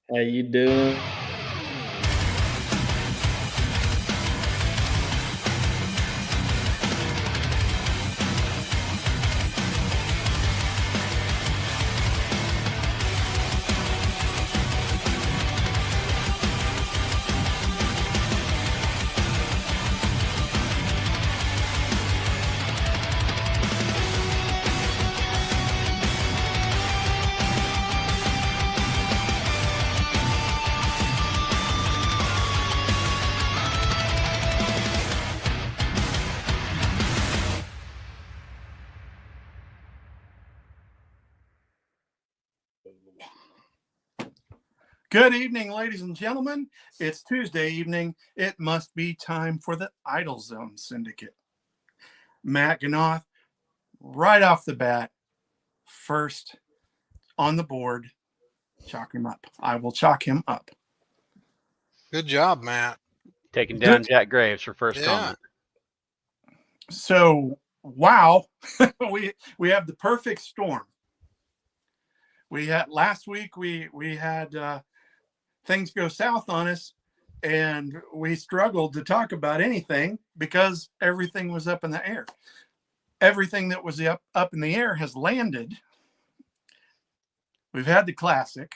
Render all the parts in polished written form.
How you doing? Good evening, ladies and gentlemen. It's Tuesday evening. It must be time for the Idle Zone Syndicate. Matt Ganoth, right off the bat, first on the board. Chalk him up. I will chalk him up. Good job, Matt. Taking down Jack Graves for first comment. So, wow, we have the perfect storm. We had last week. We had things go south on us, and we struggled to talk about anything because everything was up in the air. Everything that was up in the air has landed. We've had the Classic.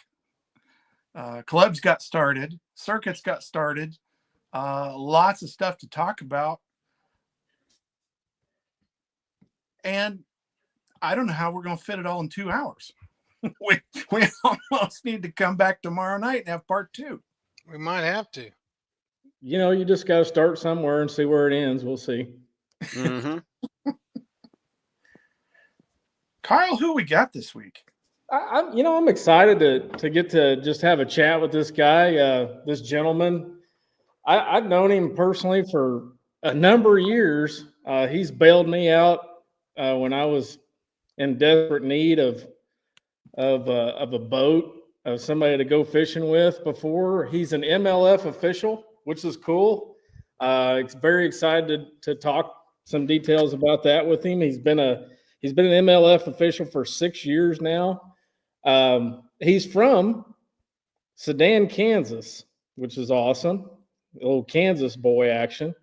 Clubs got started. Circuits got started. Lots of stuff to talk about. And I don't know how we're going to fit it all in 2 hours. we almost need to come back tomorrow night and have part 2. We might have to. You know, you just got to start somewhere and see where it ends. We'll see. Mm-hmm. Kyle, who we got this week? I'm excited to get to just have a chat with this guy, this gentleman. I've known him personally for a number of years. He's bailed me out when I was in desperate need of a boat, of somebody to go fishing with before. He's an MLF official, which is cool. It's very excited to talk some details about that with him. He's been an MLF official for 6 years now. He's from Sedan, Kansas, which is awesome. A little Kansas boy action.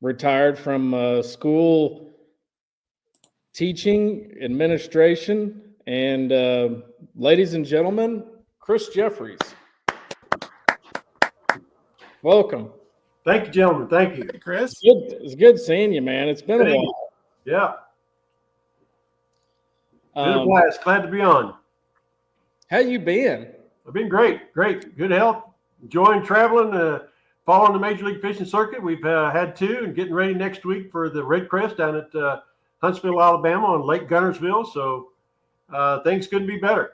Retired from school teaching, administration, and ladies and gentlemen, Chris Jeffries. Welcome. Thank you, gentlemen. Thank you. Hey, Chris. It's good seeing you, man. It's been a while. Yeah. Been a blast. Glad to be on. How you been? I've been great. Good health. Enjoying traveling, following the Major League Fishing circuit. We've had 2 and getting ready next week for the Red Crest down at Huntsville, Alabama on Lake Gunnersville. So things couldn't be better.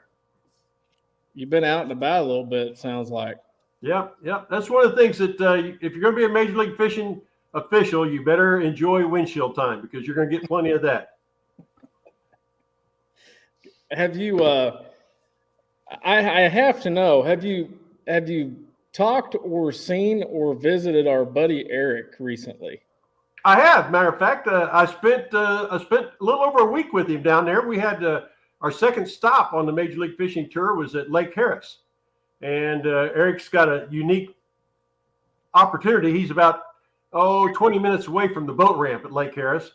You've been out and about a little bit, it sounds like. Yeah. That's one of the things that if you're going to be a Major League Fishing official, you better enjoy windshield time because you're going to get plenty of that. Have you? I have to know. Have you talked or seen or visited our buddy Eric recently? I have. Matter of fact, I spent a little over a week with him down there. We had our second stop on the Major League Fishing Tour was at Lake Harris, and Eric's got a unique opportunity. He's about 20 minutes away from the boat ramp at Lake Harris,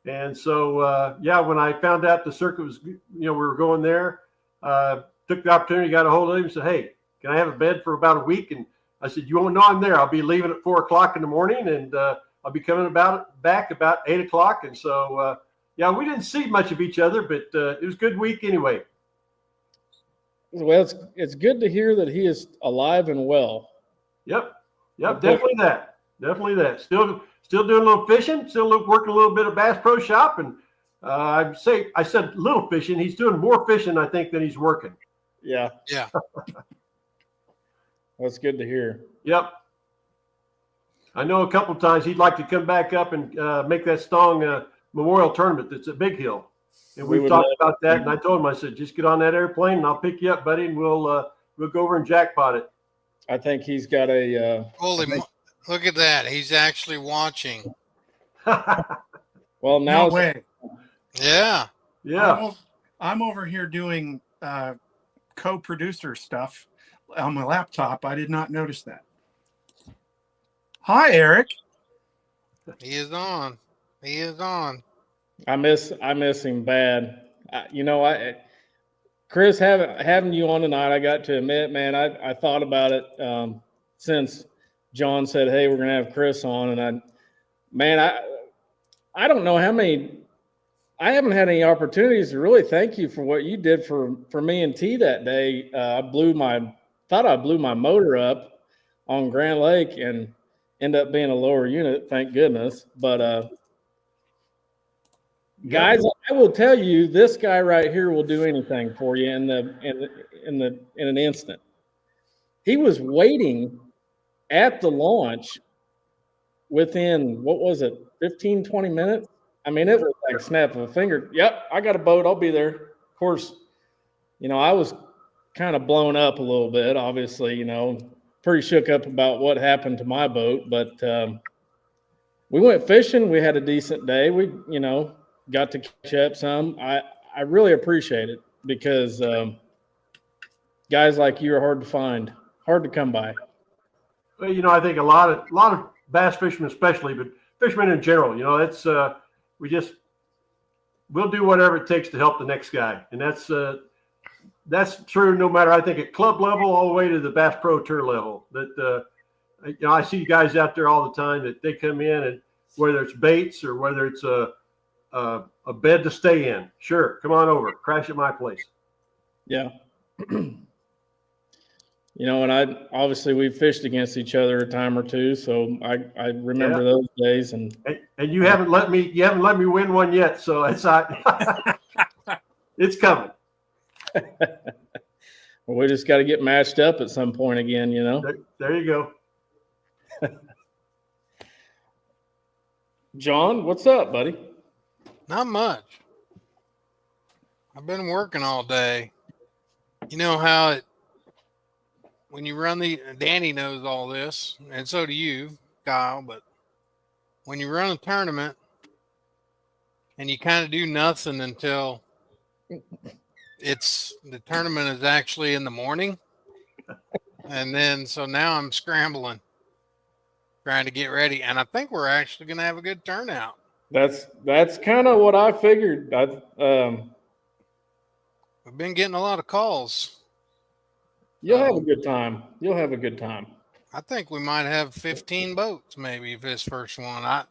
and so when I found out the circuit was, we were going there, took the opportunity, got a hold of him, and said, "Hey, can I have a bed for about a week?" And I said, "You won't know I'm there. I'll be leaving at 4 o'clock in the morning, and I'll be coming back about 8 o'clock." And so, we didn't see much of each other, but it was a good week anyway. Well, it's good to hear that he is alive and well. Yep, definitely that. Still doing a little fishing, still working a little bit of Bass Pro Shop, and I said little fishing. He's doing more fishing, I think, than he's working. Yeah. That's good to hear. Yep. I know a couple of times he'd like to come back up and make that Stong Memorial Tournament that's at Big Hill. And we've talked about that, and I told him, I said, just get on that airplane and I'll pick you up, buddy, and we'll go over and jackpot it. I think he's got a look at that. He's actually watching. well, now No way. Yeah. Yeah. I'm over here doing co-producer stuff on my laptop. I did not notice that. Hi, Eric. He is on. He is on. I miss him bad. Chris, having you on tonight, I got to admit, man, I thought about it since John said, "Hey, we're gonna have Chris on," and I don't know how many. I haven't had any opportunities to really thank you for what you did for me and T that day. I thought I blew my motor up on Grand Lake and ended up being a lower unit, thank goodness. But guys, I will tell you, this guy right here will do anything for you in an instant. He was waiting at the launch within, what was it, 15, 20 minutes? I mean, it was like snap of a finger. Yep, I got a boat. I'll be there. Of course, I was kind of blown up a little bit, obviously, pretty shook up about what happened to my boat. But we went fishing. We had a decent day. We, got to catch up some. I really appreciate it because guys like you are hard to find, hard to come by. Well, I think a lot of bass fishermen, especially, but fishermen in general, it's we'll do whatever it takes to help the next guy, and that's true no matter, I think, at club level all the way to the Bass Pro Tour level. That I see guys out there all the time that they come in, and whether it's baits or whether it's a bed to stay in, sure, come on over, crash at my place. Yeah. And obviously we fished against each other a time or two, so I remember those days. And you haven't let me win one yet, so it's it's coming. Well, we just got to get matched up at some point again, There you go. John, what's up, buddy? Not much. I've been working all day. You know how when you run Danny knows all this, and so do you, Kyle, but when you run a tournament and you kind of do nothing until the tournament is actually in the morning. And then, so now I'm scrambling, trying to get ready. And I think we're actually going to have a good turnout. That's kind of what I figured. We've been getting a lot of calls. You'll have a good time. You'll have a good time. I think we might have 15 boats maybe for this first one. I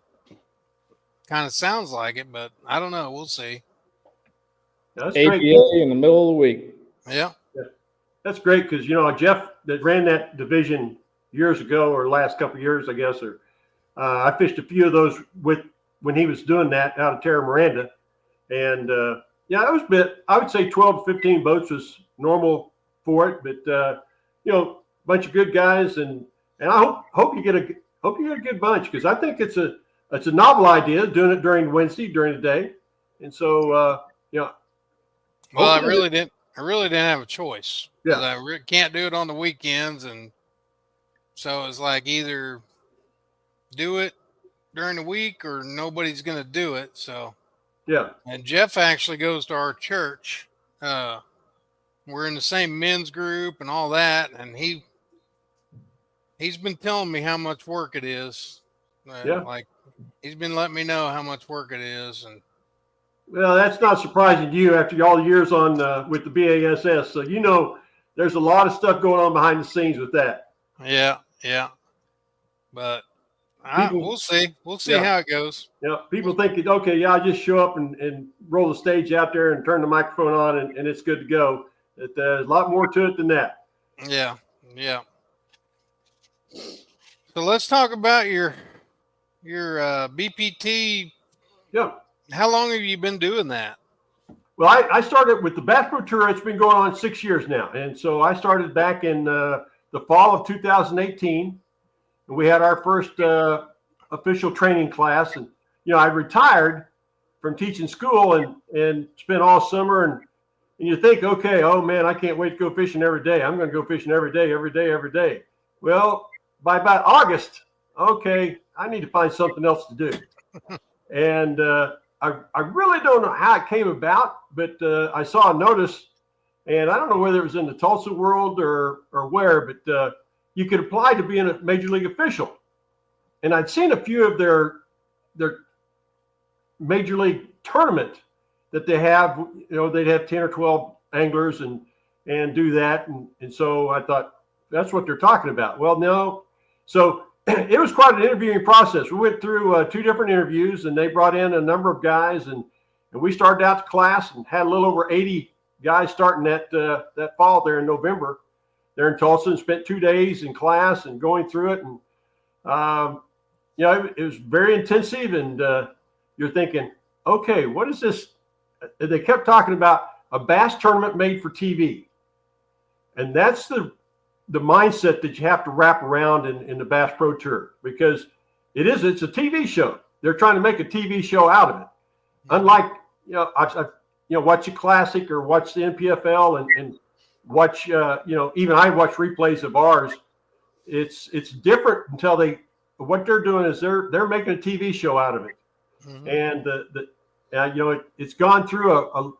kind of sounds like it, but I don't know. We'll see. That's APA great. in the middle of the week. Yeah. That's great because Jeff that ran that division years ago, or last couple of years, I guess, or I fished a few of those when he was doing that out of Terra Miranda, and it was I would say 12 to 15 boats was normal for it, but a bunch of good guys, and I hope you get a good bunch, because I think it's a novel idea doing it during Wednesday during the day, and so Well, I really didn't have a choice. Yeah. I can't do it on the weekends, and so it's like either do it during the week or nobody's going to do it. So yeah. And Jeff actually goes to our church. We're in the same men's group and all that, and he's been telling me how much work it is. Like he's been letting me know how much work it is, and well, that's not surprising to you after all the years on with the BASS. So there's a lot of stuff going on behind the scenes with that. Yeah. But we'll see. We'll see how it goes. Yeah, people think, okay, I just show up and roll the stage out there and turn the microphone on and it's good to go. There's a lot more to it than that. Yeah. So let's talk about your BPT. Yeah. How long have you been doing that? Well, I started with the Bass Pro Tour. It's been going on 6 years now. And so I started back in the fall of 2018. And we had our first official training class. And, I retired from teaching school and spent all summer. And you think, okay, oh, man, I can't wait to go fishing every day. I'm going to go fishing every day. Well, by about August, okay, I need to find something else to do. And I really don't know how it came about, but I saw a notice, And I don't know whether it was in the Tulsa world or where, but you could apply to be a major league official. And I'd seen a few of their major league tournament that they have. They'd have 10 or 12 anglers and do that. And so I thought, that's what they're talking about. Well, no. So it was quite an interviewing process. We went through 2 different interviews, and they brought in a number of guys, and we started out the class and had a little over 80 guys starting that fall there in November there in Tulsa, and spent 2 days in class and going through it. And, it was very intensive, and you're thinking, okay, what is this? They kept talking about a bass tournament made for TV. And that's the mindset that you have to wrap around in the Bass Pro Tour, because it's a TV show. They're trying to make a TV show out of it. Unlike, I watch a classic or watch the NPFL and watch, even I watch replays of ours. It's different until what they're doing is they're making a TV show out of it. And it's gone through a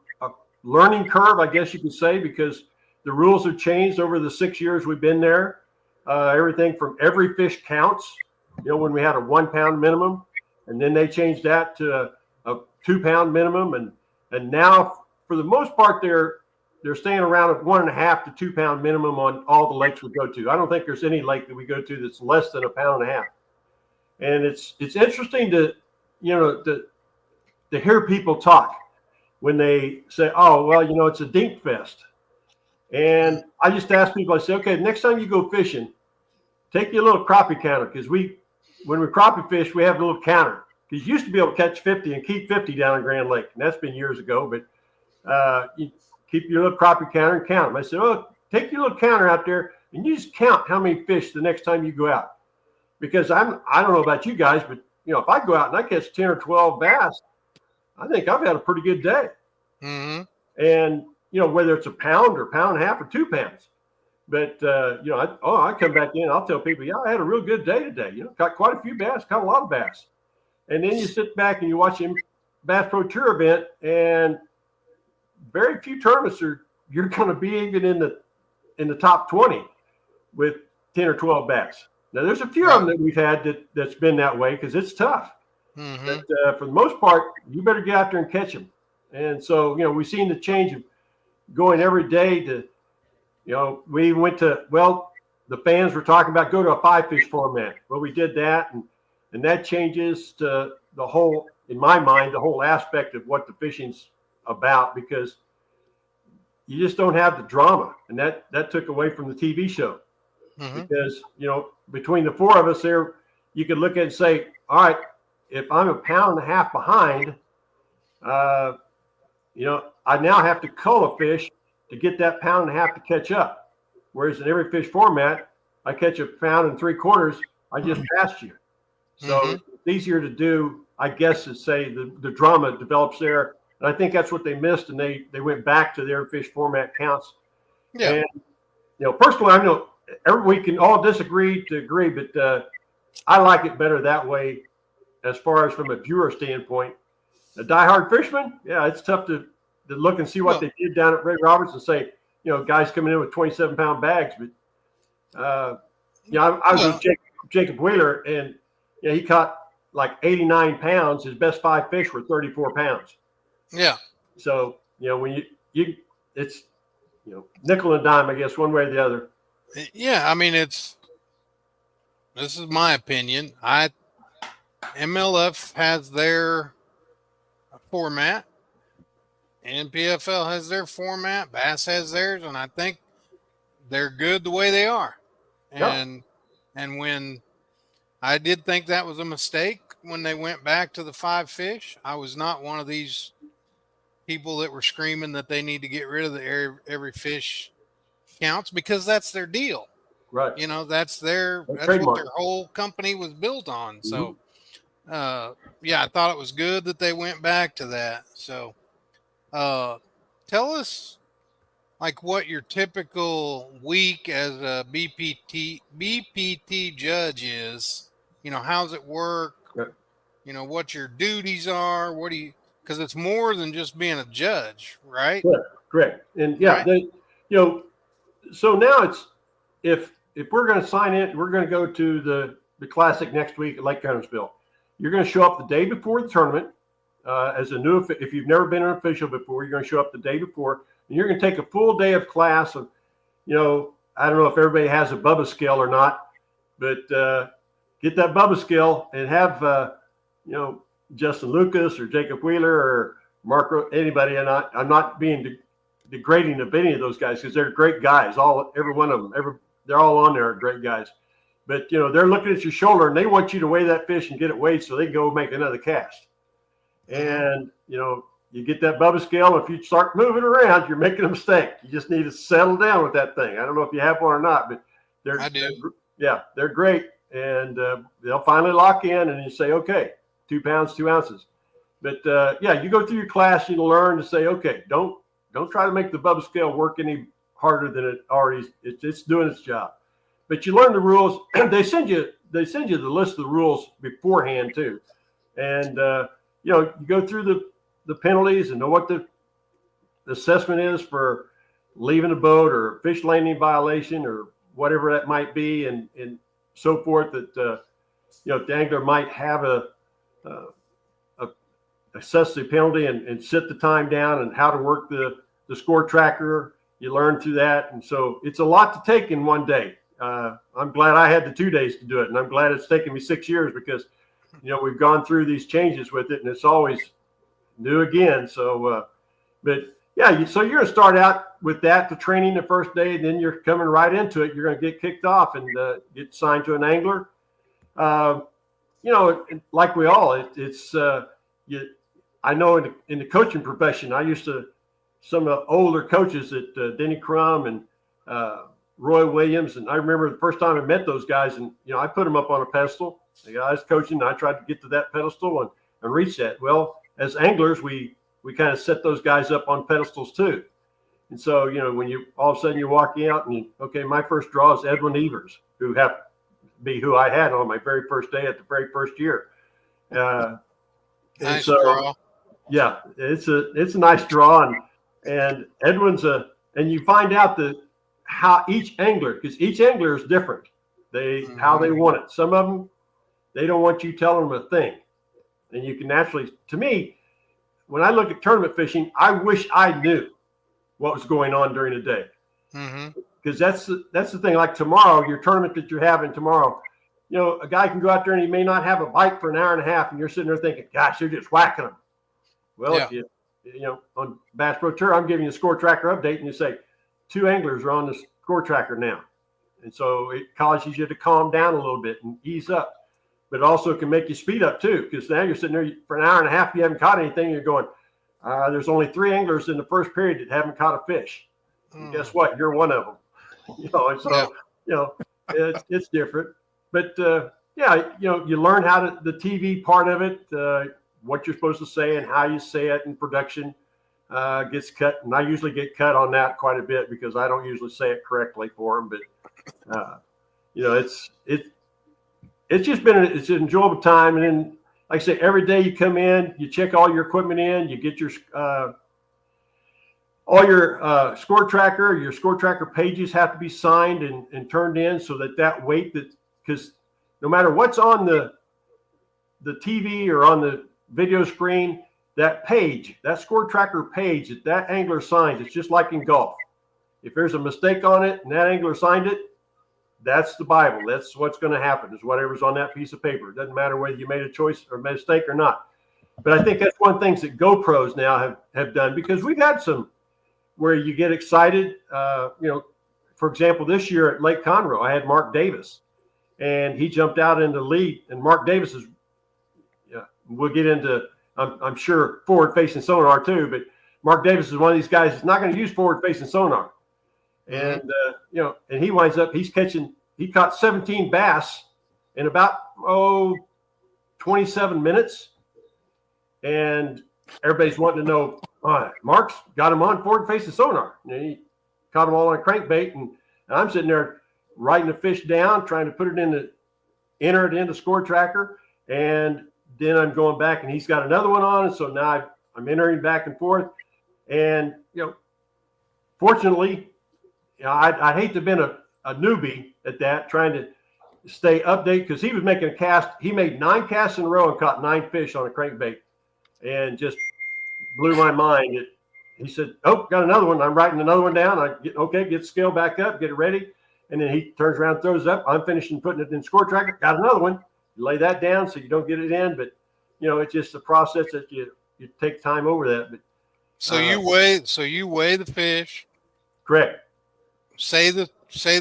learning curve, I guess you could say, because the rules have changed over the 6 years we've been there. Everything from every fish counts, when we had a 1 pound minimum, and then they changed that to a 2 pound minimum. And now for the most part, they're staying around at 1.5 to 2 pound minimum on all the lakes we go to. I don't think there's any lake that we go to that's less than 1.5 pounds. And it's interesting to hear people talk when they say, oh, well, it's a dink fest. And I just ask people, I say, okay, next time you go fishing, take your little crappie counter, because when we crappie fish, we have a little counter. Because you used to be able to catch 50 and keep 50 down in Grand Lake, and that's been years ago. But you keep your little crappie counter and count them. I said, oh, take your little counter out there and you just count how many fish the next time you go out. Because I don't know about you guys, but if I go out and I catch 10 or 12 bass, I think I've had a pretty good day. Mm-hmm. And whether it's 1 pound or 1.5 pounds or 2 pounds. But, I come back in, I'll tell people, I had a real good day today. Caught quite a few bass, caught a lot of bass. And then you sit back and you watch the Bass Pro Tour event, and very few tournaments you're going to be even in the top 20 with 10 or 12 bass. Now, there's a few of them that we've had that's been that way, because it's tough. Mm-hmm. But for the most part, you better get out there and catch them. And so, we've seen the change of going every day to, we went to, the fans were talking about go to a 5-fish format. Well, we did that, and that changes to the whole, in my mind, the whole aspect of what the fishing's about, because you just don't have the drama. And that took away from the TV show. Mm-hmm. Because, between the 4 of us there, you could look at it and say, all right, if I'm 1.5 pounds behind, I now have to cull a fish to get that 1.5 pounds to catch up. Whereas in every fish format, I catch 1.75 pounds, I just passed you. So it's easier to do, I guess, to say the drama develops there. And I think that's what they missed, and they went back to their fish format counts. Yeah. And, personally, I know we can all disagree to agree, but I like it better that way as far as from a viewer standpoint. A diehard fisherman, it's tough to look and see what they did down at Ray Roberts and say, guys coming in with 27-pound bags. But, I was with Jacob Wheeler, and he caught like 89 pounds. His best 5 fish were 34 pounds. Yeah. So, when it's, nickel and dime, I guess, one way or the other. Yeah. I mean, this is my opinion. MLF has their format. NPFL has their format. Bass has theirs, and I think they're good the way they are. And when I did think that was a mistake when they went back to the 5 fish, I was not one of these people that were screaming that they need to get rid of the every fish counts, because that's their deal. Right. That's what their whole company was built on. Mm-hmm. So, I thought it was good that they went back to that. So, tell us what your typical week as a BPT judge is. How's it work? Yeah. What your duties are. Because it's more than just being a judge, right? Yeah. Correct. And yeah, Right. so now it's if we're going to sign in, we're going to go to the classic next week at Lake Guntersville. You're going to show up the day before the tournament as a new. If you've never been an official before, you're going to show up the day before, and you're going to take a full day of class. Of, I don't know if everybody has a Bubba skill or not, but get that Bubba skill and have Justin Lucas or Jacob Wheeler or Mark, anybody. And I'm not being degrading of any of those guys because they're great guys. Every one of them, they're all on there are great guys. But they're looking at your shoulder and they want you to weigh that fish and get it weighed so they can go make another cast. And you get that Bubba scale. If you start moving around, you're making a mistake. You just need to settle down with that thing. I don't know if you have one or not, but I do. they're great. And they'll finally lock in and you say, okay, 2 pounds, 2 ounces. But you go through your class, you learn to say, okay, don't try to make the Bubba scale work any harder than it already is. It's doing its job. But you learn the rules. They send you the list of the rules beforehand too. And you go through the penalties and know what the assessment is for leaving the boat or fish landing violation or whatever that might be, and so forth. That the angler might have assess the penalty and sit the time down and how to work the score tracker. You learn through that, and so it's a lot to take in one day. I'm glad I had the 2 days to do it, and I'm glad it's taken me 6 years because we've gone through these changes with it, and it's always new again. So, but yeah, so you're going to start out with that, the training the first day, and then you're coming right into it. You're going to get kicked off and get signed to an angler. Like we all, I know in the coaching profession, I used to, some of the older coaches at Denny Crum and Roy Williams, and I remember the first time I met those guys, and I put them up on a pedestal. The guys coaching, I tried to get to that pedestal and reach that. Well, as anglers, we kind of set those guys up on pedestals too. And so, when you all of a sudden you walk out and my first draw is Edwin Evers, who happened to be who I had on my very first day at the very first year. Nice draw. Yeah, it's a nice draw, and Edwin's and you find out how each angler, because each angler is different. How they want it. Some of them, they don't want you telling them a thing. And you can naturally, to me, when I look at tournament fishing, I wish I knew what was going on during the day. Because that's the thing. Like tomorrow, your tournament that you're having tomorrow, a guy can go out there and he may not have a bite for an hour and a half, and you're sitting there thinking, gosh, they're just whacking them. Well, if you on Bass Pro Tour, I'm giving you a score tracker update, and you say 2 anglers are on the score tracker now. And so it causes you to calm down a little bit and ease up. But it also can make you speed up too, because now you're sitting there for an hour and a half, you haven't caught anything. You're going, there's only 3 anglers in the first period that haven't caught a fish. And guess what? You're one of them. And so, it's different. But you learn how to, the TV part of it, what you're supposed to say and how you say it in production gets cut. And I usually get cut on that quite a bit because I don't usually say it correctly for them. But, it's just been it's an enjoyable time. And then, like I say, every day you come in, you check all your equipment in, you get your all your score tracker pages have to be signed and turned in so that weight because no matter what's on the TV or on the video screen, that score tracker page that angler signs, it's just like in golf. If there's a mistake on it and that angler signed it, that's the Bible. That's what's going to happen, is whatever's on that piece of paper. It doesn't matter whether you made a choice or mistake or not. But I think that's one of the things that GoPros now have done, because we've had some where you get excited. For example, this year at Lake Conroe, I had Mark Davis, and he jumped out into the lead. And Mark Davis is, we'll get into, I'm sure, forward-facing sonar too, but Mark Davis is one of these guys that's not going to use forward-facing sonar. And, and he winds up, he caught 17 bass in about, 27 minutes. And everybody's wanting to know, Mark's got him on forward-facing sonar. And he caught them all on a crankbait. And I'm sitting there writing the fish down, trying to put it enter it into score tracker. And then I'm going back and he's got another one on. And so now I'm entering back and forth. And, fortunately, I hate to have been a newbie at that, trying to stay update, because he was making a cast. He made 9 casts in a row and caught 9 fish on a crankbait, and just blew my mind. He said, "Oh, got another one." I'm writing another one down. Get the scale back up, get it ready, and then he turns around, throws it up. I'm finishing putting it in score tracker. Got another one. You lay that down so you don't get it in, but it's just a process that you take time over that. But So you weigh the fish. correct. Say the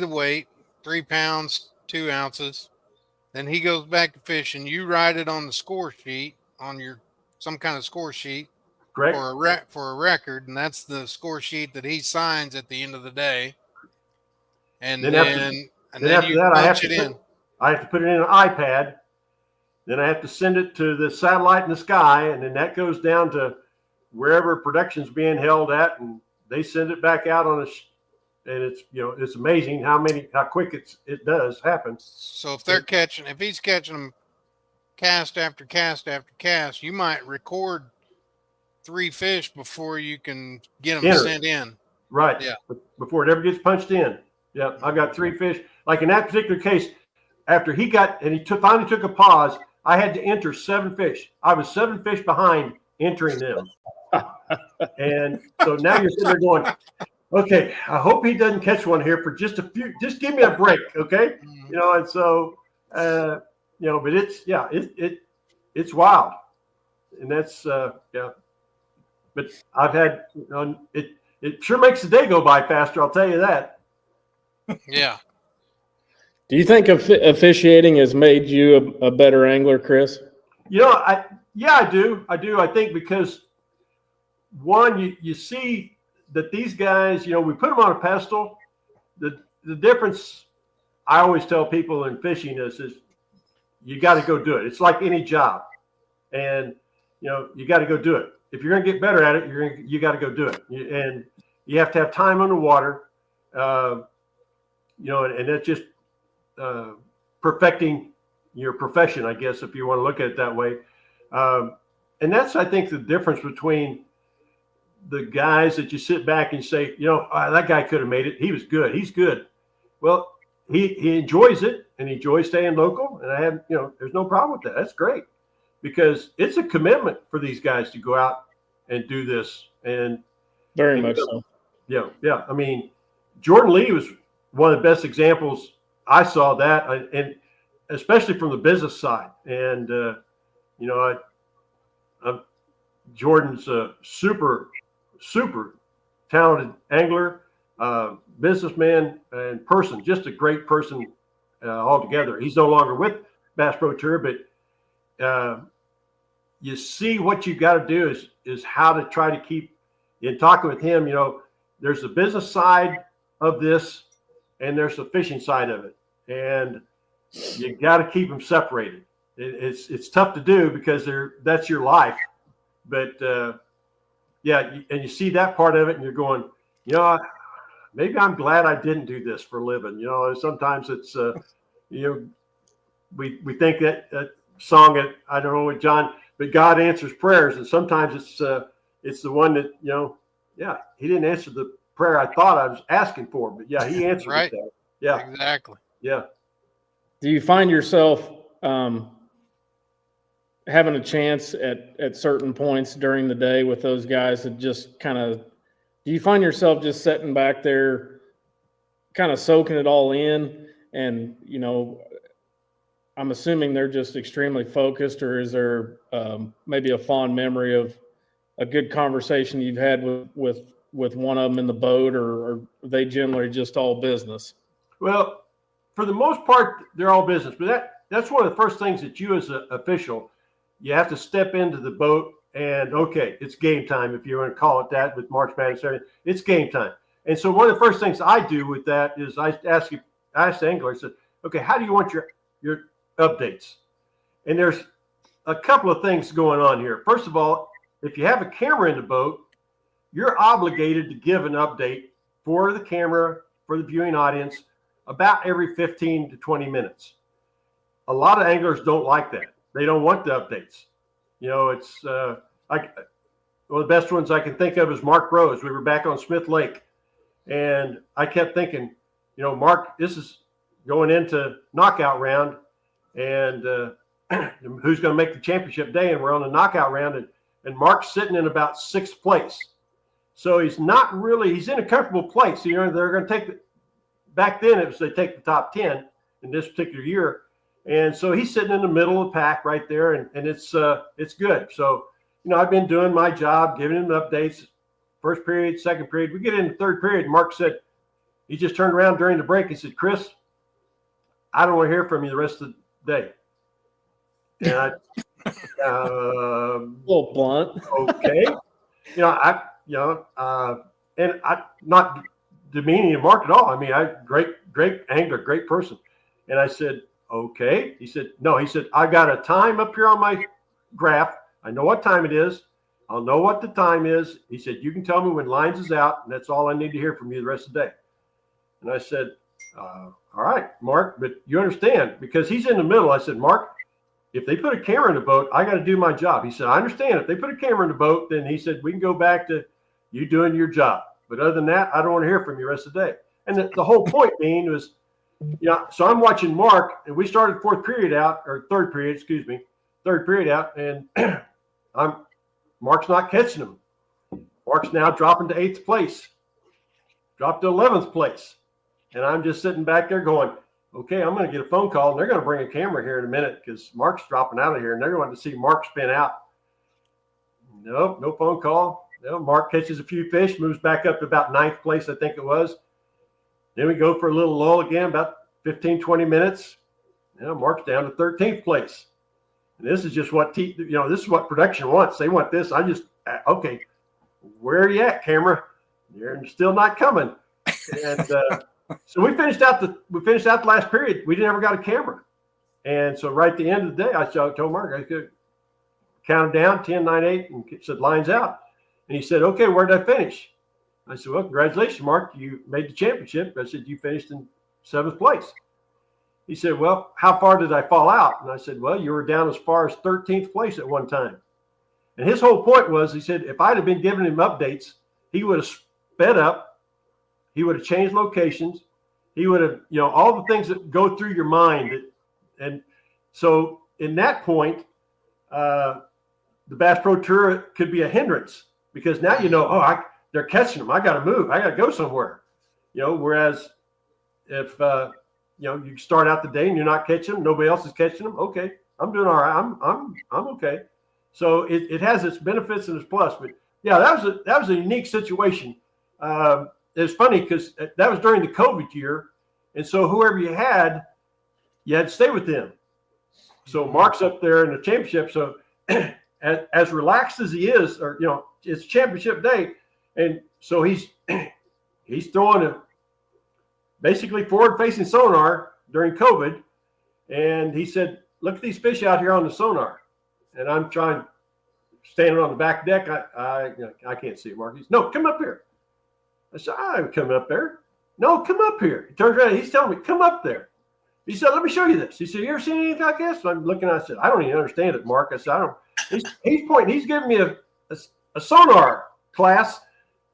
weight, 3 pounds, 2 ounces. Then he goes back to fishing. You write it on the score sheet, on some kind of score sheet Correct. for a record, and that's the score sheet that he signs at the end of the day. And then after you that, punch it in. I have to put it in an iPad. Then I have to send it to the satellite in the sky, and then that goes down to wherever production's being held at, and they send it back out on and it's it's amazing how quick it does happen. So if he's catching them cast after cast after cast, you might record 3 fish before you can get them sent in. Right. Yeah. Before it ever gets punched in. Yeah. I've got 3 fish. Like in that particular case, after he finally took a pause, I had to enter 7 fish. I was 7 fish behind entering them. And so now you're sitting there going, okay, I hope he doesn't catch one here for just just give me a break. Okay. And so, but it's wild. And that's, but I've had, it sure makes the day go by faster. I'll tell you that. Yeah. Do you think officiating has made you a better angler, Chris? I do. I think because one, you see that these guys, we put them on a pedestal. The difference I always tell people in fishing is you got to go do it. It's like any job, and you got to go do it. If you're going to get better at it, you got to go do it. And you have to have time on the water, and that's just perfecting your profession, I guess, if you want to look at it that way. And that's, I think, the difference between the guys that you sit back and say, that guy could have made it. He was good. He's good. Well, he enjoys it, and he enjoys staying local. And I have, there's no problem with that. That's great, because it's a commitment for these guys to go out and do this. And very much so. Yeah. I mean, Jordan Lee was one of the best examples I saw that, and especially from the business side. And Jordan's a super talented angler, businessman, and person. Just a great person altogether. He's no longer with Bass Pro Tour, but you see what you got to do is how to try to keep. In talking with him, there's the business side of this, and there's the fishing side of it, and you got to keep them separated. It's tough to do because that's your life, but and you see that part of it, and you're going, maybe I'm glad I didn't do this for a living. Sometimes it's we think that song that I don't know what John, but God answers prayers, and sometimes it's the one that he didn't answer the prayer I thought I was asking for, but he answered right. it. Yeah, exactly. Yeah. Do you find yourself having a chance at certain points during the day with those guys that just do you find yourself just sitting back there kind of soaking it all in? And, I'm assuming they're just extremely focused, or is there maybe a fond memory of a good conversation you've had with one of them in the boat, or are they generally just all business? Well, for the most part, they're all business, but that's one of the first things that you as an official, you have to step into the boat and, okay, it's game time, if you want to call it that, with March Madness, it's game time. And so one of the first things I do with that is I ask the angler, I said, okay, how do you want your updates? And there's a couple of things going on here. First of all, if you have a camera in the boat, you're obligated to give an update for the camera, for the viewing audience, about every 15 to 20 minutes. A lot of anglers don't like that. They don't want the updates. It's like one of the best ones I can think of is Mark Rose. We were back on Smith Lake, And I kept thinking, Mark, this is going into knockout round, and who's going to make the championship day? And we're on the knockout round, and Mark's sitting in about 6th place. So he's not really, he's in a comfortable place. They're going to back then it was they take the top 10 in this particular year. And so he's sitting in the middle of the pack right there, and it's good. So, I've been doing my job, giving him updates, first period, second period. We get into third period. Mark said, he just turned around during the break. He said, Chris, I don't want to hear from you the rest of the day. And A little blunt. okay. And I not demeaning Mark at all. I mean, great angler, great person. And I said, okay. He said, no. He said, I got a time up here on my graph. I know what time it is. I'll know what the time is. He said, you can tell me when lines is out, and that's all I need to hear from you the rest of the day. And I said, all right, Mark, but you understand, because he's in the middle. I said, Mark, if they put a camera in the boat, I got to do my job. He said, I understand. If they put a camera in the boat, then he said, we can go back to you doing your job. But other than that, I don't want to hear from you the rest of the day. And the whole point being was, so I'm watching Mark, and we started third period out, and Mark's not catching him. Mark's now dropping to 8th place, dropped to 11th place. And I'm just sitting back there going, okay, I'm going to get a phone call, and they're going to bring a camera here in a minute because Mark's dropping out of here, and they're going to see Mark spin out. Nope, no phone call. Mark catches a few fish, moves back up to about 9th place, I think it was. Then we go for a little lull again, about 15, 20 minutes. Mark's down to 13th place. And this is just what this is what production wants. They want this. Okay, where are you at, camera? You're still not coming. And so we finished out the last period. We never got a camera. And so right at the end of the day, I told Mark, I could count him down, 10, 9, 8, and said, lines out. And he said, okay, where did I finish? I said, well, congratulations, Mark. You made the championship. I said, you finished in 7th place. He said, well, how far did I fall out? And I said, well, you were down as far as 13th place at one time. And his whole point was, he said, if I'd have been giving him updates, he would have sped up. He would have changed locations. He would have, all the things that go through your mind. And so in that point, the Bass Pro Tour could be a hindrance because now they're catching them. I got to move. I got to go somewhere. Whereas if you start out the day and you're not catching them, nobody else is catching them. Okay, I'm doing all right. I'm okay. So it has its benefits and its plus. But yeah, that was a unique situation. It's funny because that was during the COVID year, and so whoever you had to stay with them. So Mark's up there in the championship. So as relaxed as he is, it's championship day, and so he's throwing basically forward-facing sonar during COVID, and he said, "Look at these fish out here on the sonar," and I'm standing on the back deck. I can't see it, Mark. He's, no, come up here. I said, I'm coming up there. No, come up here. He turns around. He's telling me, come up there. He said, let me show you this. He said, you ever seen anything like this? So I'm looking. I said, I don't even understand it, Mark. I said, I don't. He's pointing. He's giving me a sonar class,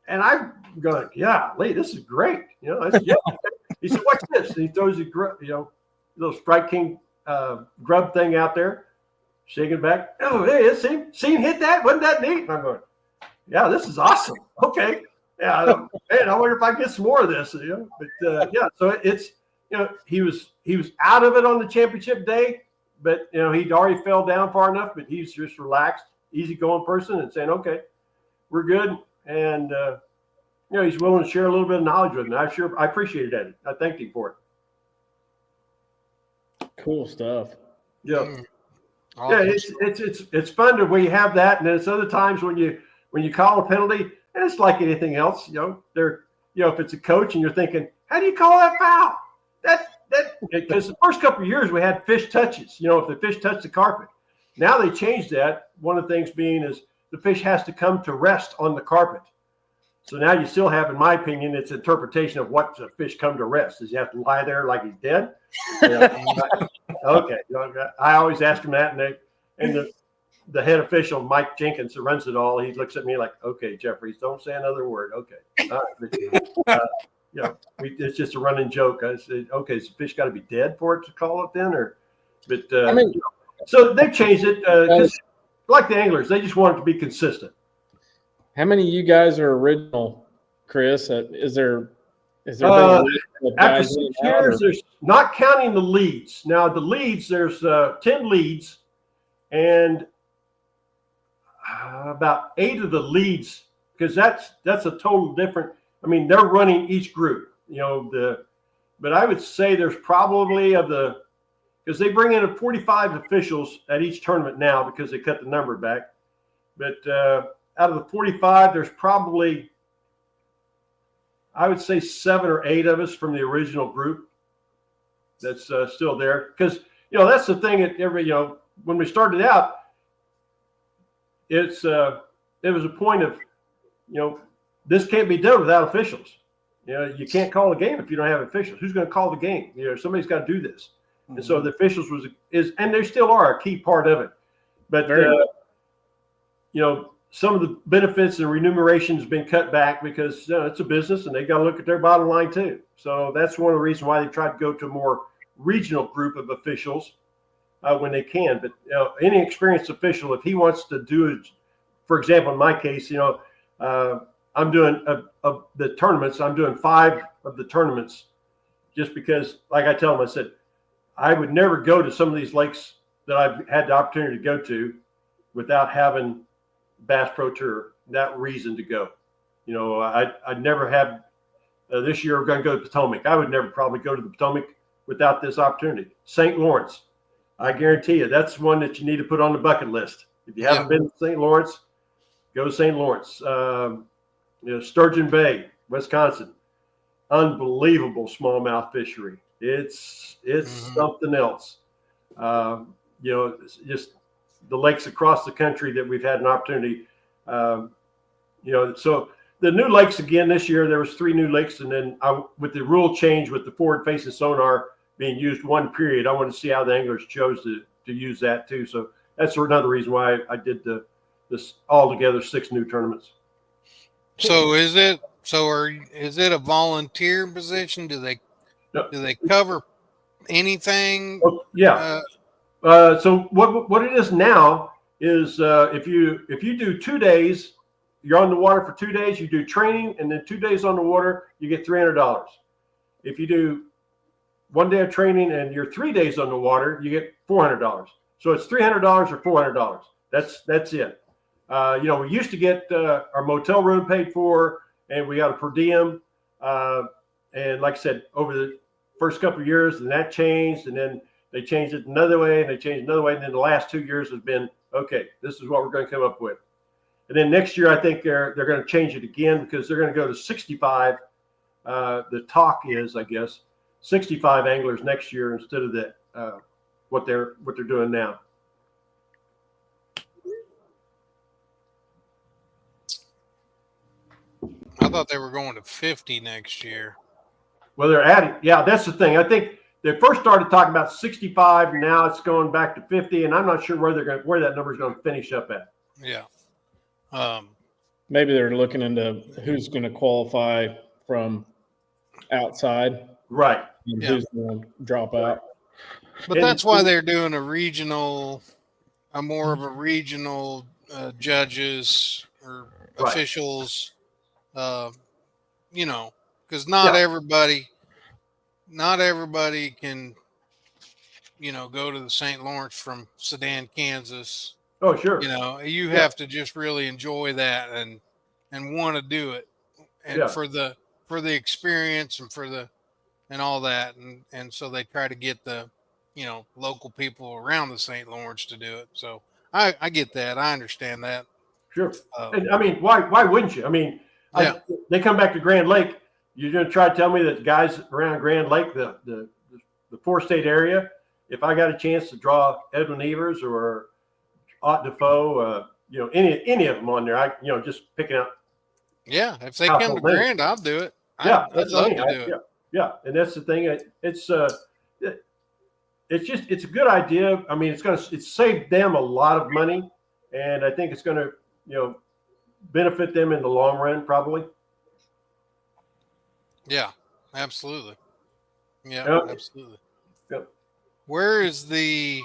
and I'm going, golly, this is great. I said, yeah. He said, watch this. And he throws a little Strike King grub thing out there, shaking back. Oh, hey, see him hit that? Wasn't that neat? And I'm going, yeah, this is awesome. Okay. Yeah, man, I wonder if I get some more of this. But yeah, so it's he was out of it on the championship day, but he'd already fell down far enough. But he's just relaxed, easygoing person, and saying, okay, we're good, and he's willing to share a little bit of knowledge with me. I appreciated that. I thanked him for it. Cool stuff. Yeah, yeah, it's fun to when you have that, and then it's other times when you call a penalty. And it's like anything else, if it's a coach and you're thinking, how do you call that foul? Because the first couple of years we had fish touches, if the fish touch the carpet. Now they changed that. One of the things being is the fish has to come to rest on the carpet. So now you still have, in my opinion, it's interpretation of what the fish come to rest. Does he have to lie there like he's dead? Okay. I always ask him that, and the head official, Mike Jenkins, who runs it all, he looks at me like, okay, Jeffries, don't say another word. Okay. All right. But, it's just a running joke. I said, okay, is the fish got to be dead for it to call it then? But I mean, so they've changed it because, like the anglers, they just want it to be consistent. how many of you guys are original, Chris? Is there been a list of After guys 6 in and out, years, or- there's not counting the leads. Now the leads, there's 10 leads, and about 8 of the leads, because that's a total different. I mean, they're running each group, but I would say there's probably because they bring in 45 officials at each tournament now because they cut the number back. But out of the 45, there's probably, I would say, 7 or 8 of us from the original group that's still there. Because, that's the thing that when we started out, it was a point of, this can't be done without officials. You can't call a game if you don't have officials. Who's going to call the game? Somebody's got to do this. Mm-hmm. And so the officials and they still are a key part of it. But, some of the benefits and remuneration has been cut back because it's a business and they got to look at their bottom line too. So that's one of the reasons why they tried to go to a more regional group of officials when they can. But any experienced official, if he wants to do it, for example, in my case, I'm doing the tournaments. I'm doing 5 of the tournaments just because, like I tell them, I said, I would never go to some of these lakes that I've had the opportunity to go to without having Bass Pro Tour, that reason to go. I'd never have, this year we're going to go to Potomac. I would never probably go to the Potomac without this opportunity. St. Lawrence, I guarantee you, that's one that you need to put on the bucket list. If you haven't been to St. Lawrence, go to St. Lawrence. Sturgeon Bay, Wisconsin, unbelievable smallmouth fishery. It's something else. Just the lakes across the country that we've had an opportunity. So the new lakes again this year, there was 3 new lakes, and then with the rule change with the forward-facing sonar being used one period, I want to see how the anglers chose to use that too. So that's another reason why I did this altogether 6 new tournaments. So is it a volunteer position? Do they cover anything? Oh, yeah. So what it is now is if you do 2 days, you're on the water for 2 days, you do training, and then 2 days on the water, you get $300. If you do 1 day of training and you're 3 days on the water, you get $400. So it's $300 or $400. That's it. We used to get our motel room paid for, and we got a per diem. And like I said, over the first couple of years, and that changed, and then they changed it another way, and they changed another way. And then the last 2 years has been, okay, this is what we're going to come up with. And then next year, I think they're going to change it again because they're going to go to 65. The talk is, I guess, 65 anglers next year instead of what they're doing now. I thought they were going to 50 next year. Well, they're adding. Yeah, that's the thing. I think they first started talking about 65, and now it's going back to 50, and I'm not sure where that number is going to finish up at. Yeah. Maybe they're looking into who's going to qualify from outside, right? And who's going to drop out. But that's why they're doing more of a regional judges or officials. Because not everybody can, go to the St. Lawrence from Sedan, Kansas. Oh, sure. You have to just really enjoy that and want to do it, and for the experience and all that, and so they try to get the local people around the St. Lawrence to do it. So I get that. I understand that. Sure. And I mean, why wouldn't you? I mean, they come back to Grand Lake. You're going to try to tell me that guys around Grand Lake, the 4-state area, if I got a chance to draw Edwin Evers or Ott Defoe, any of them on there, just picking out. Yeah, if they come to Grand, I'll do it. I'd love to do it. Yeah, and that's the thing. It's a good idea. I mean, it's saved them a lot of money and I think it's going to, benefit them in the long run, probably. Yeah, absolutely. Yeah, Yep. absolutely. Yep. Where is the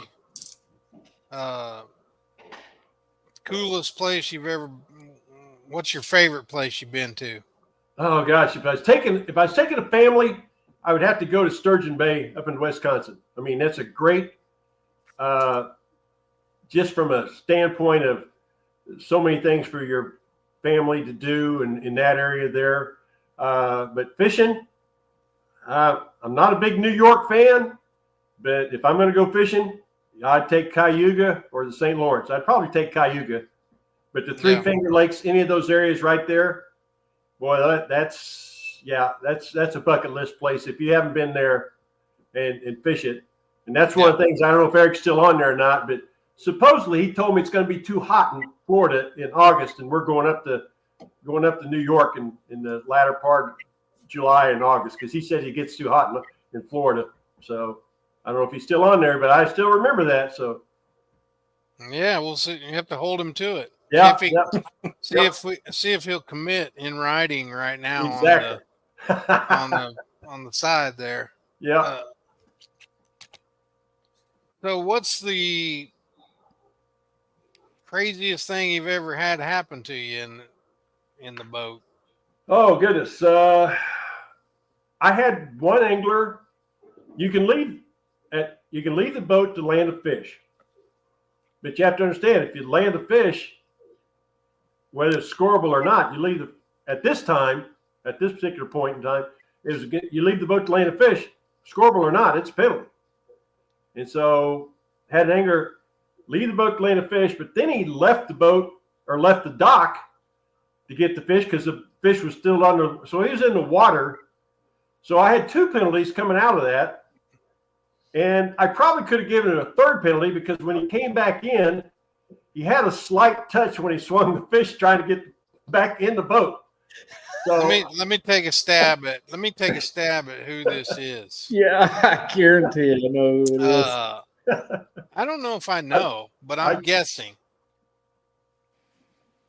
coolest place you've ever? What's your favorite place you've been to? Oh gosh, if I was taking a family, I would have to go to Sturgeon Bay up in Wisconsin. I mean, that's a great, just from a standpoint of so many things for your family to do in that area there. But fishing, I'm not a big New York fan, but if I'm going to go fishing, I'd take Cayuga or the St. Lawrence. I'd probably take Cayuga, but the Three Finger Lakes, any of those areas right there, boy, that's a bucket list place if you haven't been there and fish it. And that's one of the things. I don't know if Eric's still on there or not, but supposedly he told me it's going to be too hot in Florida in August, and we're going up to New York in the latter part of July and August, because he said it gets too hot in Florida. So I don't know if he's still on there, but I still remember that. So yeah, we'll see. You have to hold him to it. yeah, See if he'll commit in writing right now. Exactly. on the side there. Yeah. So what's the craziest thing you've ever had happen to you in the boat? Oh goodness. I had one angler. You can leave the boat to land a fish, but you have to understand, if you land a fish, whether it's scoreable or not, you leave at this particular point in time, you leave the boat to land a fish, scoreable or not, it's a penalty. And so had an angler leave the boat to land a fish, but then he left the dock to get the fish because the fish was still under. So he was in the water. So I had 2 penalties coming out of that. And I probably could have given him a 3rd penalty, because when he came back in, he had a slight touch when he swung the fish trying to get back in the boat. So let me take a stab at who this is. Yeah, I guarantee I know who it is. I don't know if I know, but I'm guessing.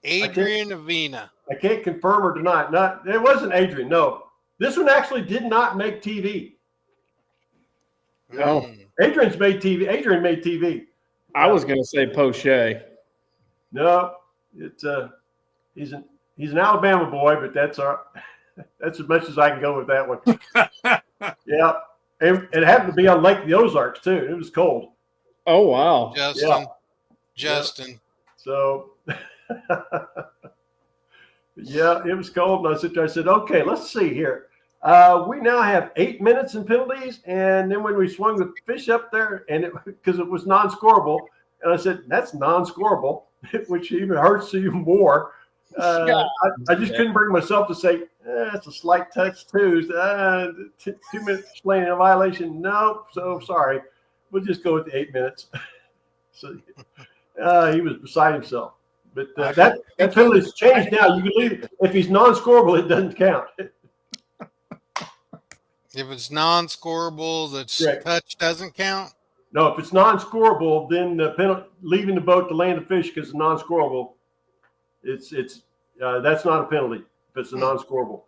Adrian Avena. I can't confirm or deny. It wasn't Adrian. No, this one actually did not make TV. No, Adrian made TV. I was going to say Poche. No, it's he's an Alabama boy, but that's as much as I can go with that one. Yeah, and it happened to be on Lake the Ozarks too. It was cold. Oh wow, Justin. So, yeah, it was cold, and I sit there. I said, "Okay, let's see here. We now have 8 minutes in penalties, and then when we swung the fish up there, and because it was non-scorable, and I said that's non-scorable, which even hurts even more." I just couldn't bring myself to say it's a slight touch too. 2 minutes laying in a violation. No, so sorry. We'll just go with the 8 minutes. So he was beside himself. But that penalty's changed now. You can leave if he's non-scorable, it doesn't count. If it's non-scorable, the touch doesn't count. No, if it's non-scorable, then the penalty, leaving the boat to land a fish because it's non-scorable, it's that's not a penalty if it's a non-scorable.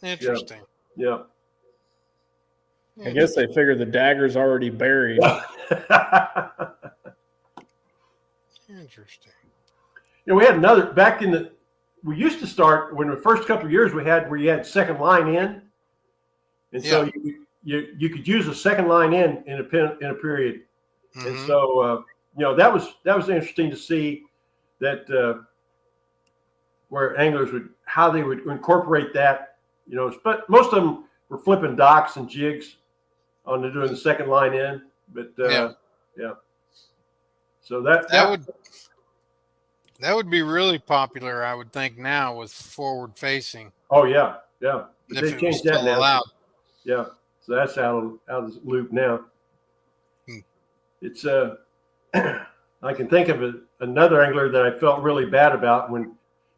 Interesting. Yeah. I guess they figured the dagger's already buried. Interesting. We had another we used to start when the first couple of years we had where you had second line in, and so you could use a second line in a period, and so that was interesting to see that where anglers how they would incorporate that, but most of them were flipping docks and jigs on doing the second line in, but so that would be really popular, I would think, now with forward facing. Oh yeah. But if they it changed was that still now. allowed. Yeah, so that's out of the loop now. It's I can think of another angler that I felt really bad about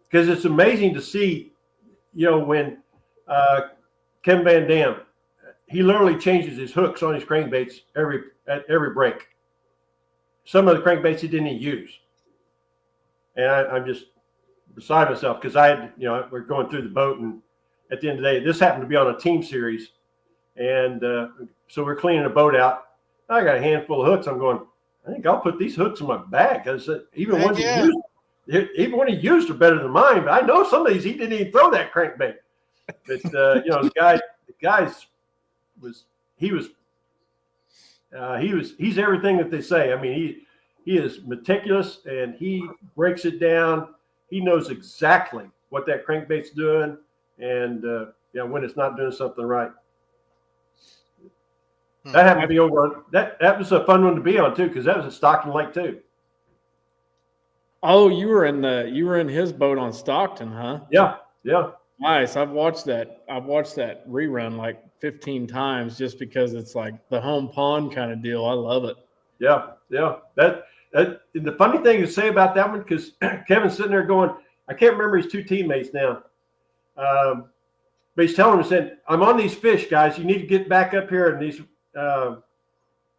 because it's amazing to see, when Kevin Van Dam, he literally changes his hooks on his crankbaits at every break. Some of the crankbaits he didn't even use. And I'm just beside myself because I had, we're going through the boat, and at the end of the day, this happened to be on a team series. And so we're cleaning the boat out. I got a handful of hooks. I'm going, I think I'll put these hooks in my bag because even when he used are better than mine. But I know some of these he didn't even throw that crankbait. But he's everything that they say. I mean, he is meticulous and he breaks it down. He knows exactly what that crankbait's doing, and when it's not doing something right. That happened to be over. That was a fun one to be on too, because that was at Stockton Lake too. Oh, you were in his boat on Stockton, huh? Yeah. Nice. I've watched that rerun like 15 times just because it's like the home pond kind of deal. I love it. Yeah. That the funny thing to say about that one, because Kevin's sitting there going, I can't remember his two teammates now. But he's telling them, saying, I'm on these fish, guys. You need to get back up here. And these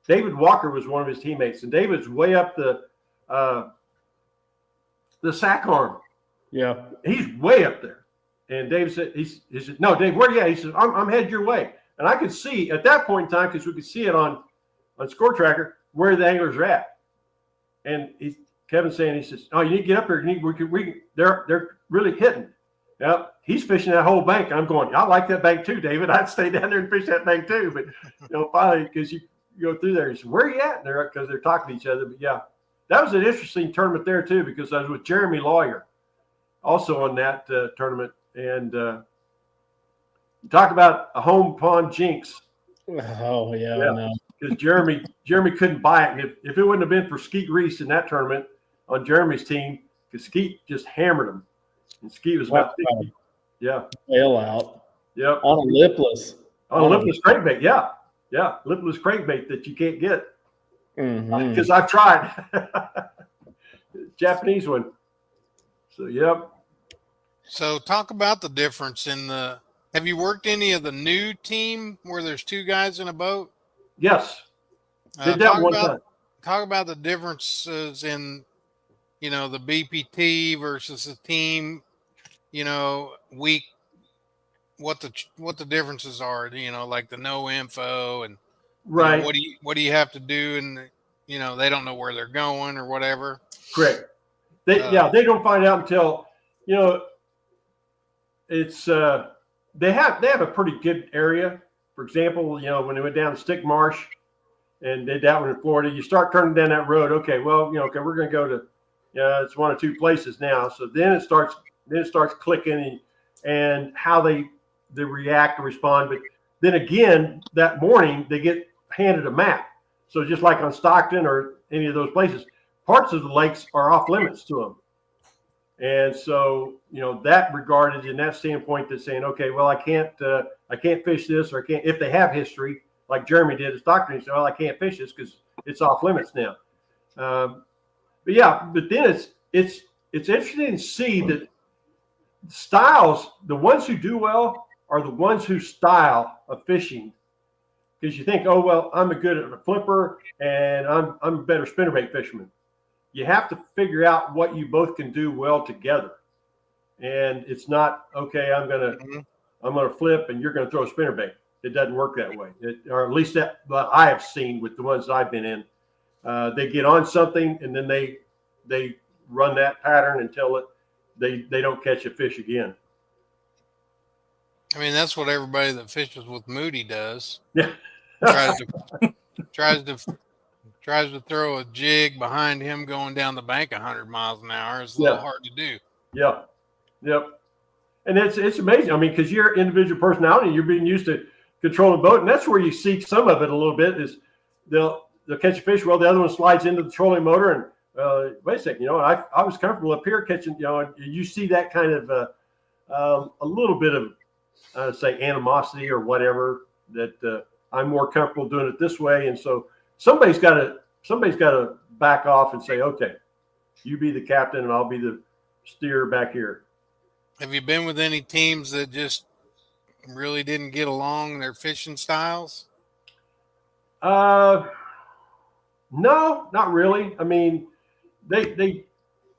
David Walker was one of his teammates, and David's way up the sack arm. Yeah. He's way up there. And Dave said, he said, no, Dave, where are you at? He said, I'm headed your way. And I could see at that point in time, because we could see it on Score Tracker, where the anglers are at. And Kevin's saying, he says, oh, you need to get up here. They're really hitting. Yep, he's fishing that whole bank. I'm going, I like that bank too, David. I'd stay down there and fish that bank too. But, finally, because you go through there, he said, where are you at? Because they're talking to each other. But, yeah, that was an interesting tournament there too, because I was with Jeremy Lawyer also on that tournament. And talk about a home pond jinx. Oh, yeah. I know. Because Jeremy couldn't buy it. And if it wouldn't have been for Skeet Reese in that tournament on Jeremy's team, because Skeet just hammered him. And Skeet was about 50. Yeah. Bailout. Yep. On a lipless. On a lipless crankbait. Yeah. Yeah. Lipless crankbait that you can't get. Because I've tried. Japanese one. So, yep. So talk about the difference have you worked any of the new team where there's two guys in a boat? Yes. Did that one time. Talk about the differences in, the BPT versus the team, what the differences are, like the no info and right. What do you have to do? And, they don't know where they're going or whatever. Correct. They don't find out until, it's they have a pretty good area. For example, when they went down to Stick Marsh and did that one in Florida, you start turning down that road. Okay, well, okay, we're going to go to, it's one or two places now. So then it starts clicking and how they react and respond. But then again, that morning they get handed a map. So just like on Stockton or any of those places, parts of the lakes are off limits to them. And so, that regarded in that standpoint, that's saying, okay, well, I can't fish this, or I can't, if they have history, like Jeremy did at Stockton, he said, well, I can't fish this because it's off limits now. But then it's interesting to see that styles, the ones who do well are the ones who style of fishing. Because you think, oh, well, I'm a good at a flipper and I'm a better spinnerbait fisherman. You have to figure out what you both can do well together. And it's not, okay, I'm gonna flip and you're gonna throw a spinnerbait. It doesn't work that way. Or at least that I have seen with the ones I've been in. They get on something and then they run that pattern until they don't catch a fish again. I mean, that's what everybody that fishes with Moody does. Yeah. tries to throw a jig behind him going down the bank 100 miles an hour. It's a little hard to do. Yeah. Yep. And it's amazing. I mean, because you're individual personality, you're being used to controlling the boat, and that's where you see some of it a little bit. Is they'll catch a fish, well, the other one slides into the trolling motor, and wait a second, I was comfortable up here catching. And you see that kind of a little bit of say animosity or whatever, that I'm more comfortable doing it this way, and so somebody's got to back off and say, okay, you be the captain and I'll be the steer back here. Have you been with any teams that just really didn't get along in their fishing styles? No, not really. I mean, they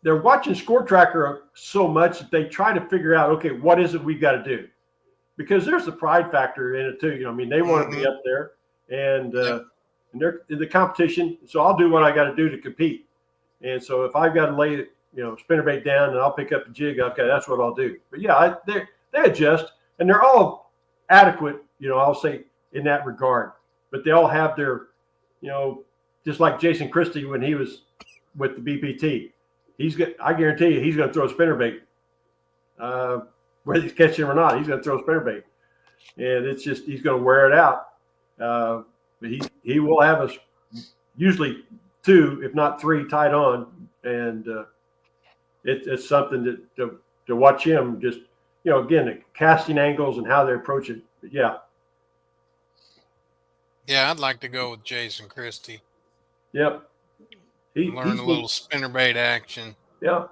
they're watching Score Tracker so much that they try to figure out, okay, what is it we've got to do? Because there's the pride factor in it too. You know, I mean, they want to be up there, and they're in the competition. So I'll do what I got to do to compete. And so if I've got to lay, spinnerbait down and I'll pick up the jig, okay, that's what I'll do. But yeah, they adjust, and they're all adequate. I'll say in that regard. But they all have their, just like Jason Christie when he was with the BPT. I guarantee you, he's going to throw a spinnerbait. Whether he's catching him or not, he's going to throw a spinnerbait. And it's just, he's going to wear it out. But he will have us usually 2, if not 3, tied on. And it's something to watch him just, again, the casting angles and how they approach it. But yeah. Yeah, I'd like to go with Jason Christie. Yep. Learn a little spinnerbait action. Yeah.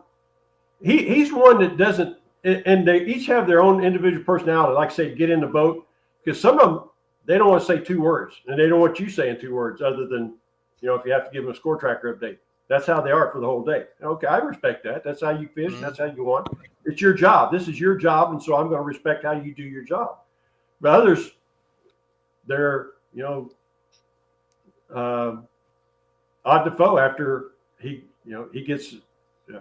He's one that doesn't, and they each have their own individual personality. Like I say, get in the boat, because some of them, they don't want to say 2 words, and they don't want you saying 2 words other than, if you have to give them a Score Tracker update. That's how they are for the whole day. Okay, I respect that. That's how you fish. That's how you want. It's your job. This is your job, and so I'm going to respect how you do your job. But others, they're, odd Defoe after he gets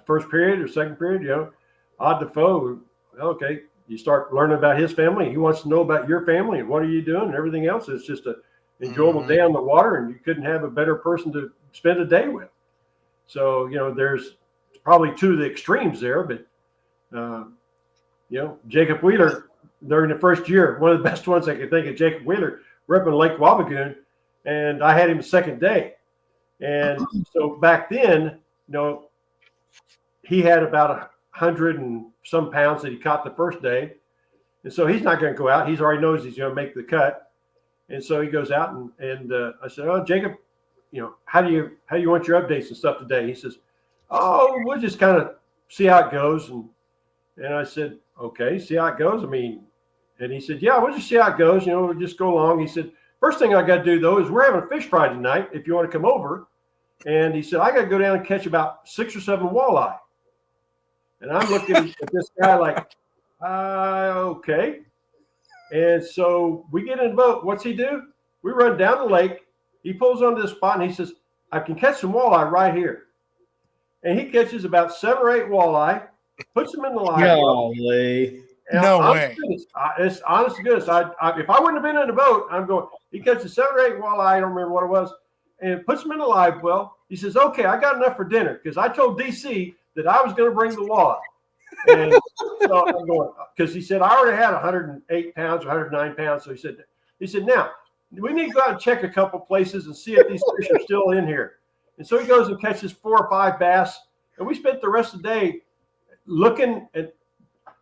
first period or second period, odd Defoe, okay, you start learning about his family. He wants to know about your family and what are you doing and everything else. It's just an enjoyable day on the water, and you couldn't have a better person to spend a day with. So, there's probably 2 of the extremes there, but, Jacob Wheeler during the first year, one of the best ones I could think of, Jacob Wheeler, we're up in Lake Wabigoon, and I had him the second day. And so back then, he had about 100 and some pounds that he caught the first day. And so he's not going to go out. He's already knows he's going to make the cut. And so he goes out and I said, "Oh, Jacob, how do you want your updates and stuff today?" He says, "Oh, we'll just kind of see how it goes." And I said, "Okay, see how it goes." I mean, and he said, "Yeah, we'll just see how it goes. We'll just go along." He said, "First thing I got to do though is we're having a fish fry tonight. If you want to come over." And he said, "I got to go down and catch about 6 or 7 walleye." And I'm looking at this guy like, okay. And so we get in the boat. What's he do? We run down the lake. He pulls onto this spot and he says, "I can catch some walleye right here." And he catches about 7 or 8 walleye, puts them in the live well. No way. It's honest to goodness. If I wouldn't have been in the boat, I'm going, he catches 7 or 8 walleye, I don't remember what it was, and puts them in the live well. He says, "Okay, I got enough for dinner," because I told DC that I was going to bring the walleye. And so I'm going, because he said, I already had 108 pounds, 109 pounds. So he said, "Now, we need to go out and check a couple places and see if these fish are still in here." And so he goes and catches 4 or 5 bass. And we spent the rest of the day looking at,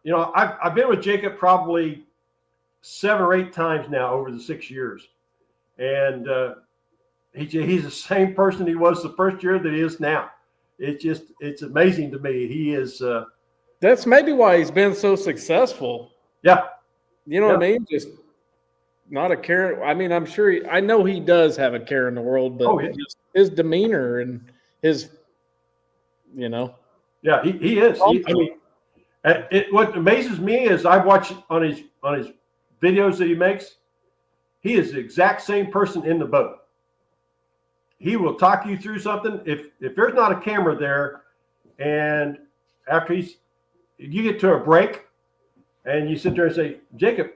I've been with Jacob probably 7 or 8 times now over the 6 years. And he's the same person he was the first year that he is now. It's amazing to me. He is. That's maybe why he's been so successful. Yeah. What I mean? Just not a care. I mean, I'm sure I know he does have a care in the world, but just his demeanor and his, Yeah, he is. What amazes me is I watch on his videos that he makes. He is the exact same person in the boat. He will talk you through something. If there's not a camera there, and after you get to a break, and you sit there and say, "Jacob,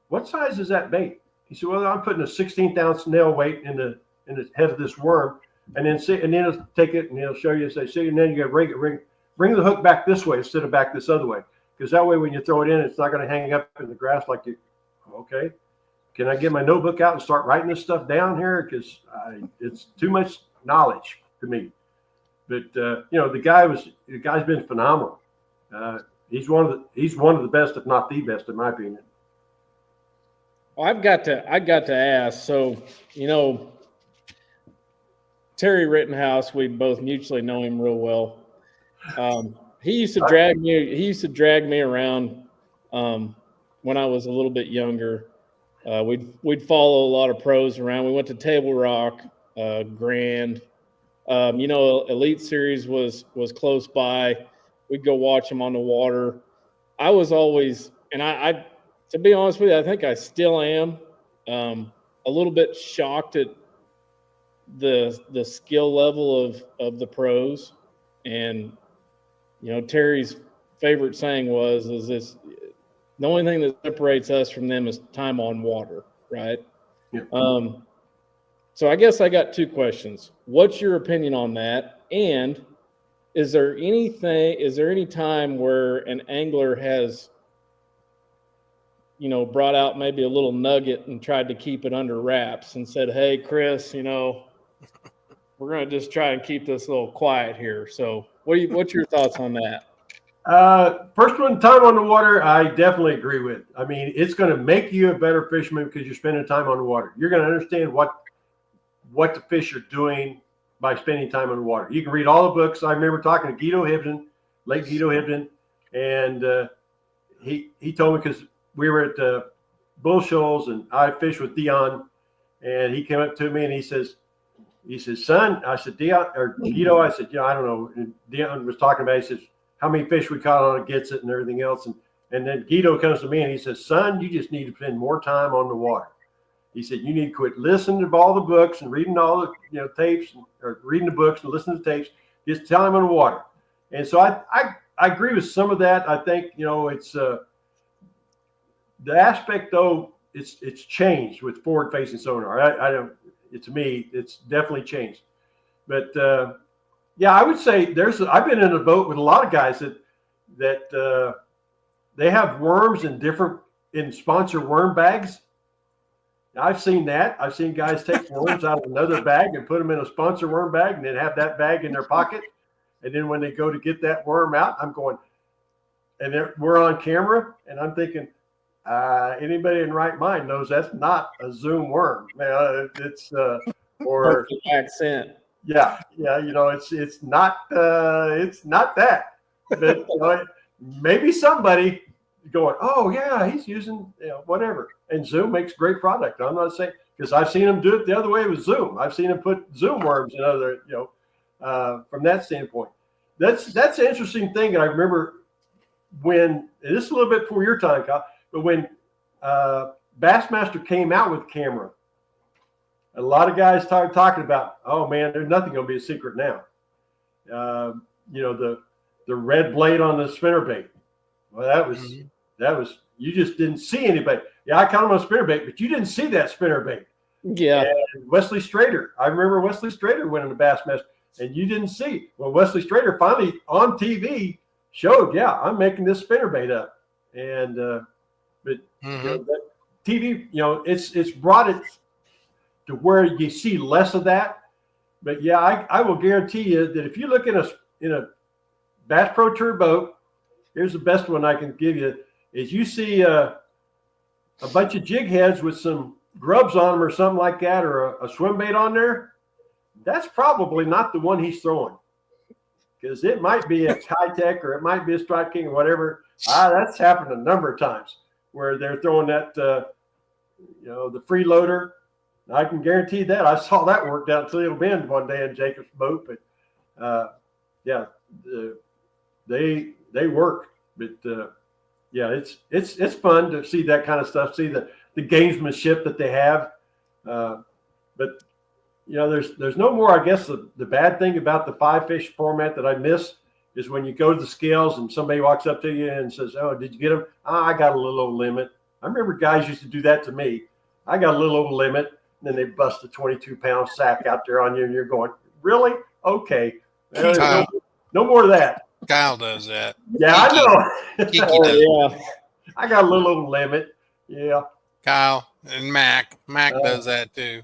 what size is that bait?" He said, "Well, I'm putting a 16th ounce nail weight in the head of this worm," and then he'll take it and he'll show you. Say, "See," and then you got to bring the hook back this way instead of back this other way, because that way when you throw it in, it's not going to hang up in the grass like you. Okay. Can I get my notebook out and start writing this stuff down here? Because it's too much knowledge to me. But the guy's been phenomenal. He's one of the best, if not the best, in my opinion. Well, I got to ask. So, Terry Rittenhouse, we both mutually know him real well. He used to drag me around when I was a little bit younger. We'd follow a lot of pros around. We went to Table Rock, Grand, Elite Series was close by. We'd go watch them on the water. I was always, and I to be honest with you, I think I still am a little bit shocked at the skill level of the pros. And Terry's favorite saying is this: the only thing that separates us from them is time on water, right? Yeah. So I guess I got two questions. What's your opinion on that? And is there any time where an angler has, brought out maybe a little nugget and tried to keep it under wraps and said, "Hey, Chris, we're going to just try and keep this a little quiet here." So what's your thoughts on that? First one, time on the water, I definitely agree with. I mean, it's going to make you a better fisherman because you're spending time on the water. You're going to understand what the fish are doing by spending time on the water. You can read all the books. I remember talking to Guido Hibden, Lake Guido Hibden, and he told me, because we were at Bull Shoals and I fished with Dion, and he came up to me and he says, "Son," I said, "Dion or Guido," I said, I don't know. And Dion was talking about it. He says, "How many fish we caught on it, gets it, and everything else." And then Guido comes to me and he says, "Son, you just need to spend more time on the water." He said, "You need to quit listening to all the books and reading all the tapes, or reading the books and listening to tapes. Just time on the water." And so I agree with some of that. I think it's the aspect, though, it's changed with forward facing sonar. I don't. To me, it's definitely changed. But yeah, I would say I've been in a boat with a lot of guys that they have worms in sponsor worm bags. I've seen that. I've seen guys take worms out of another bag and put them in a sponsor worm bag and then have that bag in their pocket. And then when they go to get that worm out, I'm going, and we're on camera, and I'm thinking, anybody in right mind knows that's not a Zoom worm. It's or accent. Yeah, it's not that. But maybe somebody going, "Oh yeah, he's using whatever." And Zoom makes great product. I'm not saying, because I've seen them do it the other way with Zoom. I've seen them put Zoom worms in other, from that standpoint. That's an interesting thing. And I remember when, and this is a little bit before your time, Kyle, but when Bassmaster came out with camera, a lot of guys started talking about, "Oh man, there's nothing going to be a secret now." The red blade on the spinnerbait. Well, that was you just didn't see anybody. Yeah, I caught him on a spinnerbait, but you didn't see that spinnerbait. Yeah. And Wesley Strader, I remember Wesley Strader winning the Bassmaster, and you didn't see. Well, Wesley Strader finally on TV showed, "Yeah, I'm making this spinnerbait up," and but that TV, it's brought it to where you see less of that. But yeah, I will guarantee you that if you look in a Bass Pro Tour boat, here's the best one I can give you, is you see a bunch of jig heads with some grubs on them or something like that, or a swim bait on there, that's probably not the one he's throwing, because it might be a Kitech or it might be a Strike King or whatever. That's happened a number of times where they're throwing that, the freeloader. I can guarantee that. I saw that worked out at Toledo Bend one day in Jacob's boat, but yeah, they work. But yeah, it's fun to see that kind of stuff, see the gamesmanship that they have. But there's no more. I guess the bad thing about the 5-fish format that I miss is when you go to the scales and somebody walks up to you and says, "Oh, did you get them?" "I got a little over limit." I remember guys used to do that to me. "I got a little over limit." And then they bust a 22-pound sack out there on you, and you're going, "Really? Okay. No more of that." Kyle does that. Yeah, Kiki. I know. Kiki Oh, does. yeah. I got a little over limit. Yeah. Kyle and Mac. Mac does that too.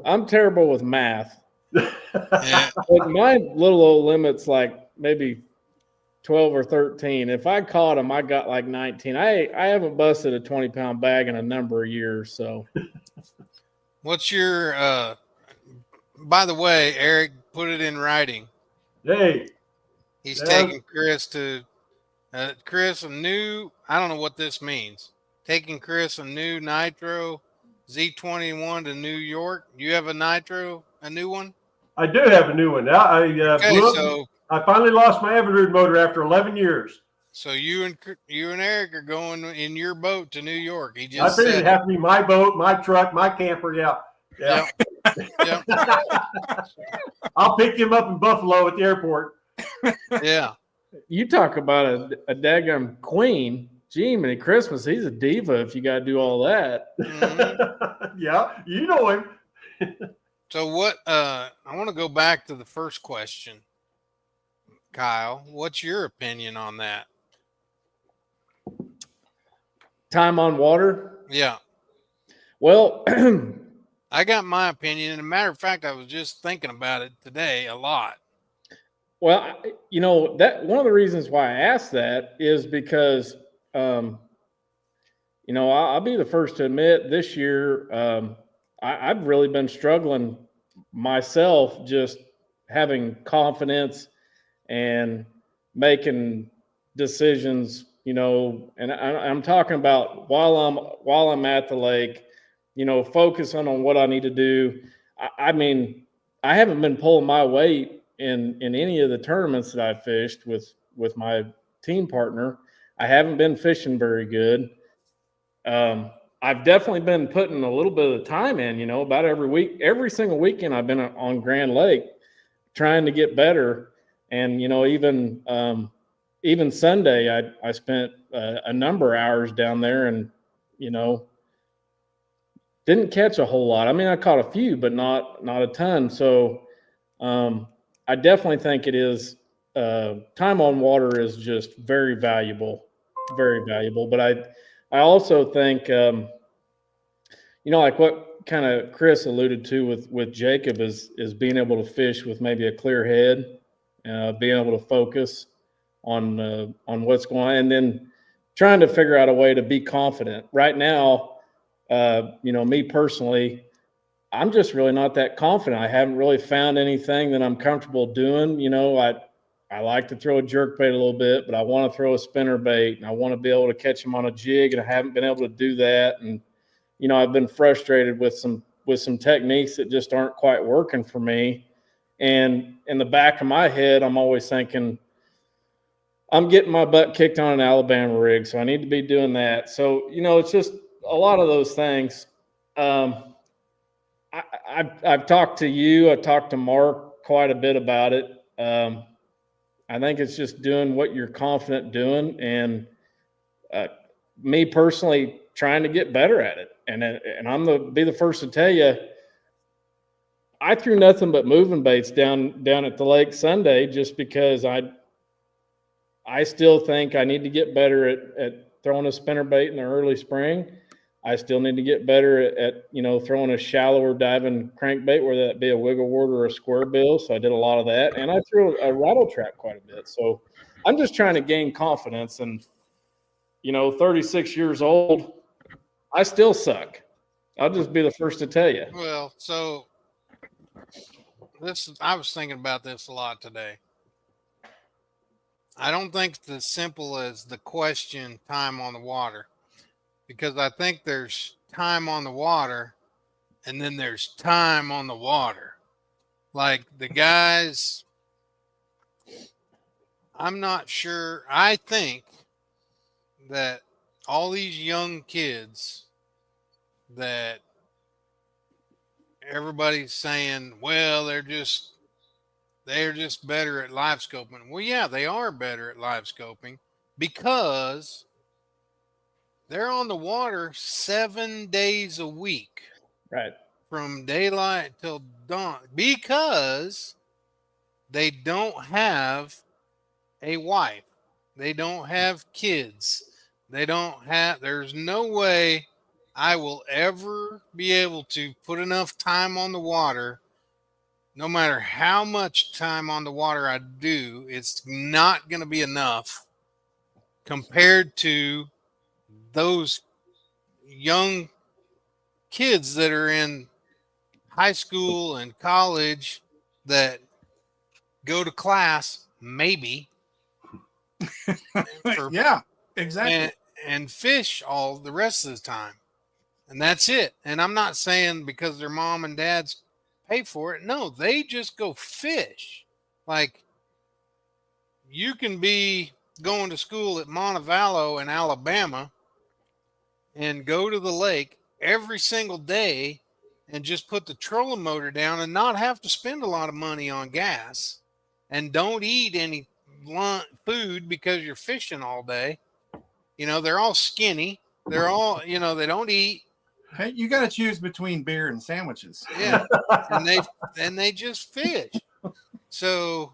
I'm terrible with math. Yeah. Like my little old limit's like maybe 12 or 13. If I caught them, I got like 19. I haven't busted a 20-pound bag in a number of years. So What's your by the way, Eric put it in writing. Hey. He's taking Chris to Chris a new, I don't know what this means. Taking Chris a new Nitro Z21 to New York. You have a Nitro, a new one? I do have a new one. I Okay, blew up. so I finally lost my Evinrude motor after 11 years. you and Eric are going in your boat to New York. He I just figured said it'd have to be my boat, my truck, my camper. Yeah. Yep. Yep. I'll pick him up in Buffalo at the airport. Yeah. You talk about a daggum queen. Gee, many Christmas. He's a diva if you got to do all that. Mhm. Yeah, you know him. So what? I want to go back to the first question, Kyle. What's your opinion on that? Time on water. Yeah, Well, I got my opinion. And a matter of fact, I was just thinking about it today a lot. well, that one of the reasons why I asked that is because, I'll be the first to admit this year, I've really been struggling myself, just having confidence and making decisions, and I'm talking about while I'm at the lake, focusing on what I need to do. I mean, I haven't been pulling my weight in any of the tournaments that I've fished with my team partner. I haven't been fishing very good. I've definitely been putting a little bit of time in, about every week, every single weekend I've been on Grand Lake trying to get better. And, even Sunday, I spent a number of hours down there and, didn't catch a whole lot. I mean, I caught a few, but not a ton. So I definitely think it is time on water is just very valuable, very valuable. But I also think, like what kind of Chris alluded to with Jacob is being able to fish with maybe a clear head, being able to focus on what's going on, and then trying to figure out a way to be confident. Right now, me personally, I'm just really not that confident. I haven't really found anything that I'm comfortable doing. I like to throw a jerk bait a little bit, but I want to throw a spinner bait and I want to be able to catch them on a jig, and I haven't been able to do that. And, I've been frustrated with some techniques that just aren't quite working for me. And in the back of my head, I'm always thinking, I'm getting my butt kicked on an Alabama rig, so I need to be doing that. So, it's just a lot of those things. I've talked to you. I've talked to Mark quite a bit about it. I think it's just doing what you're confident doing, and me personally trying to get better at it. And I'm be the first to tell you, I threw nothing but moving baits down at the lake Sunday just because I still think I need to get better at throwing a spinner bait in the early spring. I still need to get better at throwing a shallower diving crankbait, whether that be a wiggle wart or a square bill. So I did a lot of that, and I threw a rattle trap quite a bit. So I'm just trying to gain confidence. And 36 years old, I still suck. I'll just be the first to tell you. Well, so I was thinking about this a lot today. I don't think it's as simple as the question time on the water, because I think there's time on the water and then there's time on the water. Like the guys, I'm not sure. I think that all these young kids that everybody's saying, well, they're just better at live scoping. Well, yeah, they are better at live scoping because they're on the water 7 days a week. Right. From daylight till dawn, because they don't have a wife. They don't have kids. There's no way I will ever be able to put enough time on the water. No matter how much time on the water I do, it's not going to be enough compared to those young kids that are in high school and college that go to class, maybe. Yeah, exactly. And fish all the rest of the time. And that's it. And I'm not saying because their mom and dad's pay for it. No, they just go fish. Like, you can be going to school at Montevallo in Alabama and go to the lake every single day and just put the trolling motor down and not have to spend a lot of money on gas, and don't eat any food because you're fishing all day. You know, they're all skinny. They're all, you know, they don't eat. Hey, you got to choose between beer and sandwiches. Yeah. and they just fish. So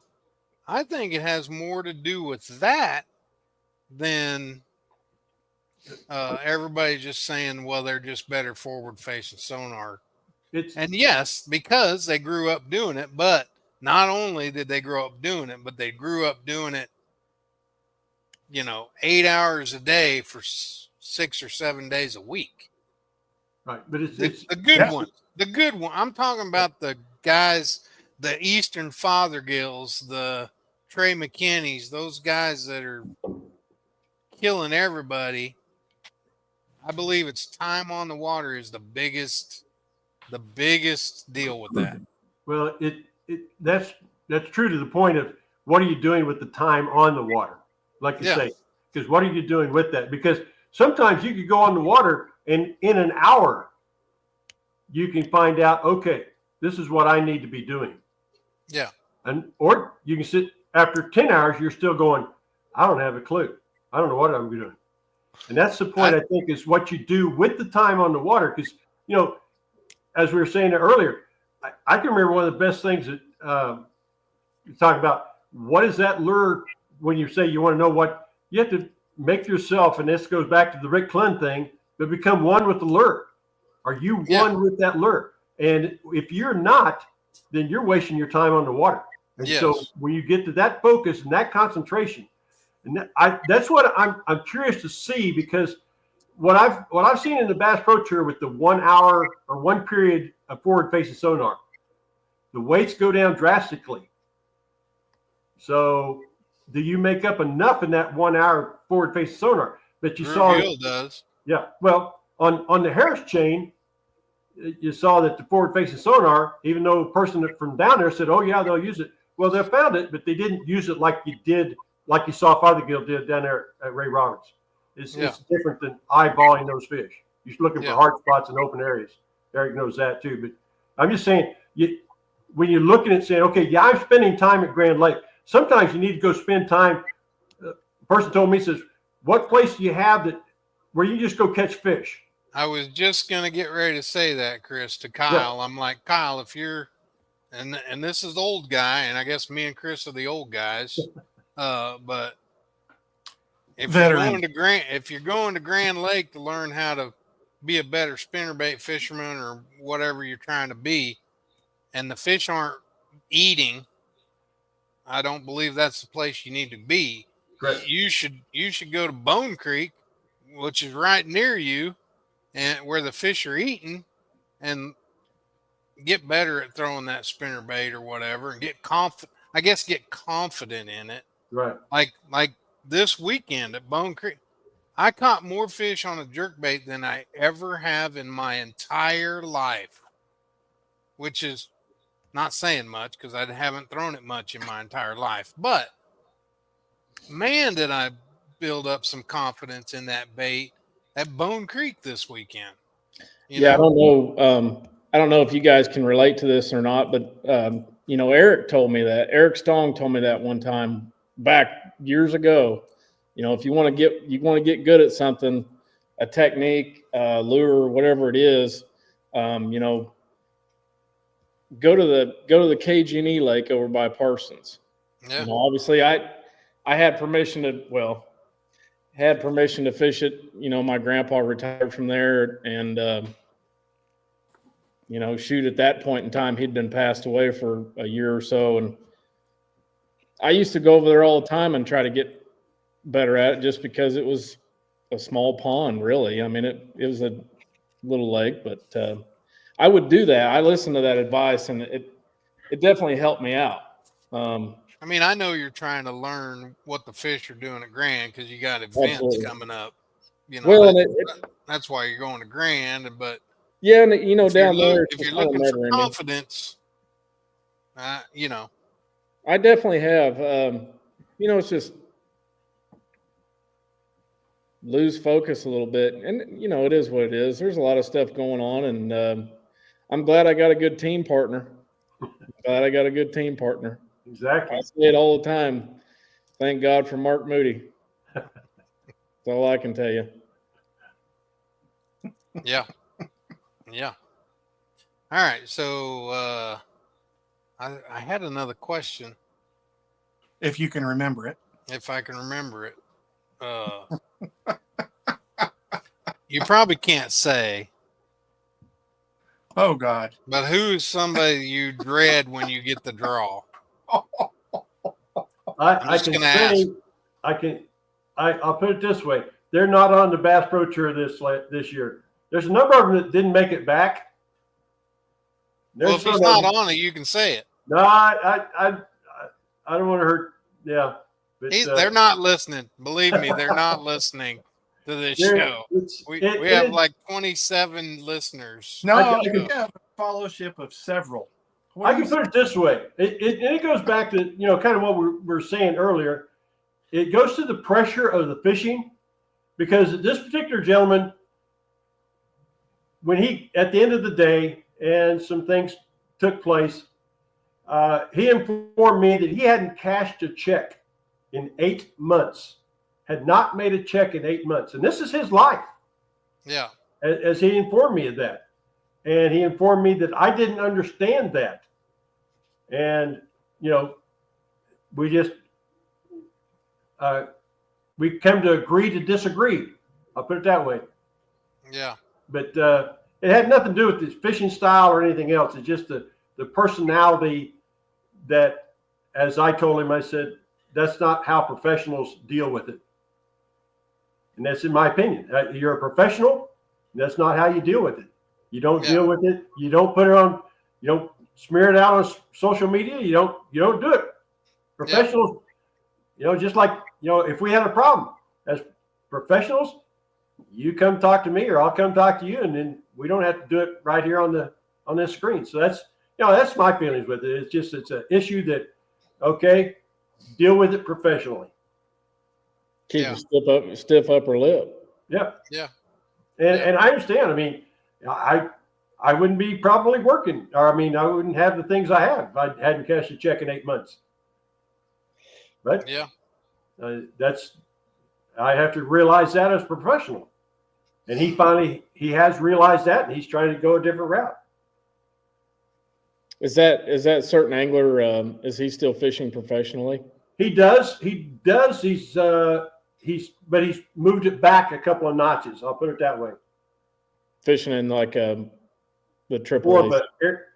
I think it has more to do with that than everybody just saying, well, they're just better forward facing sonar. And yes, because they grew up doing it, but not only did they grow up doing it, but they grew up doing it, you know, 8 hours a day for 6 or 7 days a week. Right. But it's the good one. The good one. I'm talking about the guys, the Eastern Fothergills, the Trey McKinney's, those guys that are killing everybody. I believe it's time on the water is the biggest deal with that. Well, that's true to the point of what are you doing with the time on the water, like you say, because what are you doing with that? Because sometimes you could go on the water and in an hour you can find out, okay, this is what I need to be doing. Yeah. Or you can sit after 10 hours, you're still going, I don't have a clue. I don't know what I'm doing. And that's the point, I think, is what you do with the time on the water. Because, you know, as we were saying earlier, I can remember one of the best things that you talk about. What is that lure when you say you want to know what you have to make yourself, and this goes back to the Rick Clunn thing, but become one with the lure. Are you one with that lure? And if you're not, then you're wasting your time on the water. And so when you get to that focus and that concentration, and that's what I'm curious to see, because what I've seen in the Bass Pro Tour with the 1 hour or one period of forward facing sonar, the weights go down drastically. So do you make up enough in that 1 hour forward facing sonar? But you saw does. Yeah. Well, on the Harris chain, you saw that the forward facing sonar, even though a person from down there said, oh yeah, they'll use it. Well, they found it, but they didn't use it like you saw Fothergill did down there at Ray Roberts. It's different than eyeballing those fish. You're looking for hard spots and open areas. Eric knows that too. But I'm just saying, when you're looking at saying, okay, yeah, I'm spending time at Grand Lake, sometimes you need to go spend time. A person told me, says, what place do you have where you just go catch fish? I was just going to get ready to say that, Chris, to Kyle. Yeah. I'm like, Kyle, if you're, and this is the old guy, and I guess me and Chris are the old guys, but if you're going to Grand Lake to learn how to be a better spinnerbait fisherman or whatever you're trying to be, and the fish aren't eating, I don't believe that's the place you need to be. Right. You should go to Bone Creek, which is right near you, and where the fish are eating, and get better at throwing that spinnerbait or whatever, and get confident in it. Right. Like this weekend at Bone Creek, I caught more fish on a jerkbait than I ever have in my entire life, which is not saying much because I haven't thrown it much in my entire life. But man, did I build up some confidence in that bait at Bone Creek this weekend. You know? I don't know if you guys can relate to this or not, but Eric told me that. Eric Stong told me that one time back years ago. You know, if you want to get good at something, a technique, lure, whatever it is, go to the KG&E lake over by Parsons. Yeah. Obviously I had permission to fish it. My grandpa retired from there, and shoot, at that point in time, he'd been passed away for a year or so. And I used to go over there all the time and try to get better at it, just because it was a small pond, really. I mean, it was a little lake, but I would do that. I listened to that advice, and it definitely helped me out. I mean, I know you're trying to learn what the fish are doing at Grand because you got events coming up. That's why you're going to Grand. But yeah, and down there, if you're looking for confidence, You know. I definitely have. It's just lose focus a little bit, and it is what it is. There's a lot of stuff going on, and I'm glad I got a good team partner. Exactly. I say it all the time. Thank God for Mark Moody. That's all I can tell you. Yeah. Yeah. All right. So I had another question, If you can remember it. if I can remember it. You probably can't say, Oh God. but who's somebody you dread when you get the draw? I'm I just can gonna say, ask. I'll put it this way: they're not on the Bass Pro Tour this year. There's a number of them that didn't make it back. Well, if he's not on it, you can say it. No, I don't want to hurt. Yeah, but They're not listening. Believe me, they're not listening to this show. We have like 27 listeners. No, we have a fellowship of several. I can put it this way. It goes back to kind of what we were saying earlier. It goes to the pressure of the fishing, because this particular gentleman, when he at the end of the day and some things took place, he informed me that he hadn't cashed a check in 8 months, had not made a check in 8 months. And this is his life. Yeah. As he informed me of that. And he informed me that I didn't understand that. And, we just, we come to agree to disagree. I'll put it that way. Yeah. But it had nothing to do with his fishing style or anything else. It's just the personality that, as I told him, I said, that's not how professionals deal with it. And that's in my opinion. You're a professional. That's not how you deal with it. You don't deal with it. You don't put it on, you don't smear it out on social media. You don't do it. Professionals, just like, if we had a problem as professionals, you come talk to me or I'll come talk to you, and then we don't have to do it right here on this screen. So that's my feelings with it. It's an issue that, okay, deal with it professionally. Keep a stiff upper lip. Yeah. Yeah. And I understand. I mean, I wouldn't be probably working, or I wouldn't have the things I have if I hadn't cashed a check in 8 months. But I have to realize that as a professional. And he has realized that, and he's trying to go a different route. Is that certain angler? Is he still fishing professionally? He does. But he's moved it back a couple of notches. I'll put it that way. Fishing in like the triple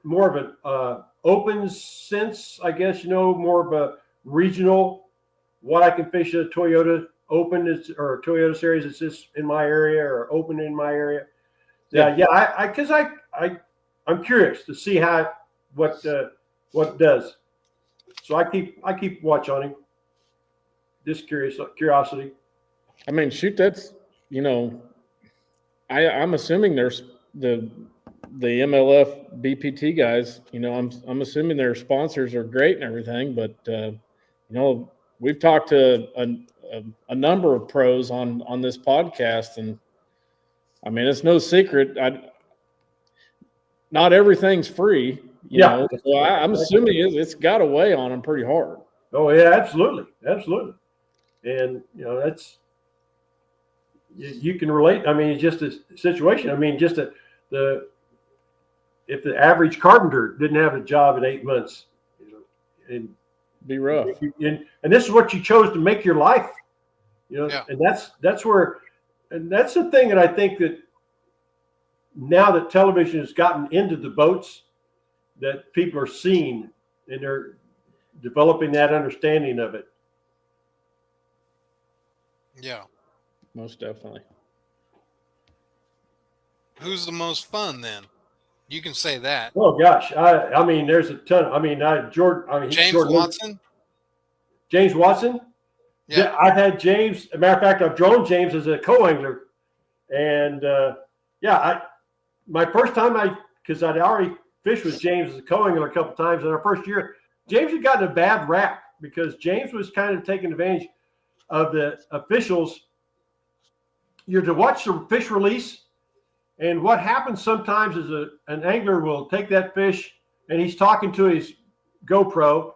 more of an open sense, I guess. More of a regional. What I can fish at a Toyota Open or a Toyota Series. It's just in my area or open in my area. Because I'm curious to see what it does. So I keep watch on him. Just curiosity. I mean, shoot, that's I'm assuming there's the MLF BPT guys. I'm assuming their sponsors are great and everything, but we've talked to a number of pros on this podcast, and I mean, it's no secret. Not everything's free. You know, so I'm assuming it's got to weigh on them pretty hard. Oh yeah, absolutely. And that's you can relate. I mean, it's just a situation. I mean, just if the average carpenter didn't have a job in 8 months, and be rough. And this is what you chose to make your life. And that's where, and that's the thing that I think that now that television has gotten into the boats, that people are seeing, and they're developing that understanding of it. Yeah. Most definitely. Who's the most fun then? You can say that. Oh gosh, I mean, there's a ton. I mean, James Watson. James Watson. Yeah, I've had James. As a matter of fact, I've drawn James as a co-angler, and my first time because I'd already fished with James as a co-angler a couple times in our first year. James had gotten a bad rap because James was kind of taking advantage of the officials. You're to watch the fish release, and what happens sometimes is an angler will take that fish and he's talking to his GoPro.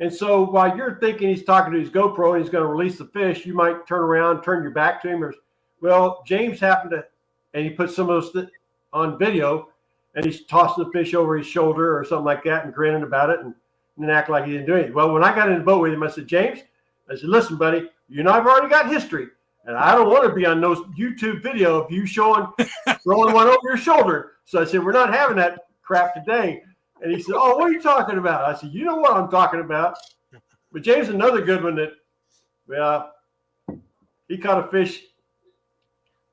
And so while you're thinking he's talking to his GoPro and he's going to release the fish, you might turn around, turn your back to him. Well, James happened to, and he put some of those on video, and he's tossing the fish over his shoulder or something like that and grinning about it and then act like he didn't do anything. Well, when I got in the boat with him, I said, James, I said, listen, buddy, you know I've already got history, and I don't want to be on those YouTube video of you throwing one over your shoulder. So I said, we're not having that crap today. And he said, oh, what are you talking about? I said, you know what I'm talking about. But James, another good one that, well, he caught a fish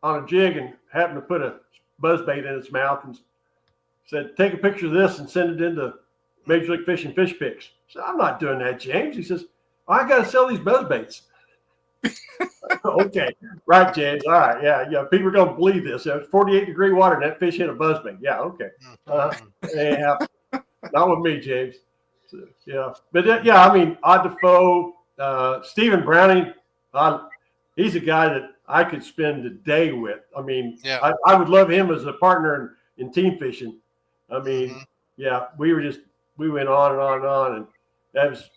on a jig and happened to put a buzzbait in its mouth and said, take a picture of this and send it into Major League Fishing Fish Picks. So I'm not doing that, James. He says, I got to sell these buzzbaits. Okay. Right, James. All right. Yeah. People are going to believe this. It was 48-degree water and that fish hit a buzzbait. Yeah. Okay. Yeah. Not with me, James. So, yeah. But yeah, I mean, Odd Defoe, Stephen Browning, he's a guy that I could spend the day with. I mean, Yeah. I would love him as a partner in team fishing. I mean, yeah, we went on and on and on. And that was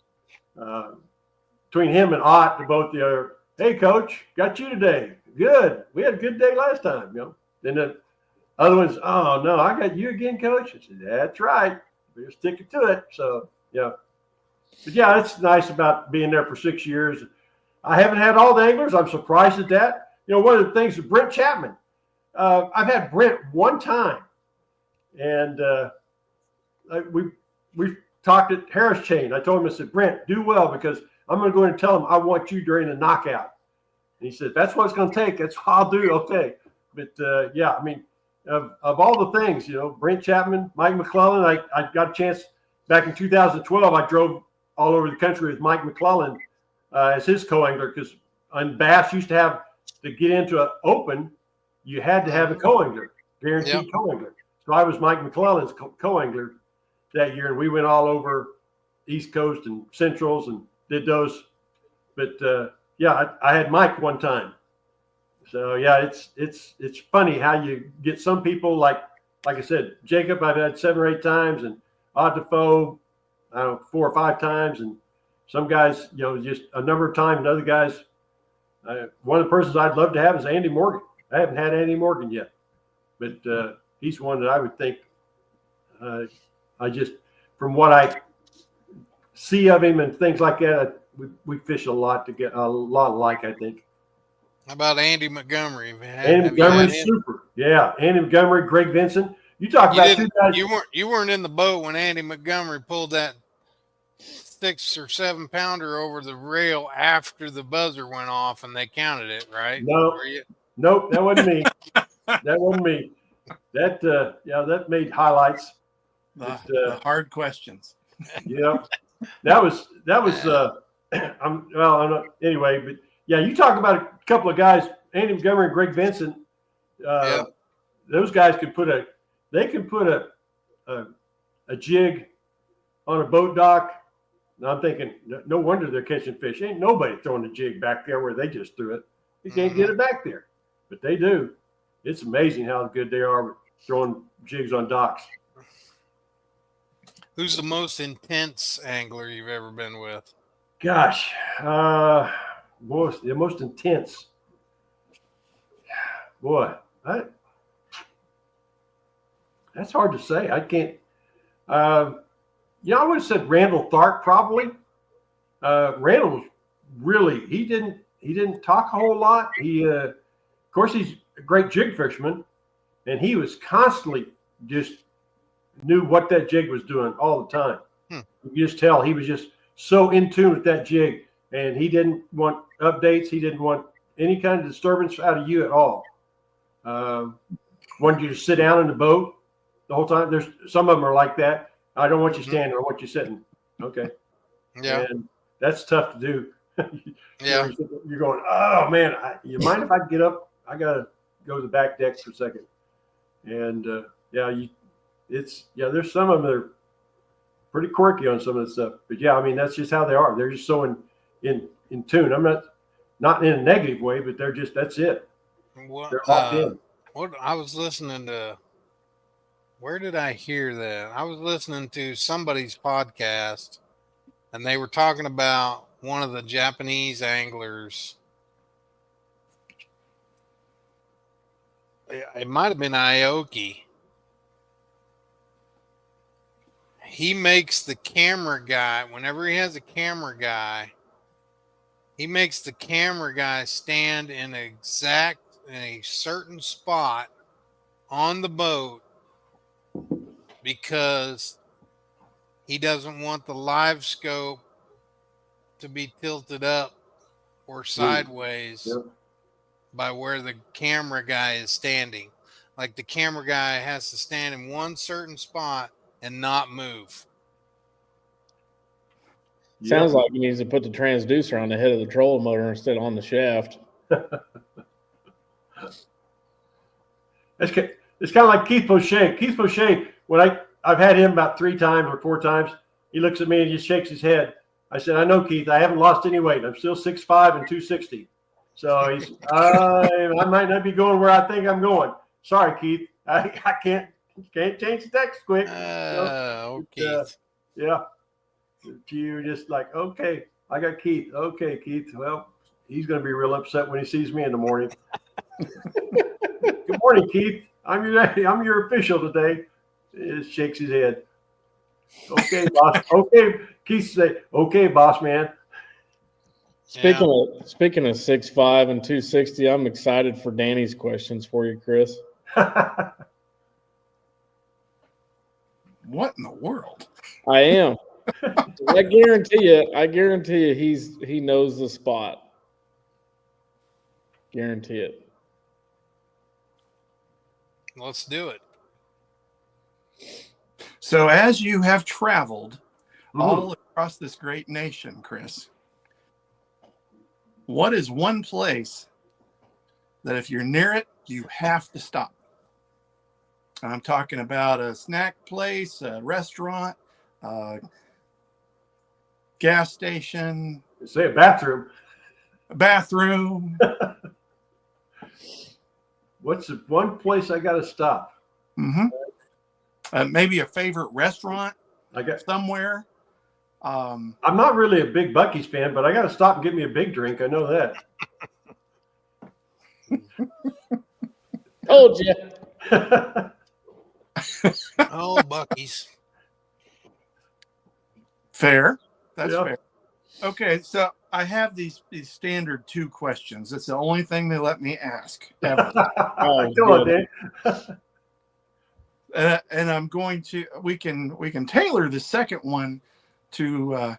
between him and Ott, they're both the other, hey, coach, got you today. Good. We had a good day last time, you know. Then the other ones, oh, no, I got you again, coach. I said, that's right. We're sticking to it. So, yeah. But, yeah, it's nice about being there for 6 years. I haven't had all the anglers. I'm surprised at that. You know, one of the things with Brent Chapman, I've had Brent one time. And we talked at Harris Chain. I told him, I said, Brent, do well because I'm going to go in and tell him I want you during the knockout. And he said, that's what it's going to take. That's what I'll do. Okay. But, yeah, I mean, of all the things, you know, Brent Chapman, Mike McClellan, I got a chance back in 2012. I drove all over the country with Mike McClellan as his co-angler because on bass used to have to get into an open, you had to have a co-angler, guaranteed co-angler. So I was Mike McClellan's co-angler that year, and we went all over East Coast and Centrals and did those. But yeah, I had Mike one time. So yeah, it's funny how you get some people like I said, Jacob I've had 7 or 8 times, and Odd Defoe, I don't know, 4 or 5 times, and some guys, you know, just a number of times. And other guys, one of the persons I'd love to have is Andy Morgan. I haven't had Andy Morgan yet, but he's one that I would think. I just, from what I see of him and things like that, we fish a lot to get a lot alike, I think. How about Andy Montgomery? Andy Montgomery's super. Yeah, Andy Montgomery, Greg Vinson. You talk about 2 guys. You weren't in the boat when Andy Montgomery pulled that 6 or 7 pounder over the rail after the buzzer went off and they counted it, right? No, nope, that wasn't me. That wasn't me. That yeah, that made highlights. The hard questions. Yeah, that was. I'm not, anyway, but yeah, you talk about a couple of guys, Andy Montgomery and Greg Vincent. Those guys could put a jig on a boat dock. And I'm thinking, no wonder they're catching fish. Ain't nobody throwing a jig back there where they just threw it. You can't get it back there, but they do. It's amazing how good they are with throwing jigs on docks. Who's the most intense angler you've ever been with? Gosh, the most intense. Boy, that's hard to say. I can't. I would have said Randall Tharp probably. Randall was really he didn't talk a whole lot. He of course he's a great jig fisherman, and he was constantly just knew what that jig was doing all the time. You just tell he was just so in tune with that jig, and he didn't want updates. He didn't want any kind of disturbance out of you at all. Wanted you to sit down in the boat the whole time. There's some of them are like that. I don't want you standing. I want you sitting. Okay. Yeah. And that's tough to do. Yeah. You're going, oh man, you mind if I get up? I gotta go to the back deck for a second. And yeah, there's some of them that are pretty quirky on some of the stuff. But yeah, I mean, that's just how they are. They're just so in tune. I'm not in a negative way, but that's it. They're locked in. What I was listening to, where did I hear that? I was listening to somebody's podcast, and they were talking about one of the Japanese anglers. It might have been Aoki. He makes the camera guy, whenever he has a camera guy, he makes the camera guy stand in a certain spot on the boat because he doesn't want the live scope to be tilted up or sideways by where the camera guy is standing. Like the camera guy has to stand in one certain spot and not move. Sounds like he needs to put the transducer on the head of the trolling motor instead of on the shaft. It's kind of like Keith Poche. Keith Poche, when I've had him about 3 times or 4 times, he looks at me and just shakes his head. I said, I know, Keith, I haven't lost any weight. I'm still 6'5" and 260. So he's, I might not be going where I think I'm going. Sorry, Keith. I can't change the text quick. Keith. Yeah. You just like, okay, I got Keith. Okay, Keith. Well, he's going to be real upset when he sees me in the morning. Good morning, Keith. I'm your official today. He just shakes his head. Okay, boss. Okay, Keith say, okay, boss man. Speaking of 6'5" and 260, I'm excited for Danny's questions for you, Chris. What in the world? I am. I guarantee you he knows the spot. Guarantee it. Let's do it. So as you have traveled all across this great nation, Chris, what is one place that if you're near it, you have to stop? I'm talking about a snack place, a restaurant, gas station. Say a bathroom. A bathroom. What's the one place I got to stop? Maybe a favorite restaurant somewhere. I'm not really a big Buc-ee's fan, but I got to stop and get me a big drink. I know that. Told you. Oh, Buc-ee's. Fair. That's fair. Okay, so I have these standard 2 questions. That's the only thing they let me ask. Come on, Dan. And I'm going to we can tailor the second one to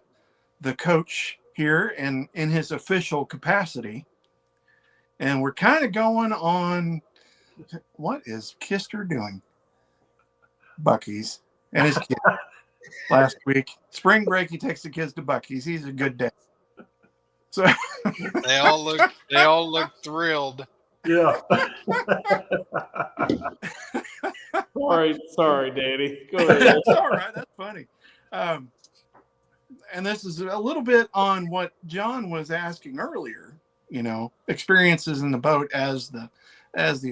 the coach here and in his official capacity. And we're kind of going on, what is Kister doing? Buc-ee's and his kids. Last week, spring break, he takes the kids to Buc-ee's. He's a good dad. So they all look thrilled. Yeah. Sorry, Danny. Go ahead. That's all right. That's funny. And this is a little bit on what John was asking earlier. Experiences in the boat as the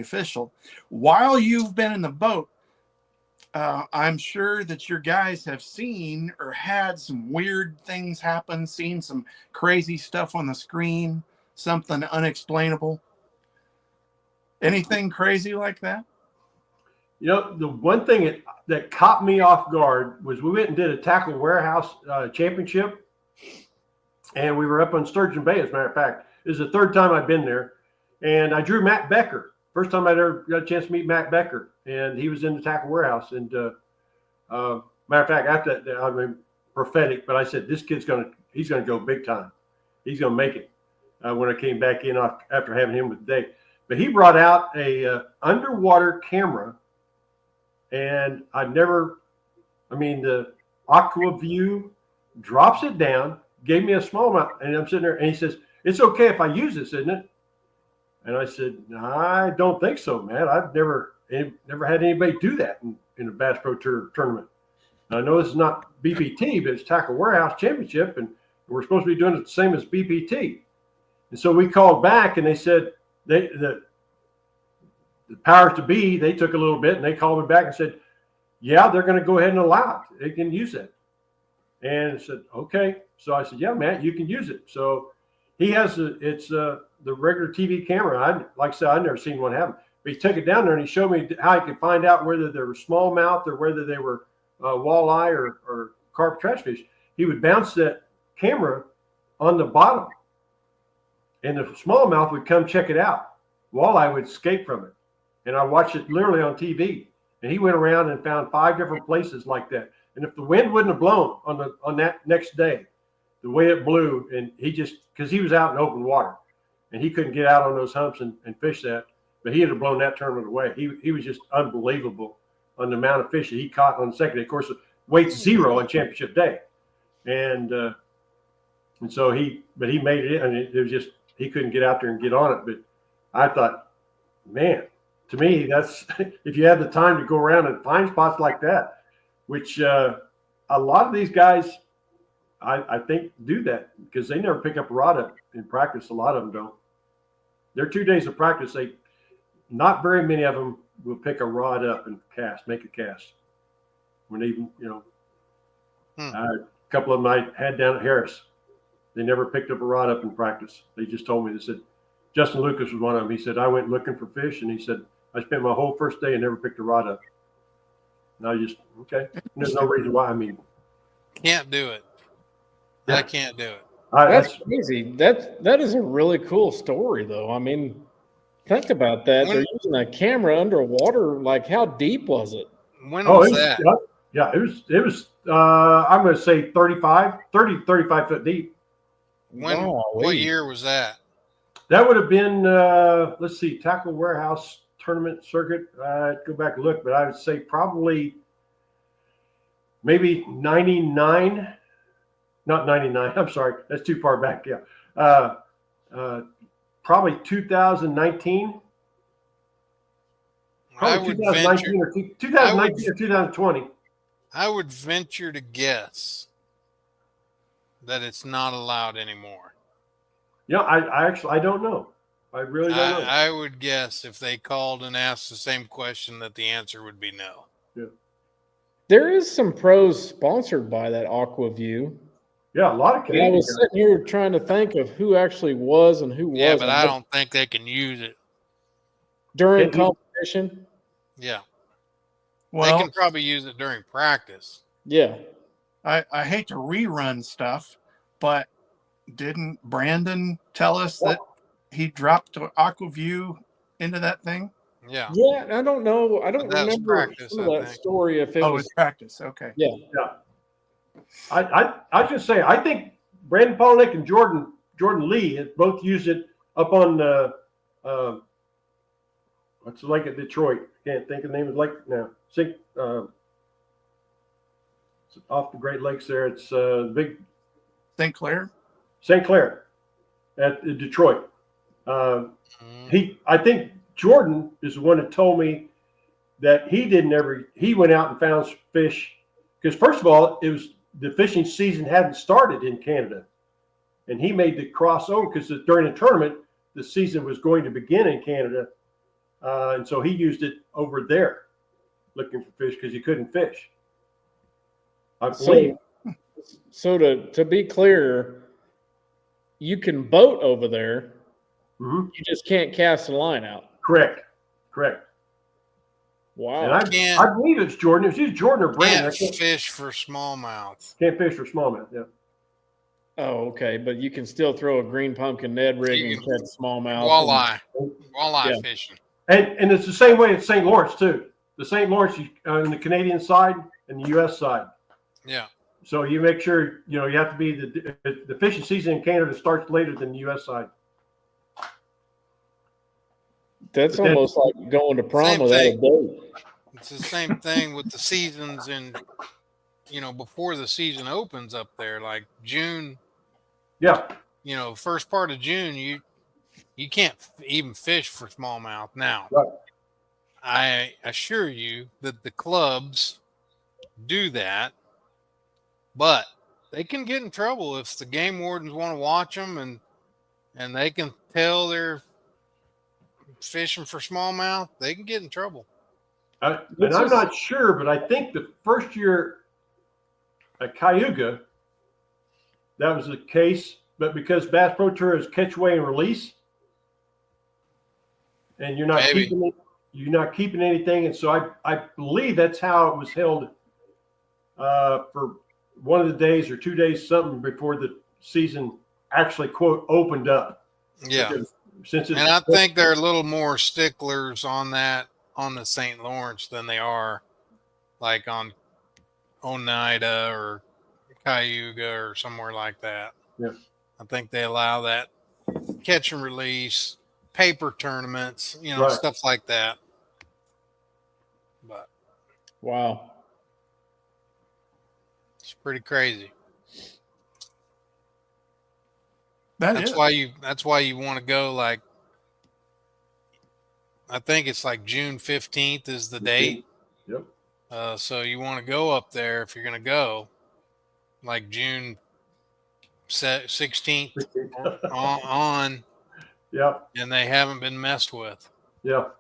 official. While you've been in the boat, I'm sure that your guys have seen or had some weird things happen, seen some crazy stuff on the screen, something unexplainable. Anything crazy like that? The one thing that caught me off guard was we went and did a tackle warehouse championship, and we were up on Sturgeon Bay, as a matter of fact. This is the 3rd time I've been there, and I drew Matt Becker. First time I'd ever got a chance to meet Matt Becker, and he was in the tackle warehouse. And matter of fact, after that, I mean, prophetic, but I said, this kid's he's gonna go big time. He's gonna make it. When I came back in after having him with Dave, but he brought out a underwater camera, and the Aqua View drops it down, gave me a small amount, and I'm sitting there, and he says, "It's okay if I use this, isn't it?" And I said, I don't think so, man. I've never had anybody do that in a Bass Pro Tour tournament. And I know this is not BPT, but it's Tackle Warehouse Championship, and we're supposed to be doing it the same as BPT. And so we called back, and they said the powers to be, they took a little bit, and they called me back and said, yeah, they're going to go ahead and allow it. They can use it. And I said, okay. So I said, yeah, Matt, you can use it. So he has the regular TV camera. Like I said, I've never seen one happen. But he took it down there and he showed me how he could find out whether they were smallmouth or whether they were walleye or carp trash fish. He would bounce that camera on the bottom, and the smallmouth would come check it out. Walleye would escape from it. And I watched it literally on TV. And he went around and found 5 different places like that. And if the wind wouldn't have blown on that next day, the way it blew, and because he was out in open water, and he couldn't get out on those humps and fish that, but he had blown that tournament away. He was just unbelievable on the amount of fish that he caught on the second day. Of course, weight's 0 on championship day, and so he made it. And it was just he couldn't get out there and get on it. But I thought, man, to me, that's if you have the time to go around and find spots like that, which a lot of these guys, I think, do that because they never pick up a rod up in practice. A lot of them don't. Their 2 days of practice, not very many of them will pick a rod up and make a cast. When even, a couple of them I had down at Harris, they never picked up a rod up in practice. They just told me, they said, Justin Lucas was one of them. He said, I went looking for fish, and he said, I spent my whole first day and never picked a rod up. And I just, okay. There's no reason why. I mean, Can't do it. Yeah. I can't do it. That's crazy. That is a really cool story, though. I mean, think about that. They're using a camera underwater. Like, how deep was it? When was that? Yeah, it was. I'm going to say 30 to 35 foot deep. What year was that? That would have been, let's see, Tackle Warehouse Tournament Circuit. I'd go back and look, but I would say probably maybe 99. Not 99. I'm sorry. That's too far back. Yeah. Probably 2019. Probably 2019 or 2020. I would venture to guess that it's not allowed anymore. Yeah, I don't know. I really don't know. I would guess if they called and asked the same question that the answer would be no. Yeah. There is some pros sponsored by that AquaView. Yeah, a lot of Canadians. I was sitting here trying to think of who actually was and who wasn't. Yeah, but I don't think they can use it during competition. Yeah. Well, they can probably use it during practice. Yeah. I hate to rerun stuff, but didn't Brandon tell us that he dropped AquaView into that thing? Yeah. Yeah, I don't know. I don't remember practice, that story. If it was it's practice. Okay. Yeah. Yeah. I just say I think Brandon Polnick and Jordan Lee have both used it up on what's the lake at Detroit? Can't think of the name of the lake now. It's off the Great Lakes there. It's big St. Clair at Detroit. I think Jordan is the one that told me that he went out and found fish because first of all, it was the fishing season hadn't started in Canada, and he made the crossover because during the tournament the season was going to begin in Canada, and so he used it over there looking for fish because he couldn't fish. I believe. So to be clear, you can boat over there. Mm-hmm. You just can't cast a line out. Correct. Wow. And I believe it's Jordan. It's either Jordan or Brandon. Can't fish for smallmouth. Can't fish for smallmouth. Yeah. Oh, okay. But you can still throw a green pumpkin Ned rig and catch smallmouth. Walleye fishing. And it's the same way at St. Lawrence too. The St. Lawrence on the Canadian side and the U.S. side. Yeah. So you make sure you have to be the fishing season in Canada starts later than the U.S. side. That's almost like going to prom without a date. It's the same thing with the seasons and before the season opens up there, like June. Yeah. First part of June, You can't even fish for smallmouth now. Right. I assure you that the clubs do that, but they can get in trouble if the game wardens want to watch them and they can tell they're fishing for smallmouth. They can get in trouble. And I'm not sure, but I think the first year at Cayuga, that was the case. But because Bass Pro Tour is catch, weigh, and release, and you're not Maybe. keeping anything, and so I believe that's how it was held for one of the days or 2 days, something before the season actually quote opened up. Yeah. Because since it's, And I think they're a little more sticklers on that on the St. Lawrence than they are like on Oneida or Cayuga or somewhere like that. Yeah. I think they allow that catch and release, paper tournaments, Right. stuff like that. But Wow. it's pretty crazy. That's Why you want to go, like, I think it's like June 15th is the date. Yep. So you want to go up there if you're going to go like June 16th on, Yep. and they haven't been messed with. Yep.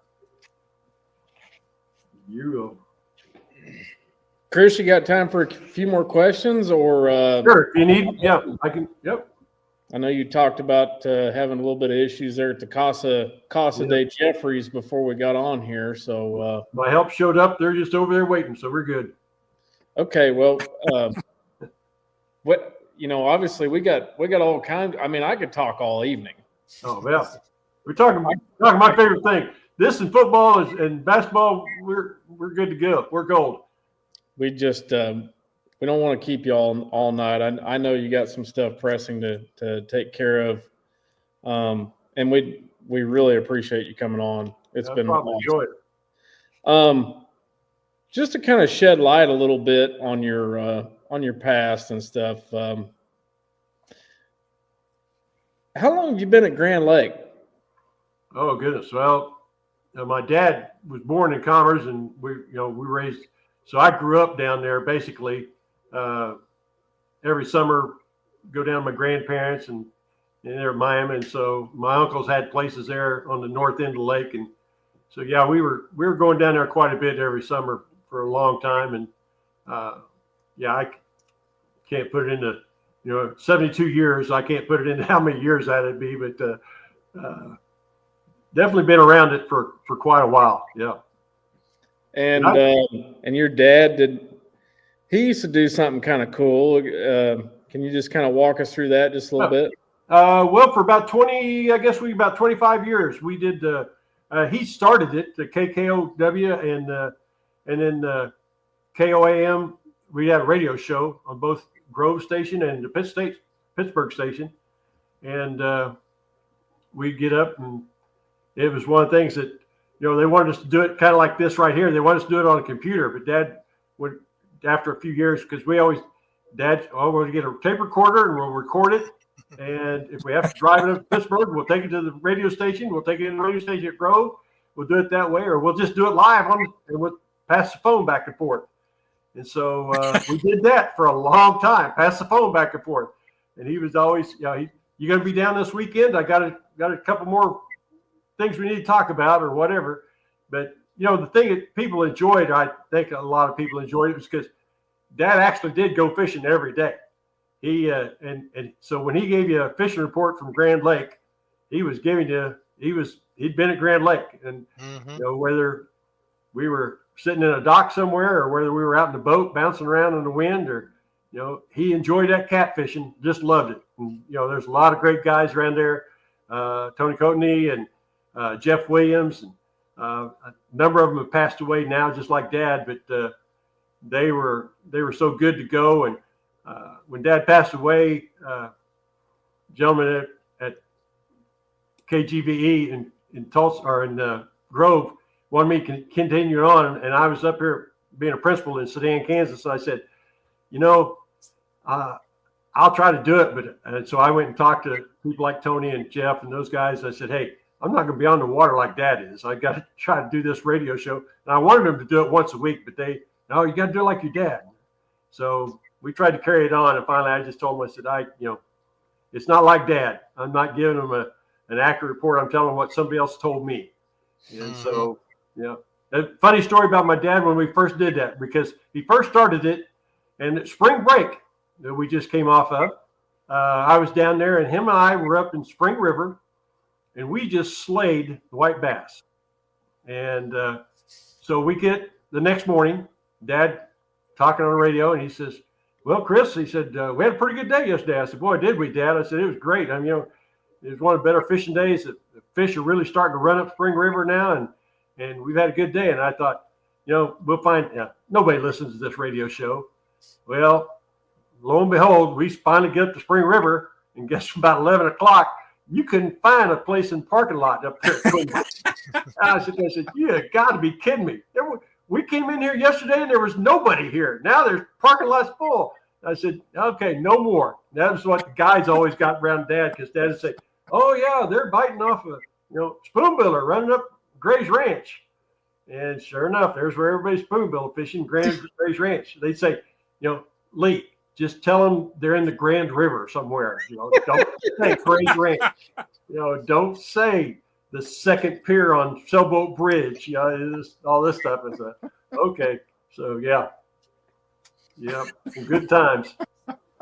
You go. Chris, you got time for a few more questions, or Sure. If you need, yeah, I can. Yep. I know you talked about having a little bit of issues there at the Casa de Jeffries before we got on here. So My help showed up. They're just over there waiting, so we're good. okay, well, obviously we got all kinds. I mean, I could talk all evening. Oh yeah, we're talking my favorite thing. This and football and basketball. We're good to go. We're gold. We just we don't want to keep you all night. I know you got some stuff pressing to take care of, and we really appreciate you coming on. It's been awesome. Enjoy it. Just to kind of shed light a little bit on your past and stuff. How long have you been at Grand Lake? Oh goodness. Well, my dad was born in Commerce, and we raised. So I grew up down there basically. Every summer, go down to my grandparents and they're at Miami, and so my uncles had places there on the north end of the lake, and so yeah, we were going down there quite a bit every summer for a long time, and yeah, I can't put it into 72 years. I can't put it into how many years that'd be, but definitely been around it for quite a while. Yeah. And your dad he used to do something kind of cool. Can you just kind of walk us through that just a little bit? Well, for about 25 years, we did. He started it, the KKOW and then KOAM. We had a radio show on both Grove Station and the Pittsburgh Station, and we'd get up, and it was one of the things that they wanted us to do it kind of like this right here. They wanted us to do it on a computer, but Dad would. After a few years, because we'll get a tape recorder and we'll record it. And if we have to drive it up to Pittsburgh, we'll take it to the radio station. We'll take it in the radio station at Grove. We'll do it that way, or we'll just do it live and we'll pass the phone back and forth. And so we did that for a long time, pass the phone back and forth. And he was always, you going to be down this weekend? I got a couple more things we need to talk about or whatever. But the thing that people enjoyed, I think a lot of people enjoyed it, was because Dad actually did go fishing every day. He and so when he gave you a fishing report from Grand Lake, he was giving you he'd been at Grand Lake, and whether we were sitting in a dock somewhere or whether we were out in the boat bouncing around in the wind, or he enjoyed that catfishing, just loved it. And there's a lot of great guys around there, Tony Coatney and Jeff Williams, and a number of them have passed away now, just like Dad, but they were so good to go. And when Dad passed away, gentleman at KGVE in Tulsa or in Grove wanted me to continue on, and I was up here being a principal in Sedan, Kansas. So I said, I'll try to do it. But and so I went and talked to people like Tony and Jeff and those guys. I said, hey, I'm not going to be on the water like Dad is. I got to try to do this radio show. And I wanted them to do it once a week, but no, you got to do it like your dad. So we tried to carry it on. And finally, I just told them, I said, it's not like Dad. I'm not giving them an accurate report. I'm telling them what somebody else told me. And so, a funny story about my dad when we first did that, because he first started it, and at spring break that we just came off of, I was down there, and him and I were up in Spring River, and we just slayed the white bass. And so we get the next morning, Dad talking on the radio, and he says, well, Chris, he said, we had a pretty good day yesterday. I said, boy, did we, Dad? I said, it was great. I mean, it was one of the better fishing days. The fish are really starting to run up Spring River now, and we've had a good day. And I thought, we'll find nobody listens to this radio show. Well, lo and behold, we finally get up to Spring River, and guess about 11 o'clock, you couldn't find a place in the parking lot up there. I said, you got to be kidding me. We came in here yesterday and there was nobody here. Now there's parking lots full. I said, okay, no more. That was what the guys always got around Dad, because Dad would say, oh yeah, they're biting off a spoonbiller running up Gray's Ranch. And sure enough, there's where everybody's spoonbill fishing, Gray's Ranch. They'd say, Lee, just tell them they're in the Grand River somewhere. Don't say Gray's Ranch. Don't say the second pier on Sailboat Bridge. All this stuff is okay. So yeah, good times.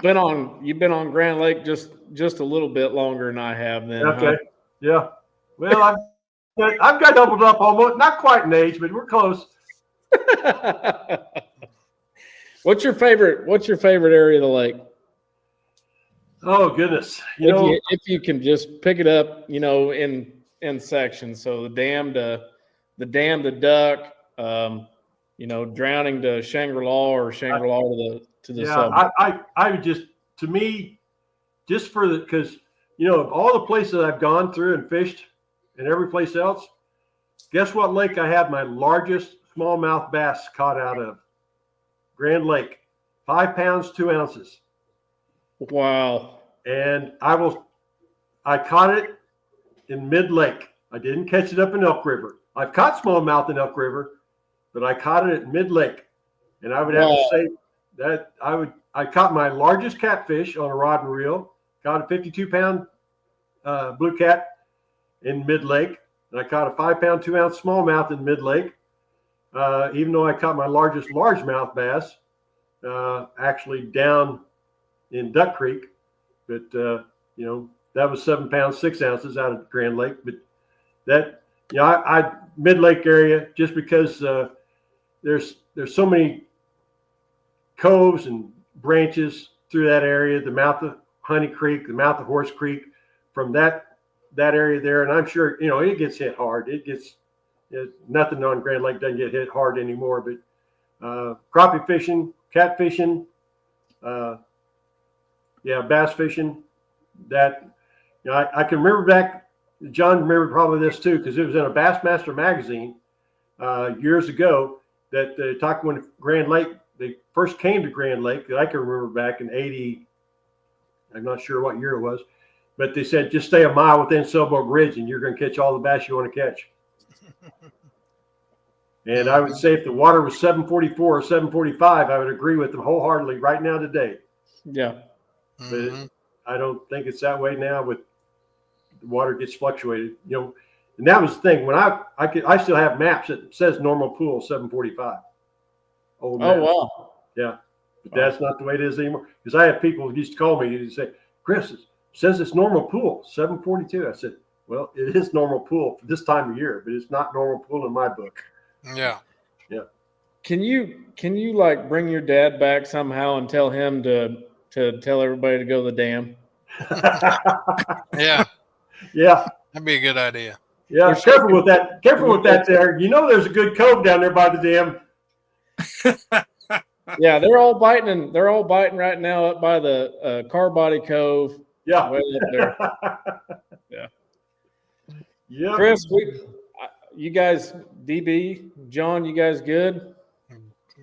You've been on Grand Lake just a little bit longer than I have. Then okay, yeah. Well, I've got doubled up almost, not quite in age, but we're close. What's your favorite area of the lake? Oh goodness, if you can just pick it up, in sections. So the dam to Duck, Drowning to Shangri-La, or Shangri-La to the sub. I would just, to me, just for because of all the places I've gone through and fished and every place else, guess what lake I had my largest smallmouth bass caught out of? Grand Lake, 5 pounds 2 ounces. Wow! And I caught it in mid-lake. I didn't catch it up in Elk River. I've caught smallmouth in Elk River, but I caught it at mid-lake. And I would have to say that I caught my largest catfish on a rod and reel, caught a 52-pound blue cat in mid-lake, and I caught a 5 pound 2 ounce smallmouth in mid-lake. Even though I caught my largest largemouth bass actually down in Duck Creek, but that was 7 pounds 6 ounces out of Grand Lake. But that I mid-lake area, just because there's so many coves and branches through that area, the mouth of Honey Creek, the mouth of Horse Creek, from that area there, and I'm sure it gets hit hard. Nothing on Grand Lake doesn't get hit hard anymore, but crappie fishing, catfishing, bass fishing. That I can remember back. John remembered probably this too, because it was in a Bassmaster magazine years ago that they talked when Grand Lake, they first came to Grand Lake. That I can remember back in '80. I'm not sure what year it was, but they said just stay a mile within Sailboat Bridge and you're going to catch all the bass you want to catch. And I would say if the water was 744 or 745, I would agree with them wholeheartedly right now today. Yeah. But I don't think it's that way now. With the water gets fluctuated, and that was the thing. When I still have maps that says normal pool 745. Old maps. Oh wow. Yeah, but that's not the way it is anymore. Because I have people who used to call me and say, "Chris, it says it's normal pool 742." I said, "Well, it is normal pool for this time of year, but it's not normal pool in my book." Yeah. Yeah. Can you like bring your dad back somehow and tell him to tell everybody to go to the dam? Yeah. Yeah. That'd be a good idea. Yeah. Careful with that. Careful with that there. There's a good cove down there by the dam. Yeah, they're all biting right now up by the Car Body Cove. Yeah. Way up there. Yeah. Yeah. Chris, you guys, DB, John, you guys good?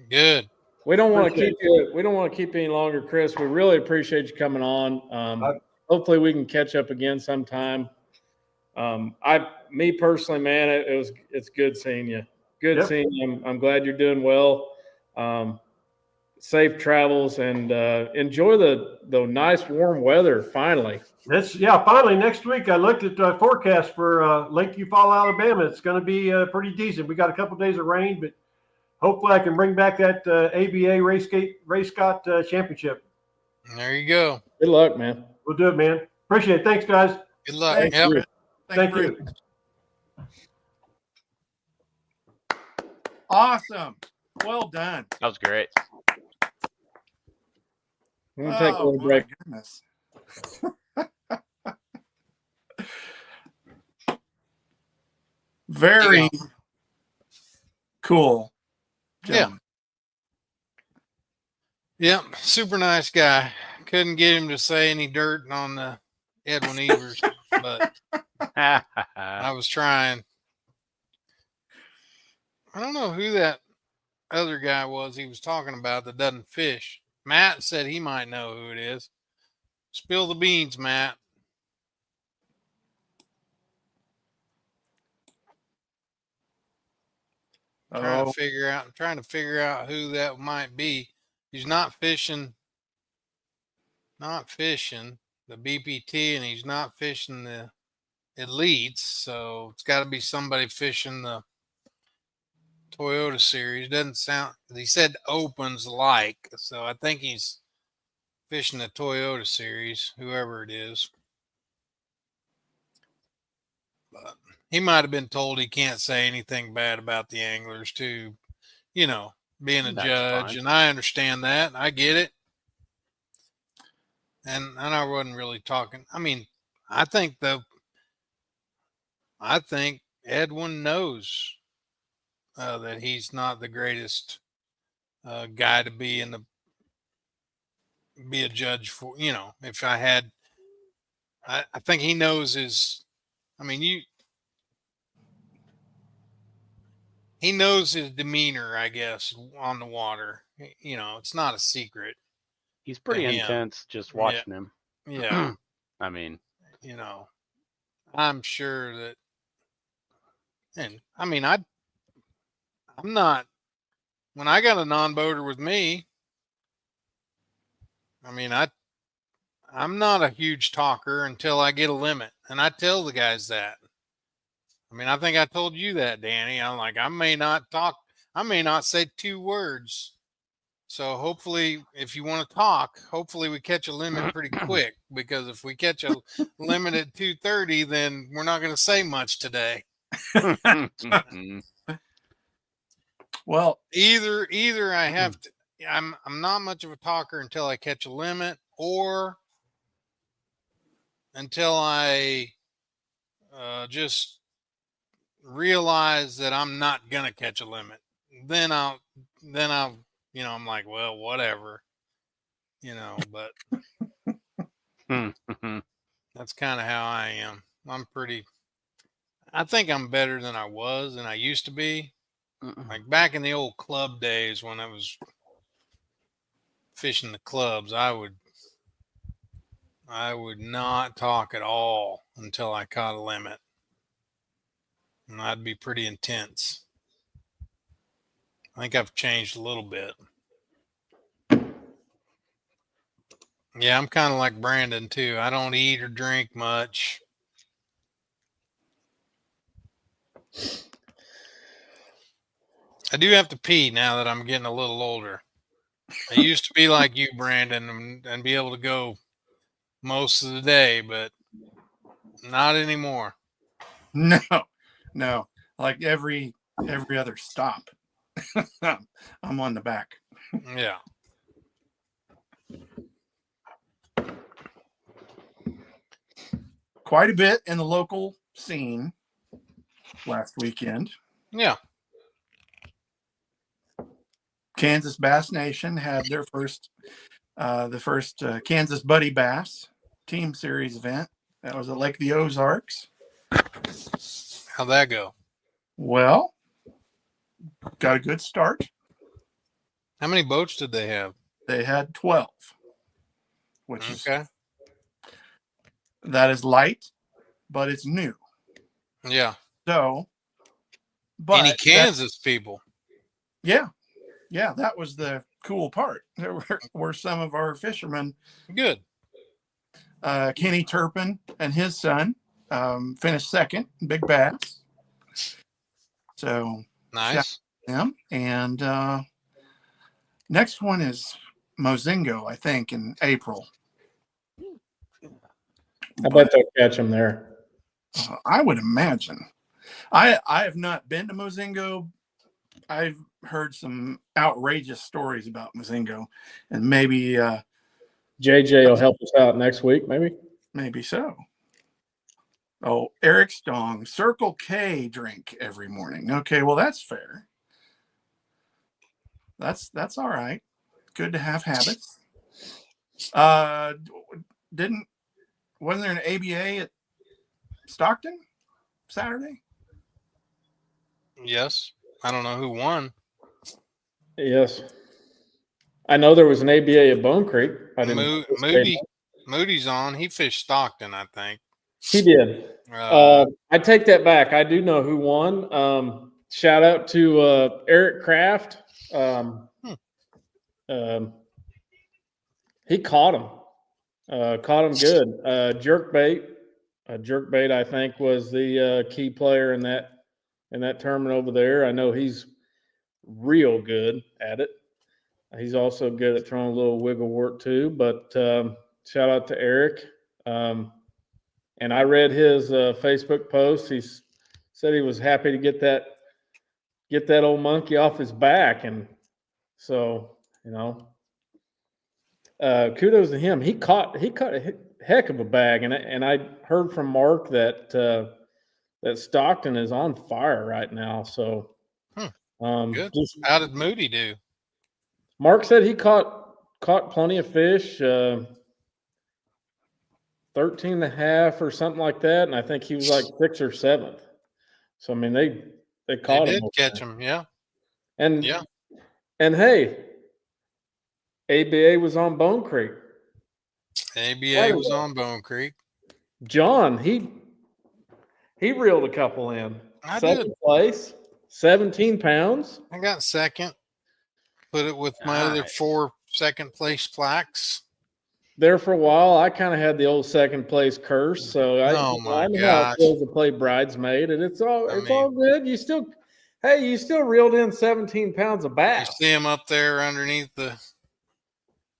Good. We don't want to keep you. We don't want to keep you any longer, Chris. We really appreciate you coming on. Hopefully, we can catch up again sometime. Me personally, man, it's good seeing you. Good seeing you. I'm glad you're doing well. Safe travels and enjoy the nice warm weather. Finally, finally next week. I looked at the forecast for Lakeview Fall, Alabama. It's going to be pretty decent. We got a couple days of rain, but hopefully I can bring back that ABA Race Scott Championship. There you go. Good luck, man. We'll do it, man. Appreciate it. Thanks, guys. Good luck. Thanks, Yep. Chris. Thank you. Awesome. Well done. That was great. I'm gonna take a little break. My goodness. Very cool. Gentleman. Yep. Super nice guy. Couldn't get him to say any dirt on the Edwin Evers, but I was trying. I don't know who that other guy was he was talking about that doesn't fish. Matt said he might know who it is. Spill the beans, Matt. Trying to figure out who that might be. He's not fishing the BPT, and he's not fishing the elites, so it's got to be somebody fishing the Toyota series. Doesn't sound, he said opens like, so I think he's fishing the Toyota series, whoever it is. But he might have been told he can't say anything bad about the anglers too, being a judge. Fine. And I understand that. I get it. And I wasn't really talking. I mean, I think Edwin knows that he's not the greatest guy to be a judge for. If I had, I think he knows he knows his demeanor, I guess, on the water. It's not a secret. He's pretty intense just watching him. Yeah. I mean, I'm sure that, and I mean, I'm not, when I got a non-boater with me, I mean, I'm not a huge talker until I get a limit. And I tell the guys that. I mean, I think I told you that, Danny. I'm like, I may not talk. I may not say 2 words. So hopefully, if you want to talk, hopefully we catch a limit pretty quick, because if we catch a limit at 2:30, then we're not going to say much today. Well, either I have to, I'm not much of a talker until I catch a limit, or until I just realize that I'm not going to catch a limit. Then I'll I'm like, well, whatever, but that's kind of how I am. I think I'm better than I was and I used to be. Like back in the old club days when I was fishing the clubs, I would not talk at all until I caught a limit. And I'd be pretty intense. I think I've changed a little bit. Yeah, I'm kind of like Brandon too. I don't eat or drink much. I do have to pee now that I'm getting a little older. I used to be like you, Brandon, and be able to go most of the day, but not anymore. No. Like every other stop. I'm on the back. Yeah. Quite a bit in the local scene last weekend. Yeah. Kansas Bass Nation had their first Kansas Buddy Bass Team Series event. That was at Lake the Ozarks. How'd that go? Well, got a good start. How many boats did they have? They had 12, which is Okay. that is light, but it's new. Yeah. So, but Any that- Kansas people? yeah, that was the cool part. There were some of our fishermen. Good. Kenny Turpin and his son finished second, big bass. So Nice. them. And next one is Mozingo, I think, in April. I bet they'll catch them there. I would imagine. I have not been to Mozingo. I've heard some outrageous stories about Mozingo, and maybe JJ will help us out next week, maybe. so. Oh, Eric Stong, Circle K drink every morning. Okay, well that's fair. That's all right. Good to have habits. Wasn't there an ABA at Stockton Saturday? Yes. I don't know who won. Yes. I know there was an ABA at Bone Creek. I didn't. Moody's on. He fished Stockton, I think. He did. I take that back. I do know who won. Shout out to Eric Kraft. He caught him. Caught him good. Jerkbait. Jerkbait, I think, was the key player in that tournament over there. I know he's real good at it. He's also good at throwing a little wiggle work too. But shout out to Eric. And I read his Facebook post. He said he was happy to get that old monkey off his back, and so kudos to him. He caught a heck of a bag, and I heard from Mark that Stockton is on fire right now. So good. How did Moody do? Mark said he caught plenty of fish. 13 and a half or something like that. And I think he was like 6th or 7th. So, I mean, they caught him. They did catch him, yeah. And hey, ABA was on Bone Creek. ABA was on Bone Creek. John, he reeled a couple in. I Second did. place, 17 pounds. I got second. Put it with my other 4 second place plaques. There for a while, I kind of had the old second place curse, so I know how it feels to play bridesmaid, and it's all good. You still reeled in 17 pounds of bass. You see them up there underneath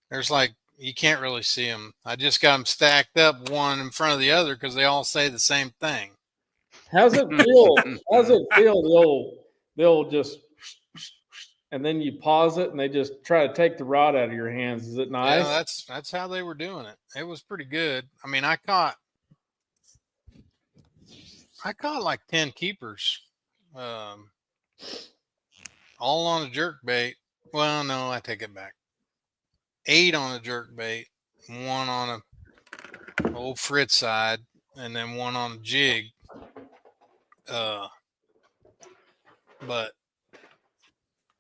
there's like, you can't really see them. I just got them stacked up one in front of the other because they all say the same thing. How's it feel? The old just, and then you pause it and they just try to take the rod out of your hands. Is it nice? Yeah, that's how they were doing it. It was pretty good. I mean, I caught like 10 keepers, all on a jerk bait. Well, no, I take it back. 8 on a jerk bait, 1 on a old Fritz side, and then 1 on a jig. But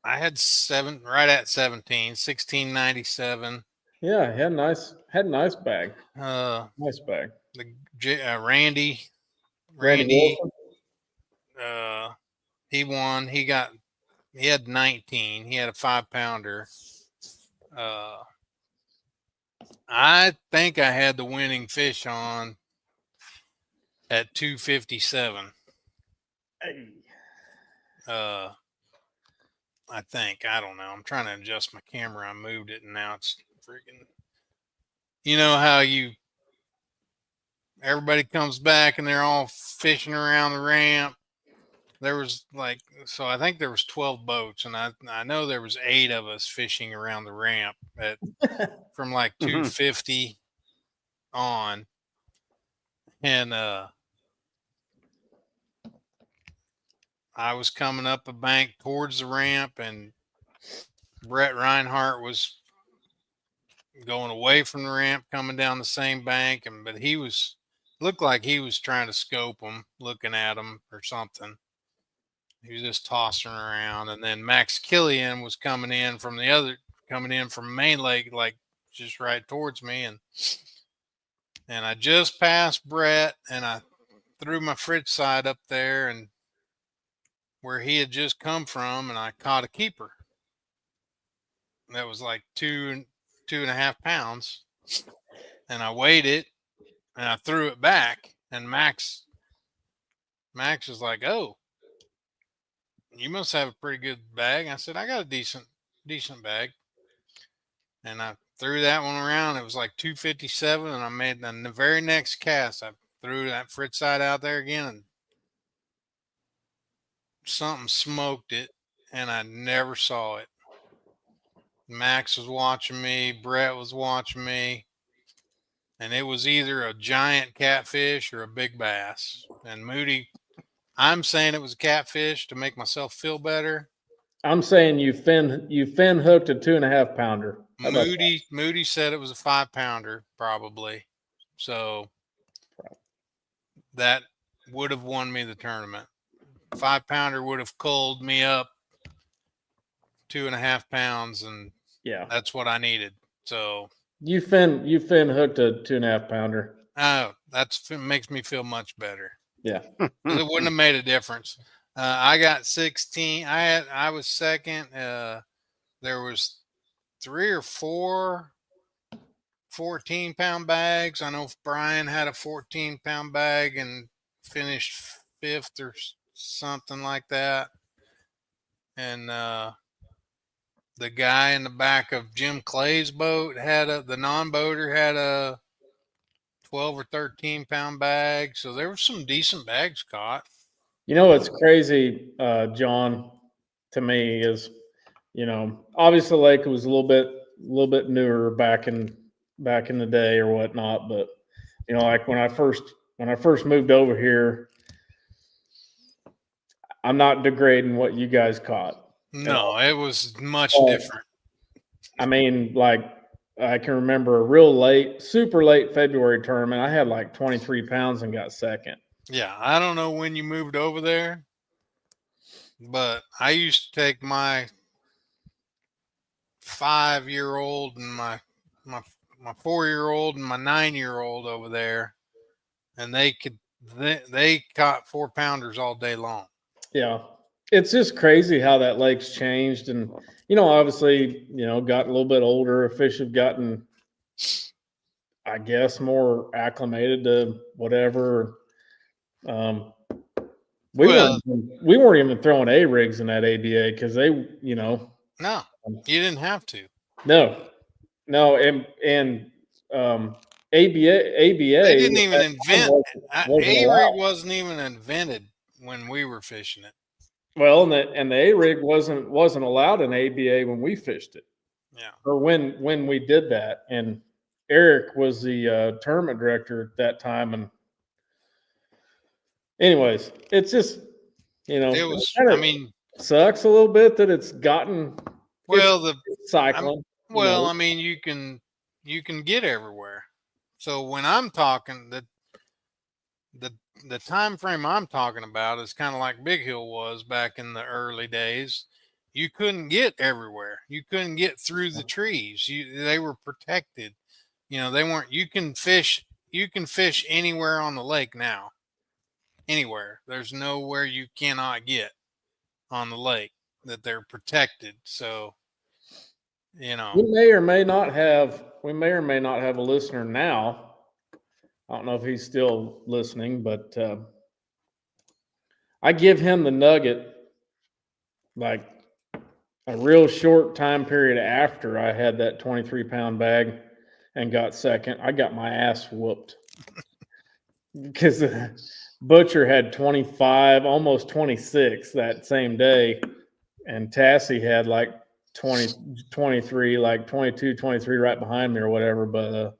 I had 7 right at 17, 1697. Yeah, had a nice bag. Nice bag. The Randy, he won. He had 19. He had a 5-pounder. I think I had the winning fish on at 257. Hey. I think. I don't know. I'm trying to adjust my camera. I moved it and now it's freaking. You know how everybody comes back and they're all fishing around the ramp. There was I think there was 12 boats, and I know there was 8 of us fishing around the ramp from like 250 on. And I was coming up a bank towards the ramp, and Brett Reinhardt was going away from the ramp, coming down the same bank, but he looked like he was trying to scope them, looking at them or something. He was just tossing around. And then Max Killian was coming in from Main Lake, like just right towards me. And I just passed Brett, and I threw my fridge side up there and where he had just come from, and I caught a keeper. That was like 2.5 pounds. And I weighed it and I threw it back. And Max was like, "Oh, you must have a pretty good bag." I said, "I got a decent bag." And I threw that one around. It was like 257, and I made the very next cast. I threw that fritz side out there again, and something smoked it, and I never saw it. Max was watching me. Brett was watching me. And it was either a giant catfish or a big bass. And Moody, I'm saying it was a catfish to make myself feel better. I'm saying you fin hooked a 2.5 pounder. Moody said it was a 5 pounder, probably. So that would have won me the tournament. 5 pounder would have culled me up 2.5 pounds, and yeah, that's what I needed. So you fin hooked a 2.5 pounder. Oh, that makes me feel much better. Yeah, it wouldn't have made a difference. I got 16. I was second. There was 3 or 4 14-pound bags. I know Brian had a 14-pound bag and finished 5th or something like that. And the guy in the back of Jim Clay's boat the non-boater had a 12 or 13-pound bag. So there were some decent bags caught. You know what's crazy, John, to me is, obviously the lake was a little bit newer back in the day or whatnot, but like when I first moved over here, I'm not degrading what you guys caught. No, it was much different. I mean, like I can remember a super late February tournament. I had like 23 pounds and got second. Yeah, I don't know when you moved over there, but I used to take my 5-year-old and my 4-year-old and my 9-year-old over there, and they caught 4 pounders all day long. Yeah, it's just crazy how that lake's changed, and obviously, got a little bit older. Fish have gotten, I guess, more acclimated to whatever. We weren't even throwing A-rigs in that ABA because they, No, you didn't have to. No, and ABA. They didn't even invent A-rig. Wasn't even invented when we were fishing it. Well, and the A-rig wasn't allowed in ABA when we fished it. Yeah. Or when we did that, and Eric was the tournament director at that time, and anyways, it's just it was. Sucks a little bit that it's gotten cycling. I mean, you can get everywhere. So when I'm talking the time frame I'm talking about is kind of like Big Hill was back in the early days. You couldn't get everywhere. You couldn't get through the trees. They were protected. They weren't. You can fish anywhere on the lake now. Anywhere. There's nowhere you cannot get on the lake that they're protected. So, we may or may not have a listener now. I don't know if he's still listening, but I give him the nugget like a real short time period after I had that 23-pound bag and got second. I got my ass whooped because the Butcher had 25, almost 26 that same day, and Tassie had like 23, like 22, 23 right behind me or whatever. But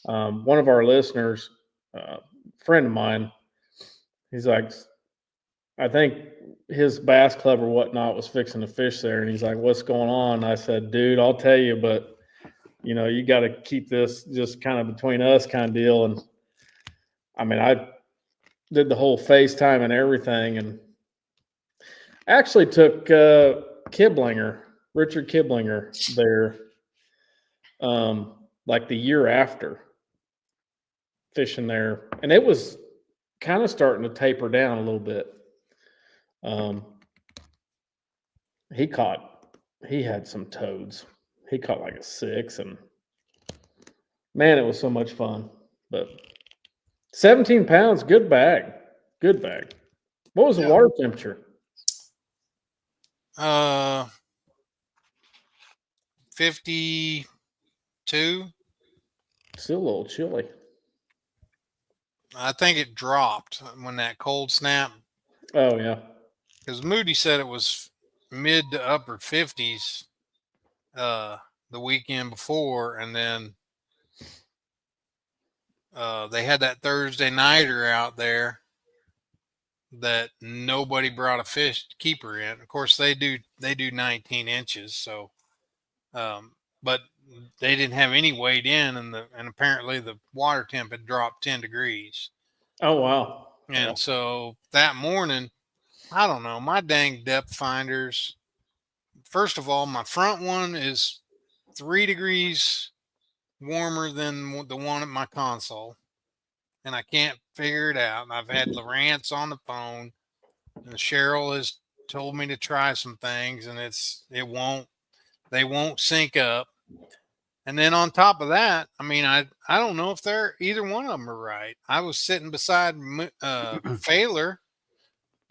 one of our listeners, friend of mine, he's like, I think his bass club or whatnot was fixing to fish there, and he's like, "What's going on?" I said, "Dude, I'll tell you, but you got to keep this just kind of between us kind of deal." And I mean, I did the whole FaceTime and everything, and Actually took Richard Kiblinger there, like the year after fishing there, and it was kind of starting to taper down a little bit. He had some toads. He caught like a 6, and man, it was so much fun. But 17 pounds, good bag. Good bag. What was the water temperature? 52. Still a little chilly. I think it dropped when that cold snap. Oh, yeah. Because Moody said it was mid to upper 50s the weekend before, and then they had that Thursday nighter out there that nobody brought a fish keeper in. Of course, they do 19 inches, so but they didn't have any weight in, and apparently the water temp had dropped 10 degrees. Oh, wow. And so that morning, I don't know, my dang depth finders. First of all, my front one is 3 degrees warmer than the one at my console, and I can't figure it out. And I've had Lawrence on the phone, and Cheryl has told me to try some things, and they won't sync up. And then on top of that, I mean, I don't know if either one of them are right. I was sitting beside Failer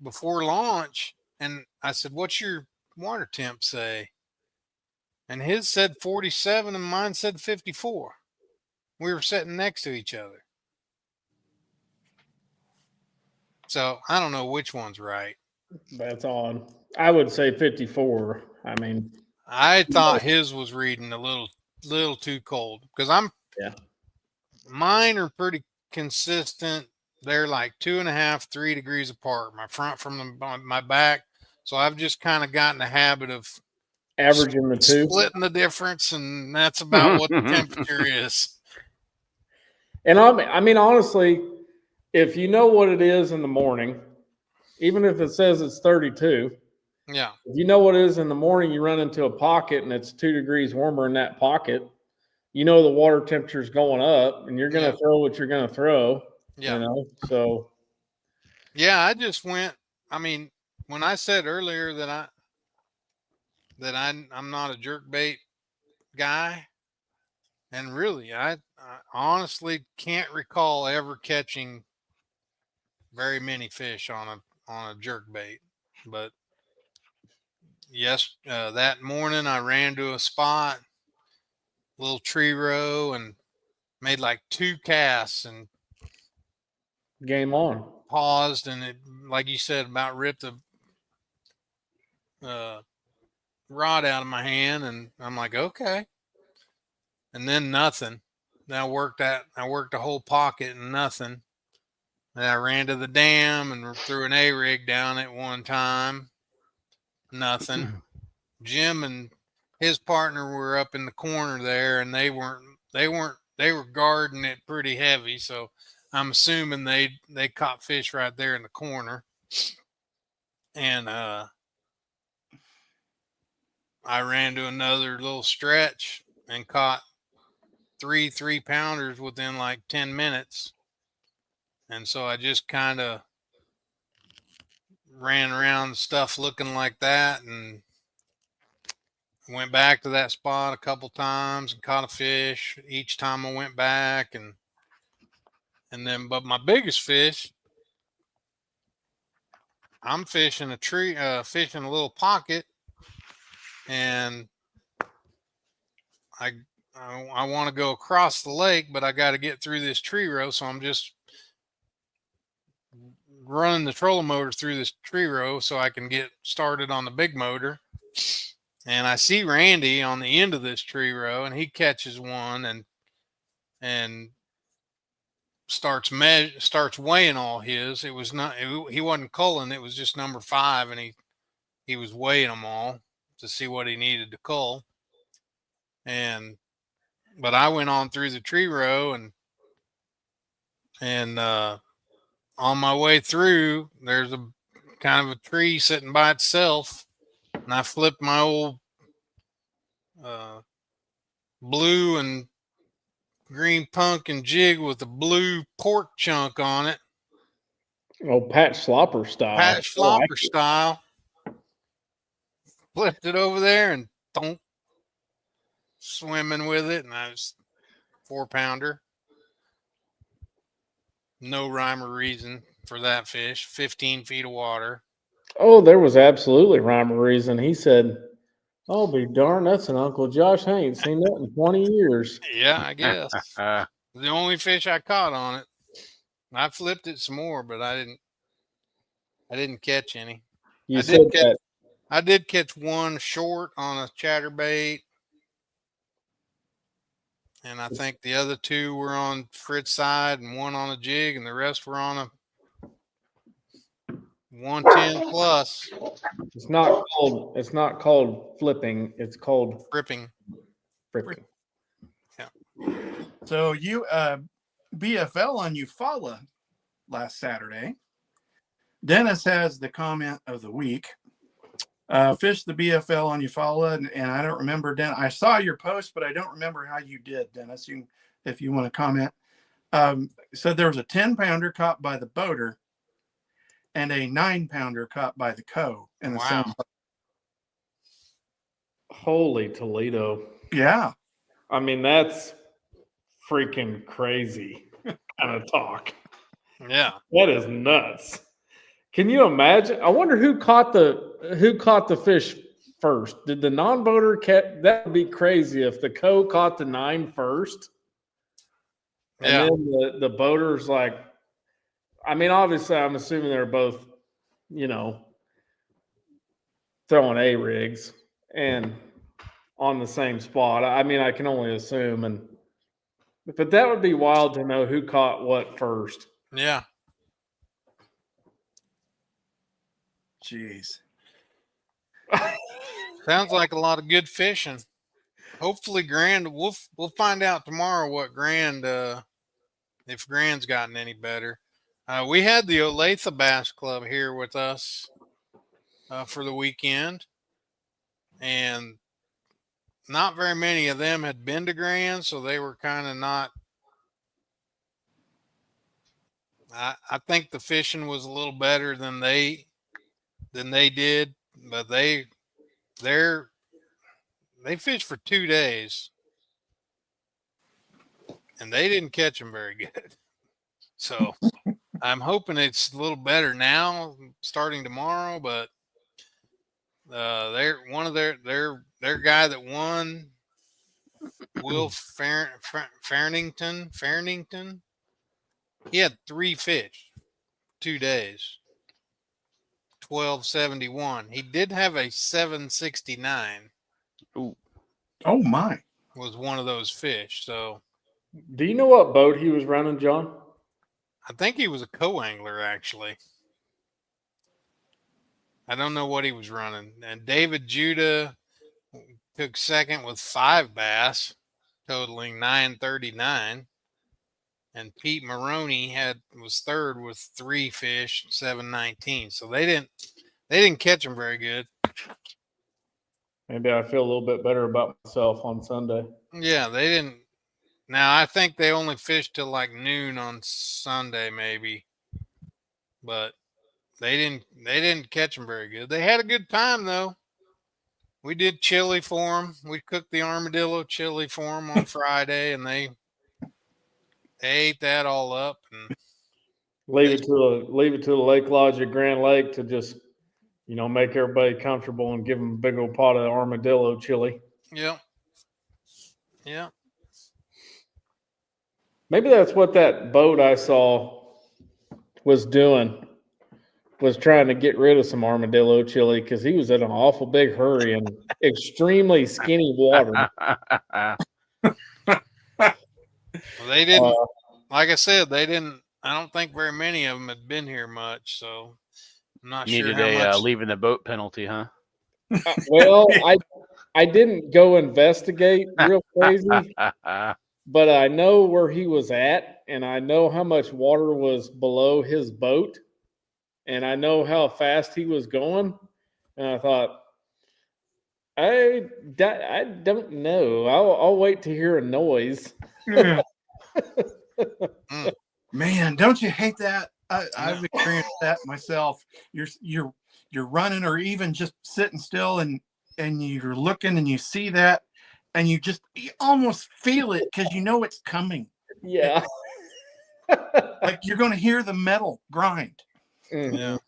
before launch, and I said, "What's your water temp say?" And his said 47, and mine said 54. We were sitting next to each other. So I don't know which one's right. That's odd. I would say 54. I mean, I thought his was reading a little too cold, because mine are pretty consistent. They're like 2.5, 3 degrees apart, my front from my back. So I've just kind of gotten the habit of averaging the two, splitting the difference, and that's about what the temperature is. And I mean, honestly, if you know what it is in the morning, even if it says it's 32, yeah, if you know what it is in the morning, you run into a pocket and it's 2 degrees warmer in that pocket. You know the water temperature is going up, and you're going to throw what you're going to throw. Yeah. You know, so yeah, I just went. I mean, when I said earlier that I'm not a jerkbait guy, and really, I honestly can't recall ever catching very many fish on a jerkbait. But yes, that morning I ran to a spot, little tree row, and made like 2 casts and game on. paused, and it, like you said, about ripped the rod out of my hand, and I'm like, okay. And then nothing. Then I worked a whole pocket and nothing. And I ran to the dam and threw an A-rig down at one time. Nothing. Jim and his partner were up in the corner there, and they were guarding it pretty heavy. So I'm assuming they caught fish right there in the corner. And I ran to another little stretch and caught 3 3-pounders within like 10 minutes. And so I just kind of ran around stuff looking like that, and went back to that spot a couple times and caught a fish each time I went back. And then, but my biggest fish, I'm fishing a tree, fishing a little pocket, and I want to go across the lake, but I got to get through this tree row. So I'm just running the trolling motor through this tree row so I can get started on the big motor. And I see Randy on the end of this tree row, and he catches one and starts weighing all his. It was not, he wasn't culling. It was just number 5. And he was weighing them all to see what he needed to cull. But I went on through the tree row, and on my way through, there's a kind of a tree sitting by itself, and I flipped my old blue and green pumpkin jig with a blue pork chunk on it, Oh, Pat Slopper style. patch I like flopper it. style. Flipped it over there and don't swimming with it, and I was 4-pounder. No rhyme or reason for that fish. 15 feet of water. Oh, there was absolutely rhyme or reason. He said, "I'll be darned, that's an Uncle Josh. I ain't seen that in 20 years." Yeah, I guess. The only fish I caught on it. I flipped it some more, but I didn't catch any. You I said did catch that. I did catch one short on a chatterbait, and I think the other two were on Fritz side and one on a jig, and the rest were on a 110 plus It's not called flipping. It's called ripping. fripping. So you BFL on Eufaula last Saturday. Dennis has the comment of the week. Fished the BFL on Eufaula, and I don't remember, Dennis. I saw your post, but I don't remember how you did, Dennis. If you want to comment. So there was a 10-pounder caught by the boater and a 9-pounder caught by the co in the same. Holy Toledo. Yeah. I mean, that's freaking crazy kind of talk. Yeah. That is nuts. Can you imagine? I wonder who caught the fish first. Did the non-boater catch? That would be crazy if the co caught the 9 first. And Yeah. then the boater's like, I mean, obviously, I'm assuming they're both, throwing A rigs and on the same spot. I mean, I can only assume, but that would be wild to know who caught what first. Yeah. Jeez. Sounds like a lot of good fishing. Hopefully Grand, we'll find out tomorrow what Grand, if Grand's gotten any better. We had the Olathe Bass Club here with us for the weekend, and not very many of them had been to Grand, so they were kind of not. I think the fishing was a little better than they did, but they fished for 2 days, and they didn't catch them very good. So I'm hoping it's a little better now, starting tomorrow. But they're one of their guy that won, Will Farnington. He had 3 fish, 2 days, 1271. He did have a 769. Ooh. Oh my! Was one of those fish. So, Do you know what boat he was running, John? I think he was a co-angler, actually. I don't know what he was running. And David Judah took second with 5 bass, totaling 939. And Pete Maroney was third with 3 fish, 719. So they didn't catch them very good. Maybe I feel a little bit better about myself on Sunday. Yeah, they didn't. Now, I think they only fished till like noon on Sunday, maybe. But they didn't catch them very good. They had a good time, though. We did chili for them. We cooked the armadillo chili for them on Friday, and they ate that all up. And Leave it to the Lake Lodge at Grand Lake to just, make everybody comfortable and give them a big old pot of armadillo chili. yeah. Yeah. Maybe that's what that boat I saw was doing, was trying to get rid of some armadillo chili because he was in an awful big hurry and extremely skinny water. Well, they didn't, like I said, I don't think very many of them had been here much. So I'm not sure Needed how much. leaving the boat penalty, huh? Well, I didn't go investigate real crazy, but I know where he was at, and I know how much water was below his boat. and I know how fast he was going, and I thought, I don't know. I'll wait to hear a noise. Yeah. Mm. Man, don't you hate that? No. I've experienced that myself. You're running or even just sitting still and you're looking and you see that and you almost feel it because you know it's coming. Yeah. Like you're going to hear the metal grind. Mhm.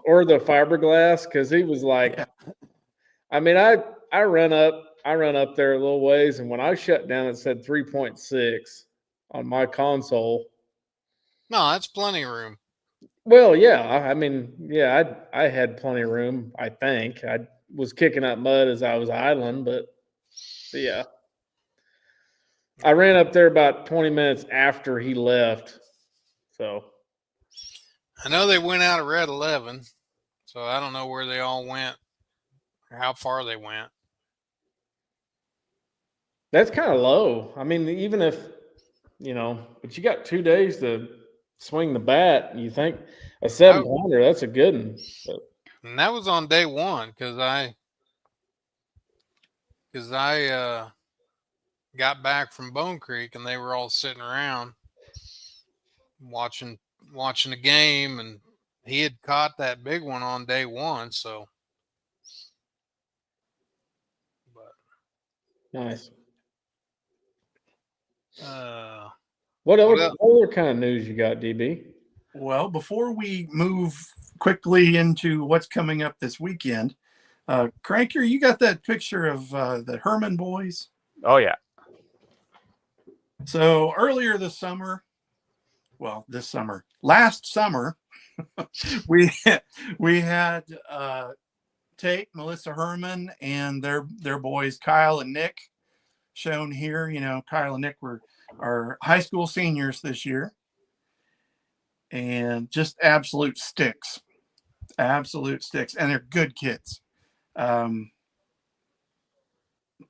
Or the fiberglass, because he was like, Yeah. I mean, I run up there a little ways, and when I shut down, it said 3.6 on my console. No, that's plenty of room. Well, yeah, I mean, yeah, I had plenty of room. I think I was kicking up mud as I was idling, but yeah, I ran up there about 20 minutes after he left. So I know they went out of red 11, so I don't know where they all went or how far they went. that's kind of low. I mean, even if but you got 2 days to swing the bat. You think a 700? That's a good one. But And that was on day one because I got back from Bone Creek and they were all sitting around watching the game, and he had caught that big one on day one. So, but nice. what What else? other kind of news you got, DB? Well, before we move quickly into what's coming up this weekend, Cranker, you got that picture of the Herman boys? Oh yeah. So earlier last summer, we had Tate, Melissa Herman, and their boys Kyle and Nick shown here. You know, Kyle and Nick were our high school seniors this year, and just absolute sticks, and they're good kids.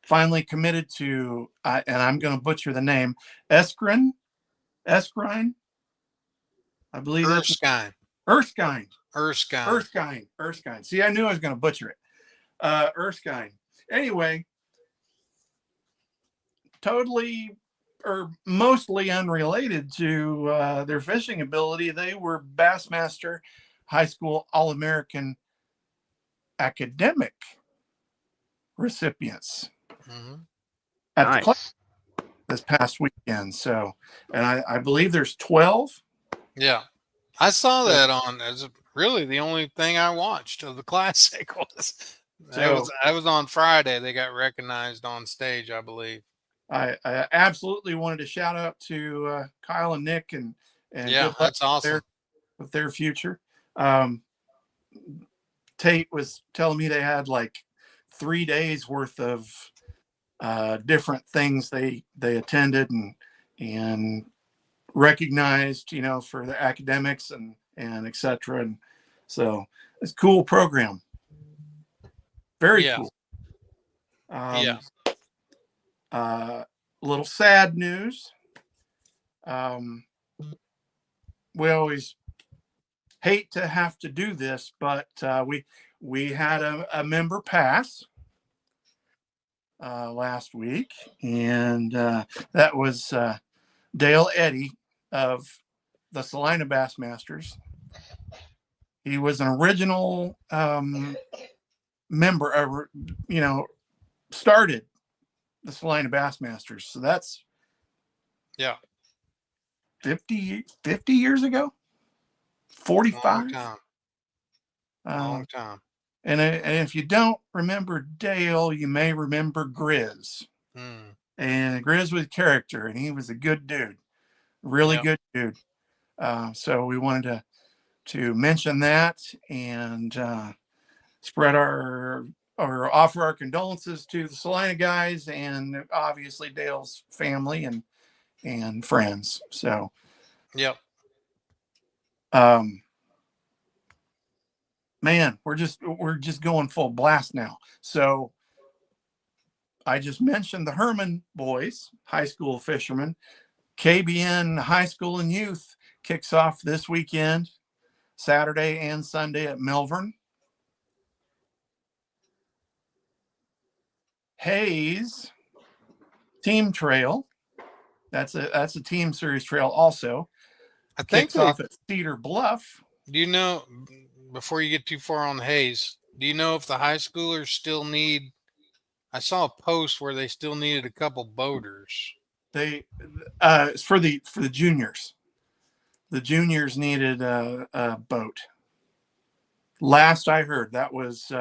Finally committed to, and I'm going to butcher the name, Eskrine. I believe that's Erskine. Erskine. See, I knew I was going to butcher it. Erskine. Anyway, totally or mostly unrelated to their fishing ability, they were Bassmaster High School All-American academic recipients at the club Nice. this past weekend. So, and I believe there's 12. Yeah, I saw that on as really the only thing I watched of the classic was. I was on Friday. They got recognized on stage, I believe. I absolutely wanted to shout out to Kyle and Nick and yeah, that's awesome with their future. Tate was telling me they had like 3 days worth of different things they attended and recognized, you know, for their academics and et cetera. And so it's a cool program. Very cool. Little sad news. We always hate to have to do this, but we had a member pass last week, and that was Dale Eddy of the Salina Bassmasters. He was an original member, started the Salina Bassmasters. So that's 50 years ago, 45. Long time. And if you don't remember Dale, you may remember Grizz. And Grizz was character, and he was a good dude, really good dude. So we wanted to mention that and spread or offer our condolences to the Salina guys and obviously Dale's family and friends. So, man, we're just going full blast now. So I just mentioned the Herman boys, high school fishermen. KBN High School and Youth kicks off this weekend. Saturday and Sunday at Melbourne. Hayes Team Trail. That's a team series trail also. I think Kicks off at Cedar Bluff. Do you know, before you get too far on the Hayes, do you know if the high schoolers still need? I saw a post where they still needed a couple boaters. They for the juniors. The juniors needed a boat. Last I heard, that was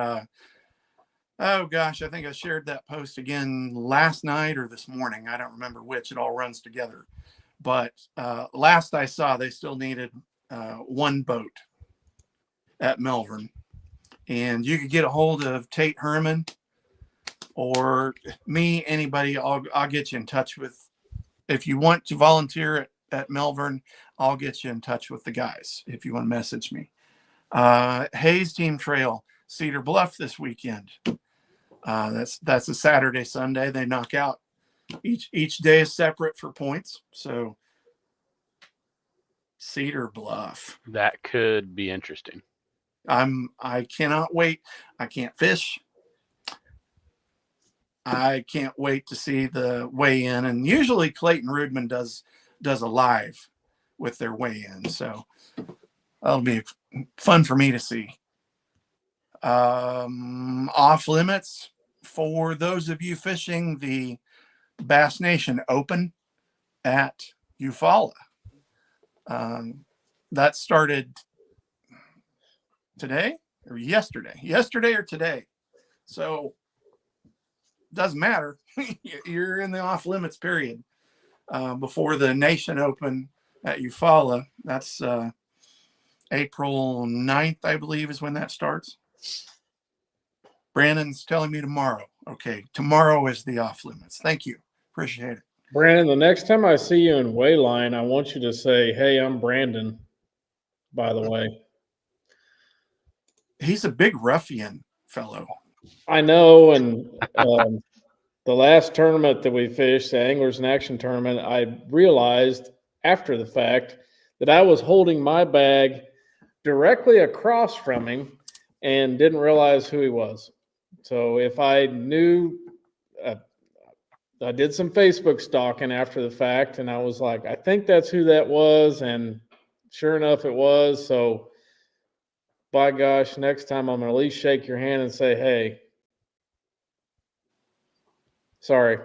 oh gosh, I think I shared that post again last night or this morning. I don't remember which. It all runs together. But last I saw, they still needed one boat at Melbourne. And you could get a hold of Tate Herman or me, anybody. I'll get you in touch with. If you want to volunteer at Melbourne, I'll get you in touch with the guys if you want to message me. Hayes Team Trail, Cedar Bluff this weekend. That's a Saturday, Sunday. They knock out. Each day is separate for points. So Cedar Bluff. That could be interesting. I cannot wait. I can't fish. I can't wait to see the weigh-in. And usually Clayton Rudman does a live with their weigh-in. So that'll be fun for me to see. Off limits for those of you fishing the Bass Nation Open at Eufaula. That started today or yesterday or today. So doesn't matter. You're in the off limits period before the Nation Open at Eufaula. That's April 9th, I believe, is when that starts. Brandon's telling me tomorrow. Okay, tomorrow is the off limits. Thank you. Appreciate it. Brandon, the next time I see you in Wayline, I want you to say, "Hey, I'm Brandon," by the way. He's a big ruffian fellow. I know, and the last tournament that we fished, the Anglers in Action tournament, I realized after the fact that I was holding my bag directly across from him and didn't realize who he was. So if I knew, I did some Facebook stalking after the fact, and I was like, I think that's who that was, and sure enough, it was. So by gosh, next time I'm going to at least shake your hand and say, hey, sorry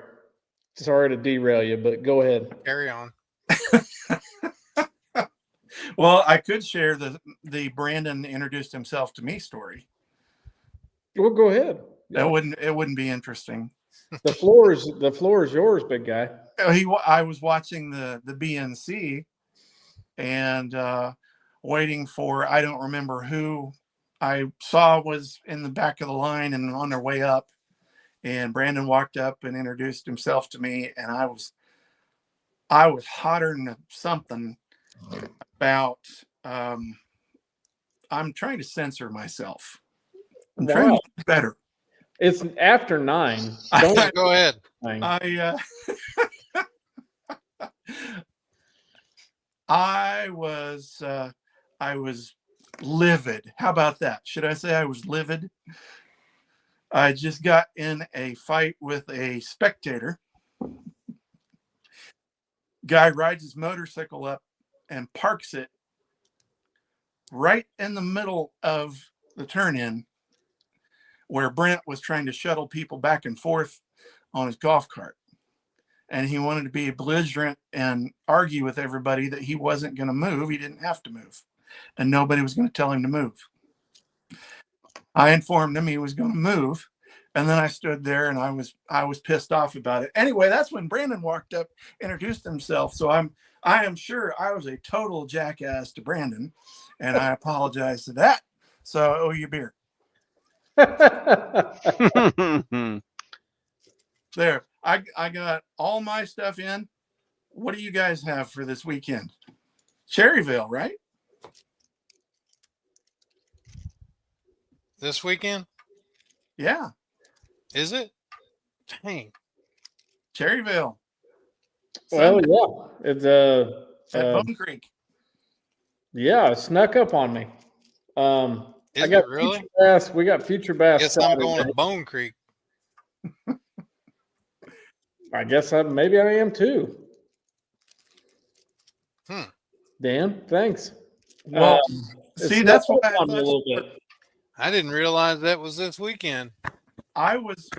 to derail you, but go ahead. Carry on. Well, I could share the Brandon introduced himself to me story. Well, go ahead. It wouldn't be interesting. The floor is yours, big guy. I was watching the BNC and waiting for, I don't remember who I saw was in the back of the line and on their way up. And Brandon walked up and introduced himself to me, and I was hotter than something about. I'm trying to censor myself. I'm trying to do better. It's after 9. Don't go ahead. I was livid. How about that? Should I say I was livid? I just got in a fight with a spectator. Guy rides his motorcycle up and parks it right in the middle of the turn-in where Brent was trying to shuttle people back and forth on his golf cart. And he wanted to be belligerent and argue with everybody that he wasn't going to move. He didn't have to move. And nobody was going to tell him to move. I informed him he was going to move. And then I stood there and I was pissed off about it. Anyway, that's when Brandon walked up, introduced himself. So I am sure I was a total jackass to Brandon. And I apologize for that. So I owe you a beer. There. I got all my stuff in. What do you guys have for this weekend? Cherryville, right? This weekend? Yeah. Is it? Dang. Cherryville. Well, yeah. It's at Bone Creek. Yeah, it snuck up on me. Is I got it really? future bass. We got future bass. Guess I'm going Saturday. to Bone Creek. I guess maybe I am too. Hmm. Dan, thanks. Well, It see, snuck that's why up I on me a thought little bit. I didn't realize that was this weekend. I was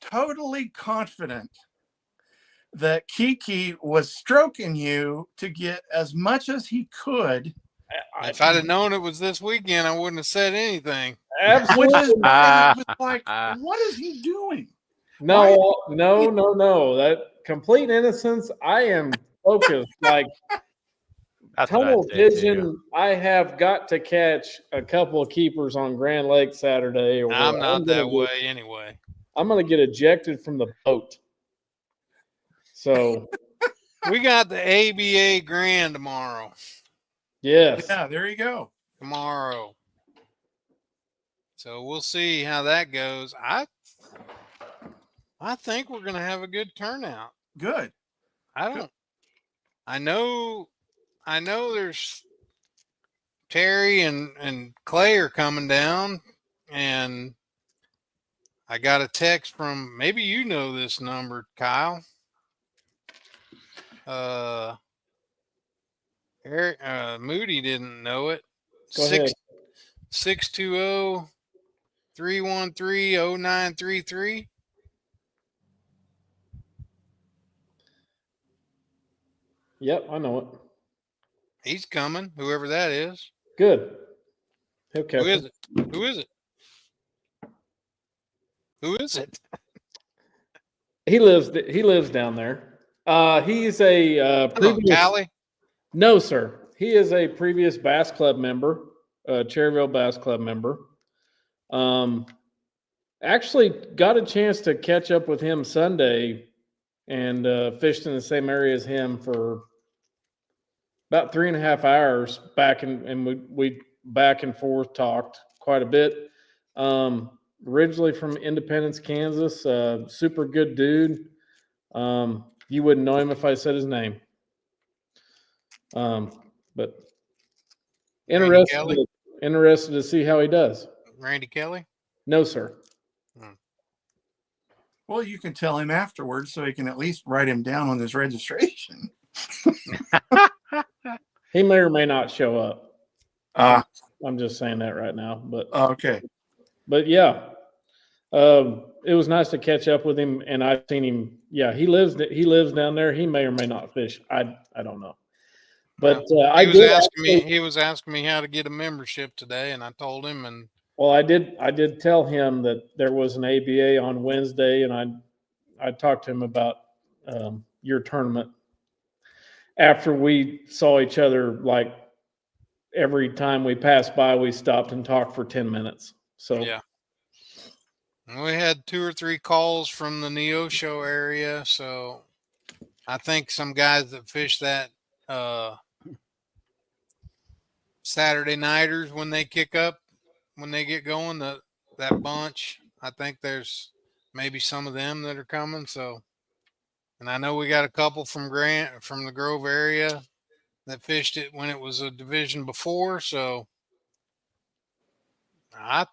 totally confident that Kiki was stroking you to get as much as he could. If I'd have known it was this weekend, I wouldn't have said anything. Absolutely. Which is why it was like, what is he doing? No. That complete innocence. I am focused. Like That's what I'd tunnel say, too. vision. I have got to catch a couple of keepers on Grand Lake Saturday, or I'm not that way anyway. I'm going to get ejected from the boat. So We got the ABA Grand tomorrow. yes, Yeah, there you go. Tomorrow. So we'll see how that goes. I think we're gonna have a good turnout. Good. I know there's Terry and Clay are coming down, and I got a text from, maybe you know this number, Kyle. Eric, Moody didn't know it. go ahead. 620-313-0933. Yep, I know it. He's coming, whoever that is. Good. He'll catch Who is it. it? Who is it? Who is it? He lives down there. He's a Hello, previous. Callie. No, sir. He is a previous Bass Club member, Cherryville Bass Club member. Actually got a chance to catch up with him Sunday and fished in the same area as him for about 3.5 hours back, and we back and forth talked quite a bit. Originally from Independence, Kansas, super good dude. You wouldn't know him if I said his name. But interested to see how he does. Randy Kelly? No, sir. Well, you can tell him afterwards so he can at least write him down on his registration. He may or may not show up. I'm just saying that right now. But okay. But yeah, it was nice to catch up with him, and I've seen him. Yeah, he lives down there. He may or may not fish. I don't know. But he was asking me how to get a membership today, and I told him. And well, I did tell him that there was an ABA on Wednesday, and I talked to him about your tournament after we saw each other. Like every time we passed by, we stopped and talked for 10 minutes. So yeah, we had 2 or 3 calls from the Neosho area. So I think some guys that fish that Saturday nighters, when they kick up, when they get going, that bunch, I think there's maybe some of them that are coming. So, and I know we got a couple from the Grove area that fished it when it was a division before. So I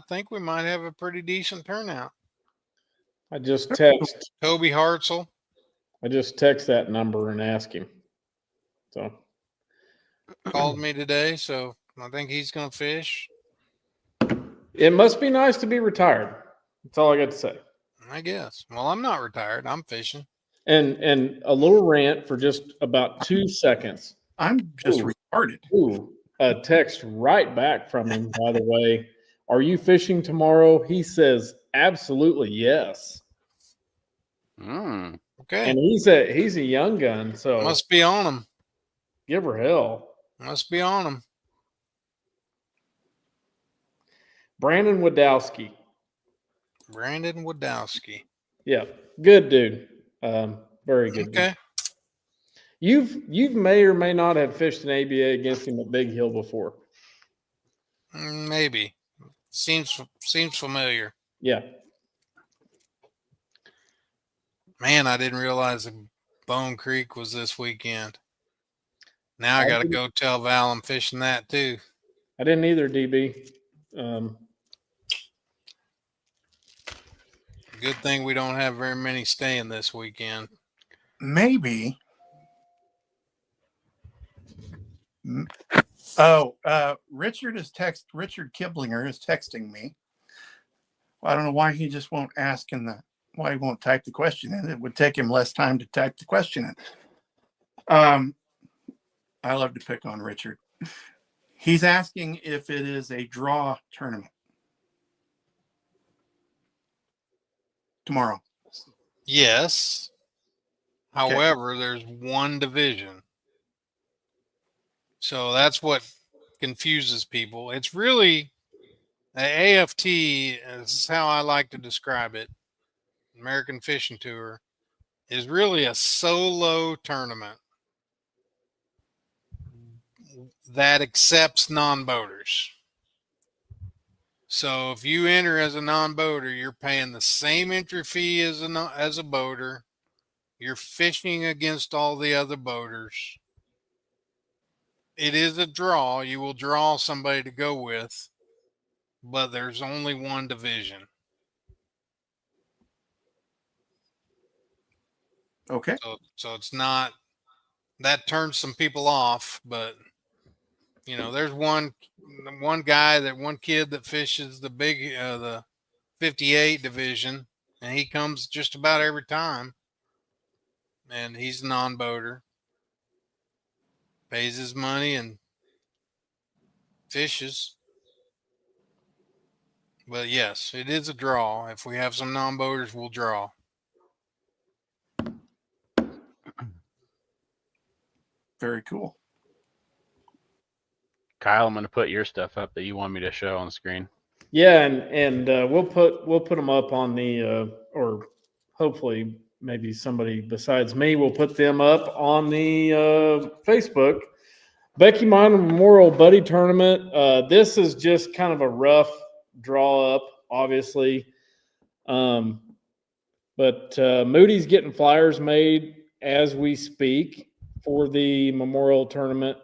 think we might have a pretty decent turnout. I just text Toby Hartzell. I just text that number and ask him. So Called me today, so I think he's going to fish. It must be nice to be retired. That's all I got to say. I guess. Well, I'm not retired. I'm fishing. And a little rant for just about 2 seconds. I'm just retarded. A text right back from him, by the way. Are you fishing tomorrow? He says, absolutely yes. Okay. And he's a young gun, so must be on him. Give her hell. Must be on him. Brandon Wadowski. Yeah, good dude. Very good. Okay. Dude. You've may or may not have fished an ABA against him at Big Hill before. Maybe. Seems familiar. Yeah. Man, I didn't realize Bone Creek was this weekend. Now I got to go tell Val I'm fishing that too. I didn't either, DB. Good thing we don't have very many staying this weekend. Maybe. Oh, Richard Kiblinger is texting me. Well, I don't know why he just won't ask why he won't type the question in. It would take him less time to type the question in. I love to pick on Richard. He's asking if it is a draw tournament tomorrow. Yes. Okay. However, there's one division. So that's what confuses people. It's really the AFT, this is how I like to describe it. American Fishing Tour is really a solo tournament that accepts non-boaters. So if you enter as a non-boater, you're paying the same entry fee as a boater. You're fishing against all the other boaters. It is a draw. You will draw somebody to go with, but there's only one division. Okay. So it's not, that turns some people off, but there's one kid that fishes the big, the 58 division, and he comes just about every time, and he's a non-boater, pays his money and fishes. But yes, it is a draw. If we have some non-boaters, we'll draw. Very cool. Kyle, I'm going to put your stuff up that you want me to show on the screen. Yeah, and we'll put them up on the or hopefully maybe somebody besides me will put them up on the Facebook. Becky Minor Memorial Buddy Tournament. This is just kind of a rough draw up, obviously. But Moody's getting flyers made as we speak for the Memorial Tournament.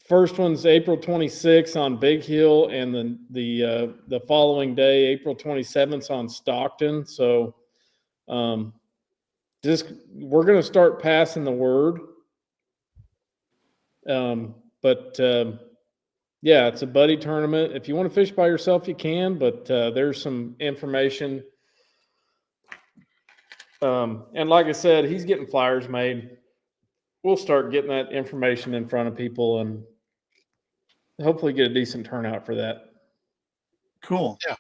First one's April 26th on Big Hill, and then the following day, April 27th, on Stockton. So, just we're going to start passing the word. Yeah, it's a buddy tournament. If you want to fish by yourself, you can, but there's some information. And like I said, he's getting flyers made. We'll start getting that information in front of people and hopefully get a decent turnout for that. Cool. Yeah.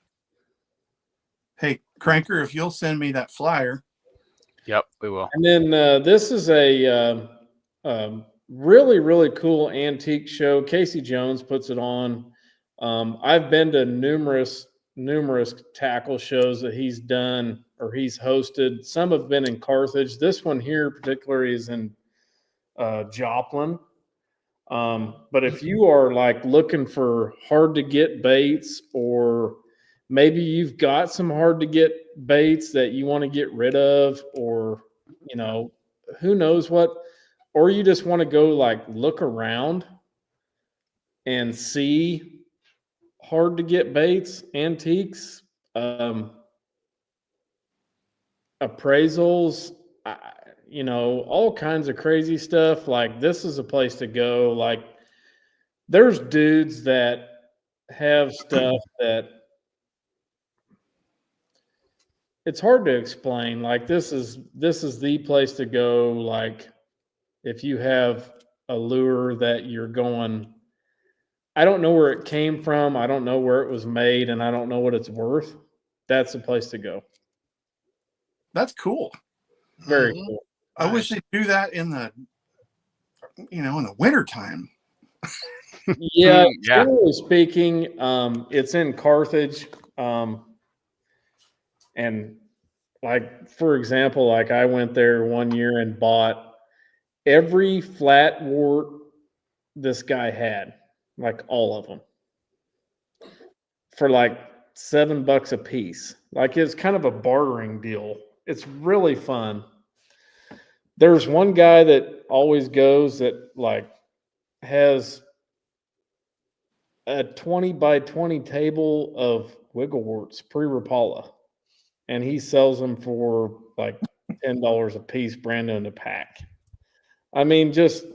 Hey, Cranker, if you'll send me that flyer. Yep, we will. And then this is a really, really cool antique show. Casey Jones puts it on. I've been to numerous tackle shows that he's done or he's hosted. Some have been in Carthage. This one here particularly is in Joplin. But if you are like looking for hard to get baits, or maybe you've got some hard to get baits that you want to get rid of, or who knows what, or you just want to go like look around and see hard to get baits, antiques, appraisals, all kinds of crazy stuff. Like, this is a place to go. Like, there's dudes that have stuff that it's hard to explain. Like, this is the place to go. Like, if you have a lure that you're going, I don't know where it came from, I don't know where it was made, and I don't know what it's worth, that's the place to go. That's cool. Very cool. I wish they'd do that in the wintertime. Yeah, Yeah. generally speaking, it's in Carthage. And like, for example, like I went there one year and bought every flat wart this guy had, like all of them, for like $7 a piece. Like, it's kind of a bartering deal. It's really fun. There's one guy that always goes that like has a 20 by 20 table of Wiggleworts pre-Rapala, and he sells them for like $10 a piece, brand new in a pack. I mean, just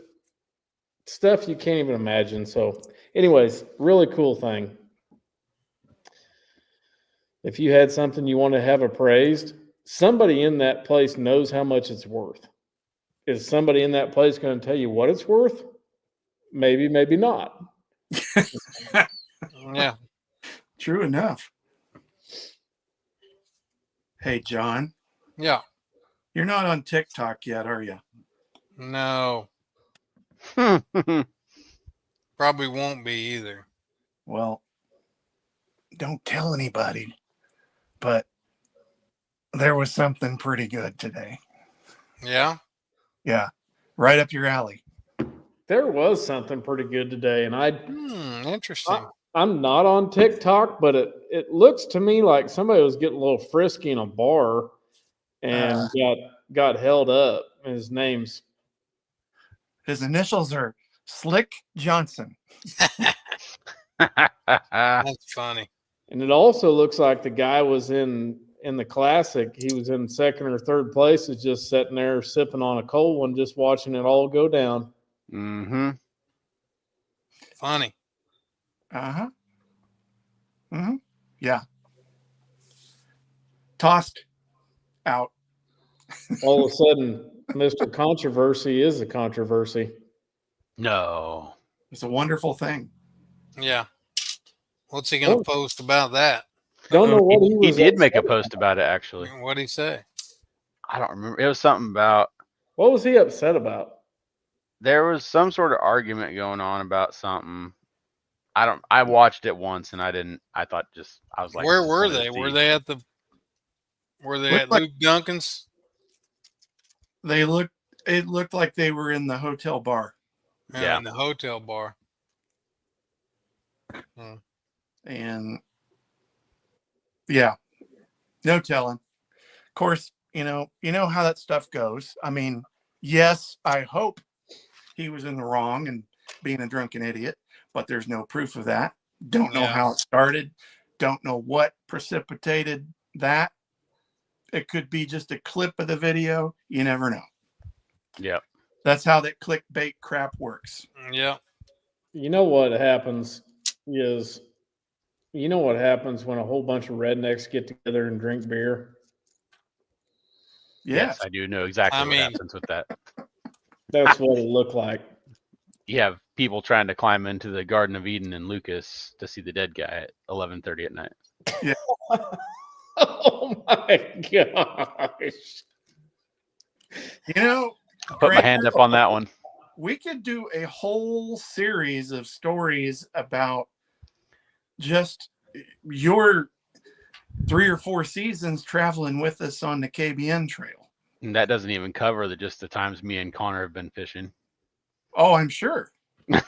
stuff you can't even imagine. So, anyways, really cool thing. If you had something you want to have appraised, somebody in that place knows how much it's worth. Is somebody in that place going to tell you what it's worth? Maybe, maybe not. Yeah. True enough. Hey, John, Yeah. you're not on TikTok yet, are you? No. Probably won't be either. Well, don't tell anybody, but there was something pretty good today. Yeah. Yeah, right up your alley. There was something pretty good today, and Interesting. I'm not on TikTok, but it looks to me like somebody was getting a little frisky in a bar and got held up. His name's His initials are Slick Johnson. That's funny. and it also looks like the guy was in the classic. He was in second or third place, is just sitting there sipping on a cold one, just watching it all go down. Mm-hmm. Funny. Uh-huh. Mm-hmm. Yeah. Tossed out. All of a sudden, Mr. Controversy is a controversy. No. It's a wonderful thing. Yeah. What's he going to post about that? Don't know what he He was. did make a upset post about it, actually. What'd he say? I don't remember. It was something about What was he upset about? there was some sort of argument going on about something. I watched it once and I was like, Where just were wanted to they? Were see. they at Looked like- Luke Duncan's? It looked like they were in the hotel bar. Yeah. In the hotel bar. And yeah, no telling. Of course, you know how that stuff goes. I mean, yes, I hope he was in the wrong and being a drunken idiot, but there's no proof of that. Don't know how it started. Don't know what precipitated that. It could be just a clip of the video. You never know. Yep. That's how that clickbait crap works. Yeah. You know what happens is, when a whole bunch of rednecks get together and drink beer? Yeah. Yes, I do know exactly what happens with that. That's what it looked like. You have people trying to climb into the Garden of Eden in Lucas to see the dead guy at 11:30 at night. Oh my gosh. I put my hand up on that one. We could do a whole series of stories about just your 3 or 4 seasons traveling with us on the KBN trail. And that doesn't even cover just the times me and Connor have been fishing. Oh, I'm sure. There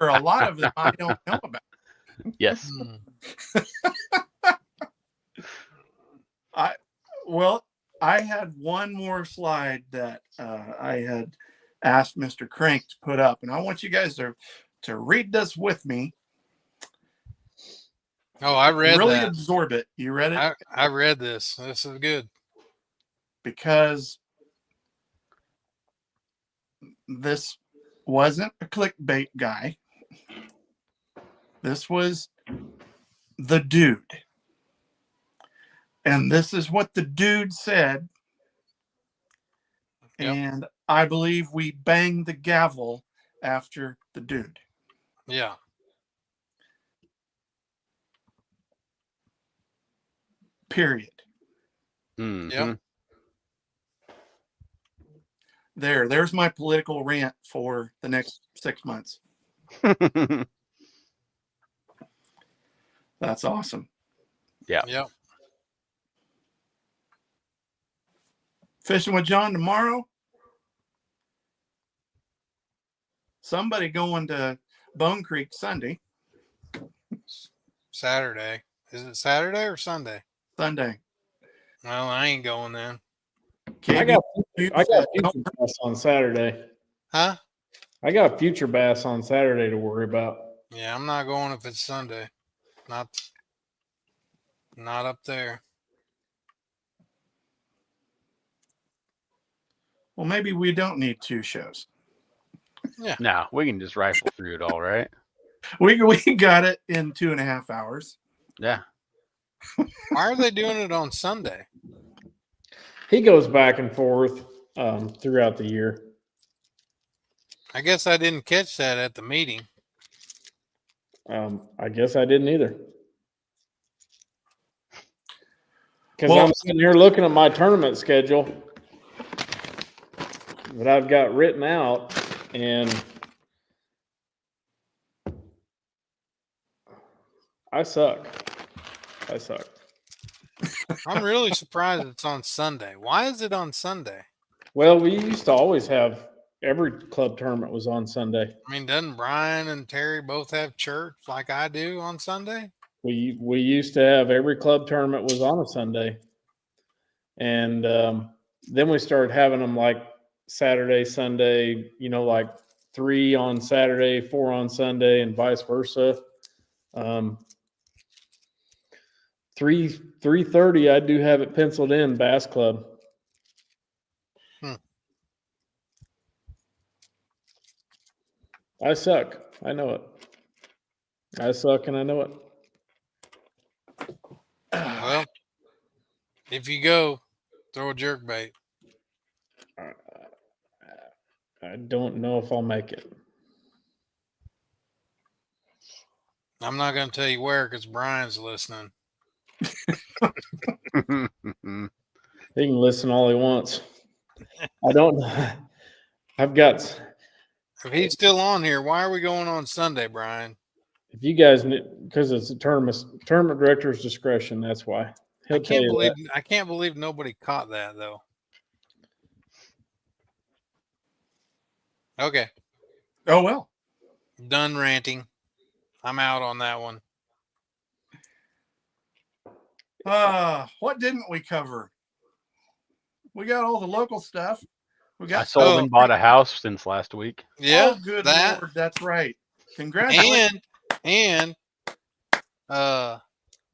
are a lot of them I don't know about. Yes. I had one more slide that I had asked Mr. Crank to put up, and I want you guys to read this with me. Oh, I read really that. Absorb it. You read it? I read this. This is good. Because this wasn't a clickbait guy. This was the dude. And this is what the dude said. Yep. And I believe we banged the gavel after the dude. Yeah. Period. Mm-hmm. Yep. There's my political rant for the next 6 months. That's awesome. Yeah. Yep. Fishing with John tomorrow. Somebody going to Bone Creek Sunday. Saturday. Is it Saturday or Sunday? Sunday. Well, I ain't going then. I KB, got News I got that future bass on Saturday. Huh? I got future bass on Saturday to worry about. Yeah, I'm not going if it's Sunday. Not up there. well, maybe we don't need 2 shows. No, we can just rifle through it all, right? We got it in 2.5 hours. Yeah. Why are they doing it on Sunday? He goes back and forth throughout the year. I guess I didn't catch that at the meeting. I guess I didn't either. Because Well- I'm sitting here looking at my tournament schedule that I've got written out, and I suck. I'm really surprised it's on Sunday. Why is it on Sunday? Well, we used to always have every club tournament was on Sunday. I mean, doesn't Brian and Terry both have church like I do on Sunday? We used to have every club tournament was on a Sunday, and then we started having them like Saturday, Sunday. You know, like 3 on Saturday, 4 on Sunday, and vice versa. 3:30, I do have it penciled in Bass Club. I suck. I know it. I suck, and I know it. Well, if you go, throw a jerk bait. I don't know if I'll make it. I'm not going to tell you where because Brian's listening. He can listen all he wants. I don't. I've got. If he's still on here, why are we going on Sunday, Brian? If you guys, because it's a tournament director's discretion. That's why. He'll tell you that. I can't believe nobody caught that though. Okay, Oh, well. done ranting. I'm out on that one. What didn't we cover? We got all the local stuff. We got I sold and bought a house since last week. Yeah, Oh, good that Lord, that's right. Congratulations. and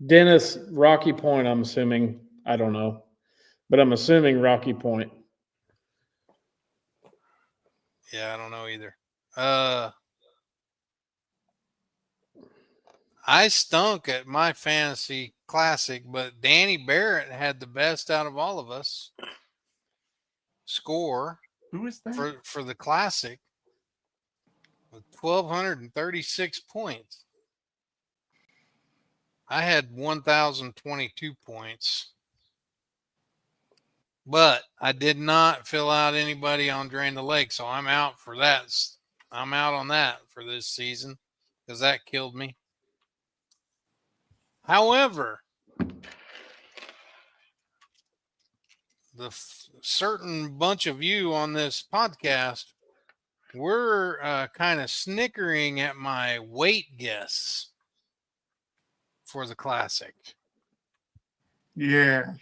Dennis, Rocky Point. I'm assuming. I don't know, but I'm assuming Rocky Point. yeah, I don't know either. I stunk at my fantasy classic, but Danny Barrett had the best out of all of us. Score Who is that? for the classic with 1,236 points. I had 1,022 points, but I did not fill out anybody on Drain the Lake, so I'm out for that. I'm out on that for this season because that killed me. However, the certain bunch of you on this podcast were kind of snickering at my weight guess for the classic. Yeah.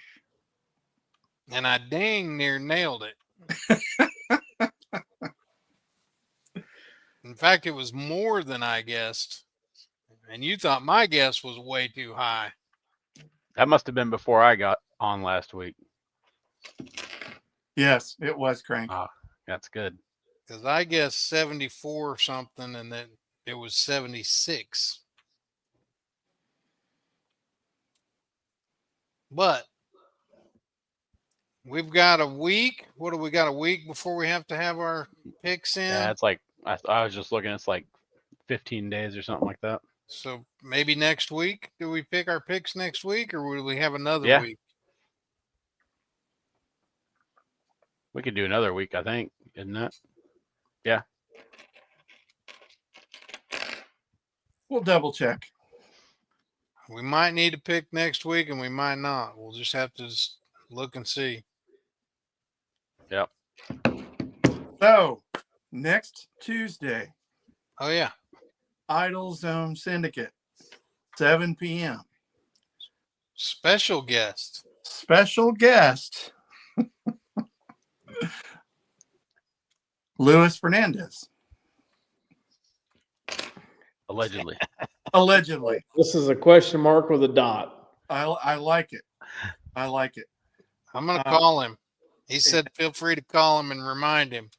And I dang near nailed it. In fact, it was more than I guessed. And you thought my guess was way too high. That must have been before I got on last week. Yes, it was Crank. That's good. Because I guessed 74 or something, and then it was 76. But we've got a week. What do we got? A week before we have to have our picks in? Yeah, it's like I was just looking. It's like 15 days or something like that. So maybe next week. Do we pick our picks next week, or will we have another Yeah. week? We could do another week, I think, isn't it? Yeah. We'll double check. We might need to pick next week, and we might not. We'll just have to look and see. Yep. So, next Tuesday, Oh yeah, Idle Zone Syndicate, 7 p.m. special guest. Special guest. Luis Fernandez. Allegedly. Allegedly. This is a question mark with a dot. I like it. I like it. I'm going to call him. He said, feel free to call him and remind him.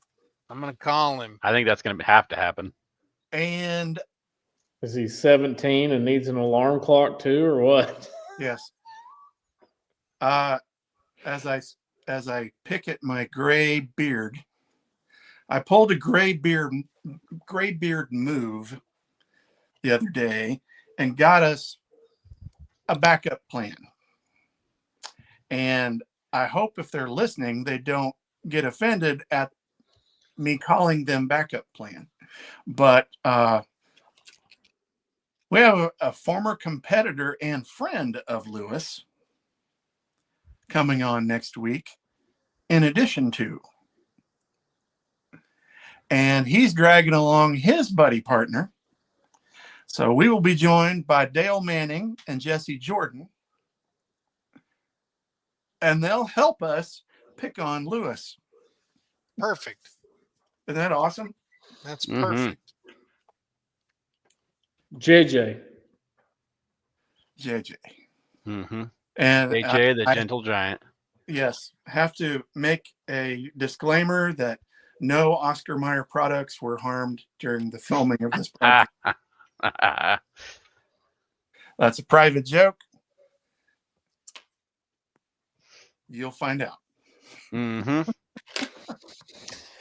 I'm going to call him. I think that's going to have to happen. And Is he 17 and needs an alarm clock too, or what? yes. As I pick at my gray beard, I pulled a gray beard move the other day and got us a backup plan. And I hope if they're listening, they don't get offended at me calling them backup plan. But we have a former competitor and friend of Lewis coming on next week, in addition to. And he's dragging along his buddy partner. So we will be joined by Dale Manning and Jesse Jordan. And they'll help us pick on Lewis. Perfect. Isn't that awesome? That's Mhm. perfect. JJ. JJ. Mm-hmm. And AJ, the gentle giant. yes, have to make a disclaimer that no Oscar Mayer products were harmed during the filming of this project. That's a private joke. You'll find out. Mm-hmm.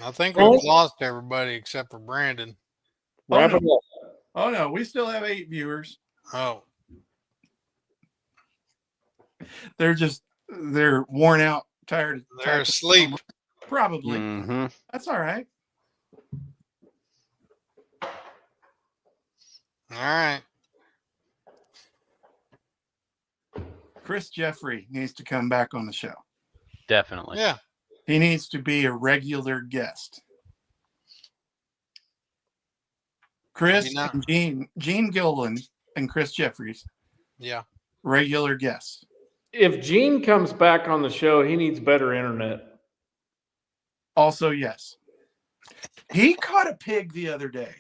I think we've lost everybody except for Brandon. Wrap it up. Oh no, we still have 8 viewers. Oh, They're worn out, tired. they're asleep. Probably. Mm-hmm. That's all right. All right. Chris Jeffery needs to come back on the show. Definitely. Yeah. He needs to be a regular guest. Chris and Gene Gilliland and Chris Jeffries, Yeah. regular guests. If Gene comes back on the show, he needs better internet. Also, yes. He caught a pig the other day.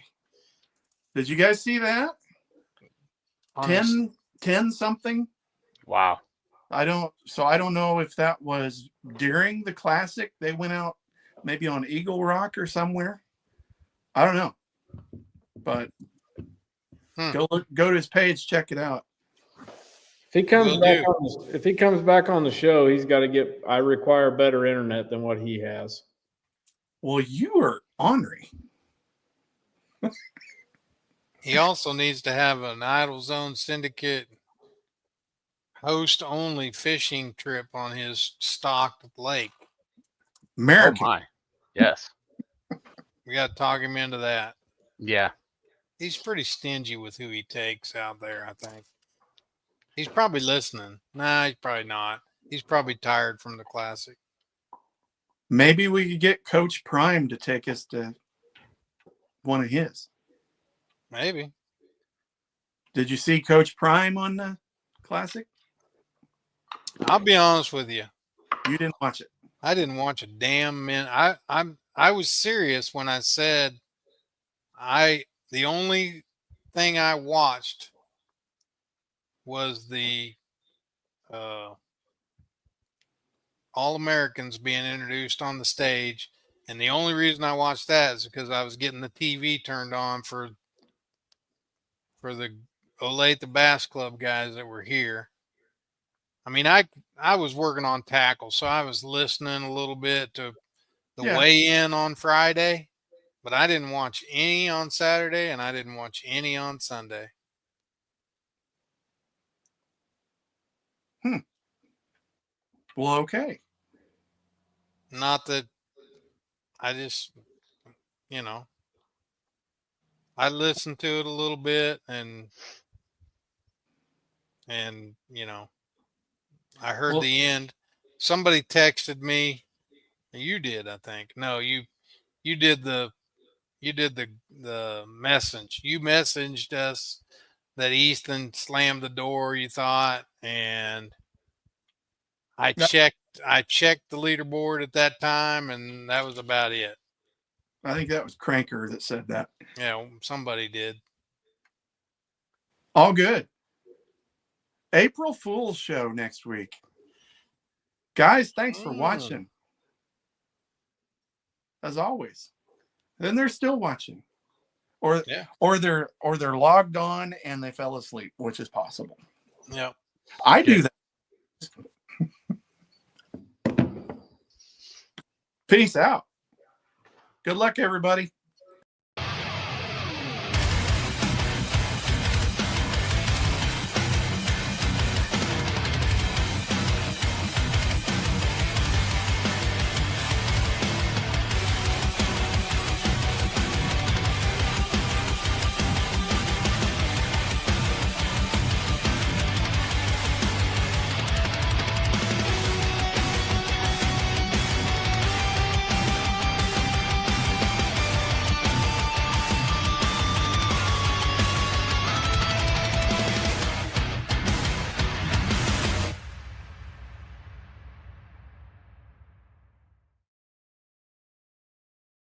Did you guys see that? 10 something? Wow. I don't know if that was during the classic. They went out maybe on Eagle Rock or somewhere. I don't know. But go to his page, check it out. If he comes back on the show, he's got to get. I require better internet than what he has. Well, you are ornery. He also needs to have an Idle Zone Syndicate host only fishing trip on his stocked lake. American. Oh my. Yes. We got to talk him into that. Yeah. He's pretty stingy with who he takes out there, I think. He's probably listening. Nah, he's probably not. He's probably tired from the classic. Maybe we could get Coach Prime to take us to one of his. Maybe. Did you see Coach Prime on the classic? I'll be honest with you. You didn't watch it. I didn't watch a damn minute. I was serious when I said the only thing I watched was the All-Americans being introduced on the stage. And the only reason I watched that is because I was getting the TV turned on for the Olathe Bass Club guys that were here. I mean, I was working on tackle, so I was listening a little bit to the weigh-in on Friday, but I didn't watch any on Saturday, and I didn't watch any on Sunday. Well, okay. Not that I just, I listened to it a little bit and I heard the end. Somebody texted me. You did, I think. No, you did the message. You messaged us that Easton slammed the door, you thought, and I checked the leaderboard at that time, and that was about it. I think that was Cranker that said that. Yeah, somebody did. All good. April Fool's show next week. Guys, thanks for watching. As always. Then they're still watching. Or they're logged on and they fell asleep, which is possible. Yeah. I do that. Peace out. Good luck, everybody.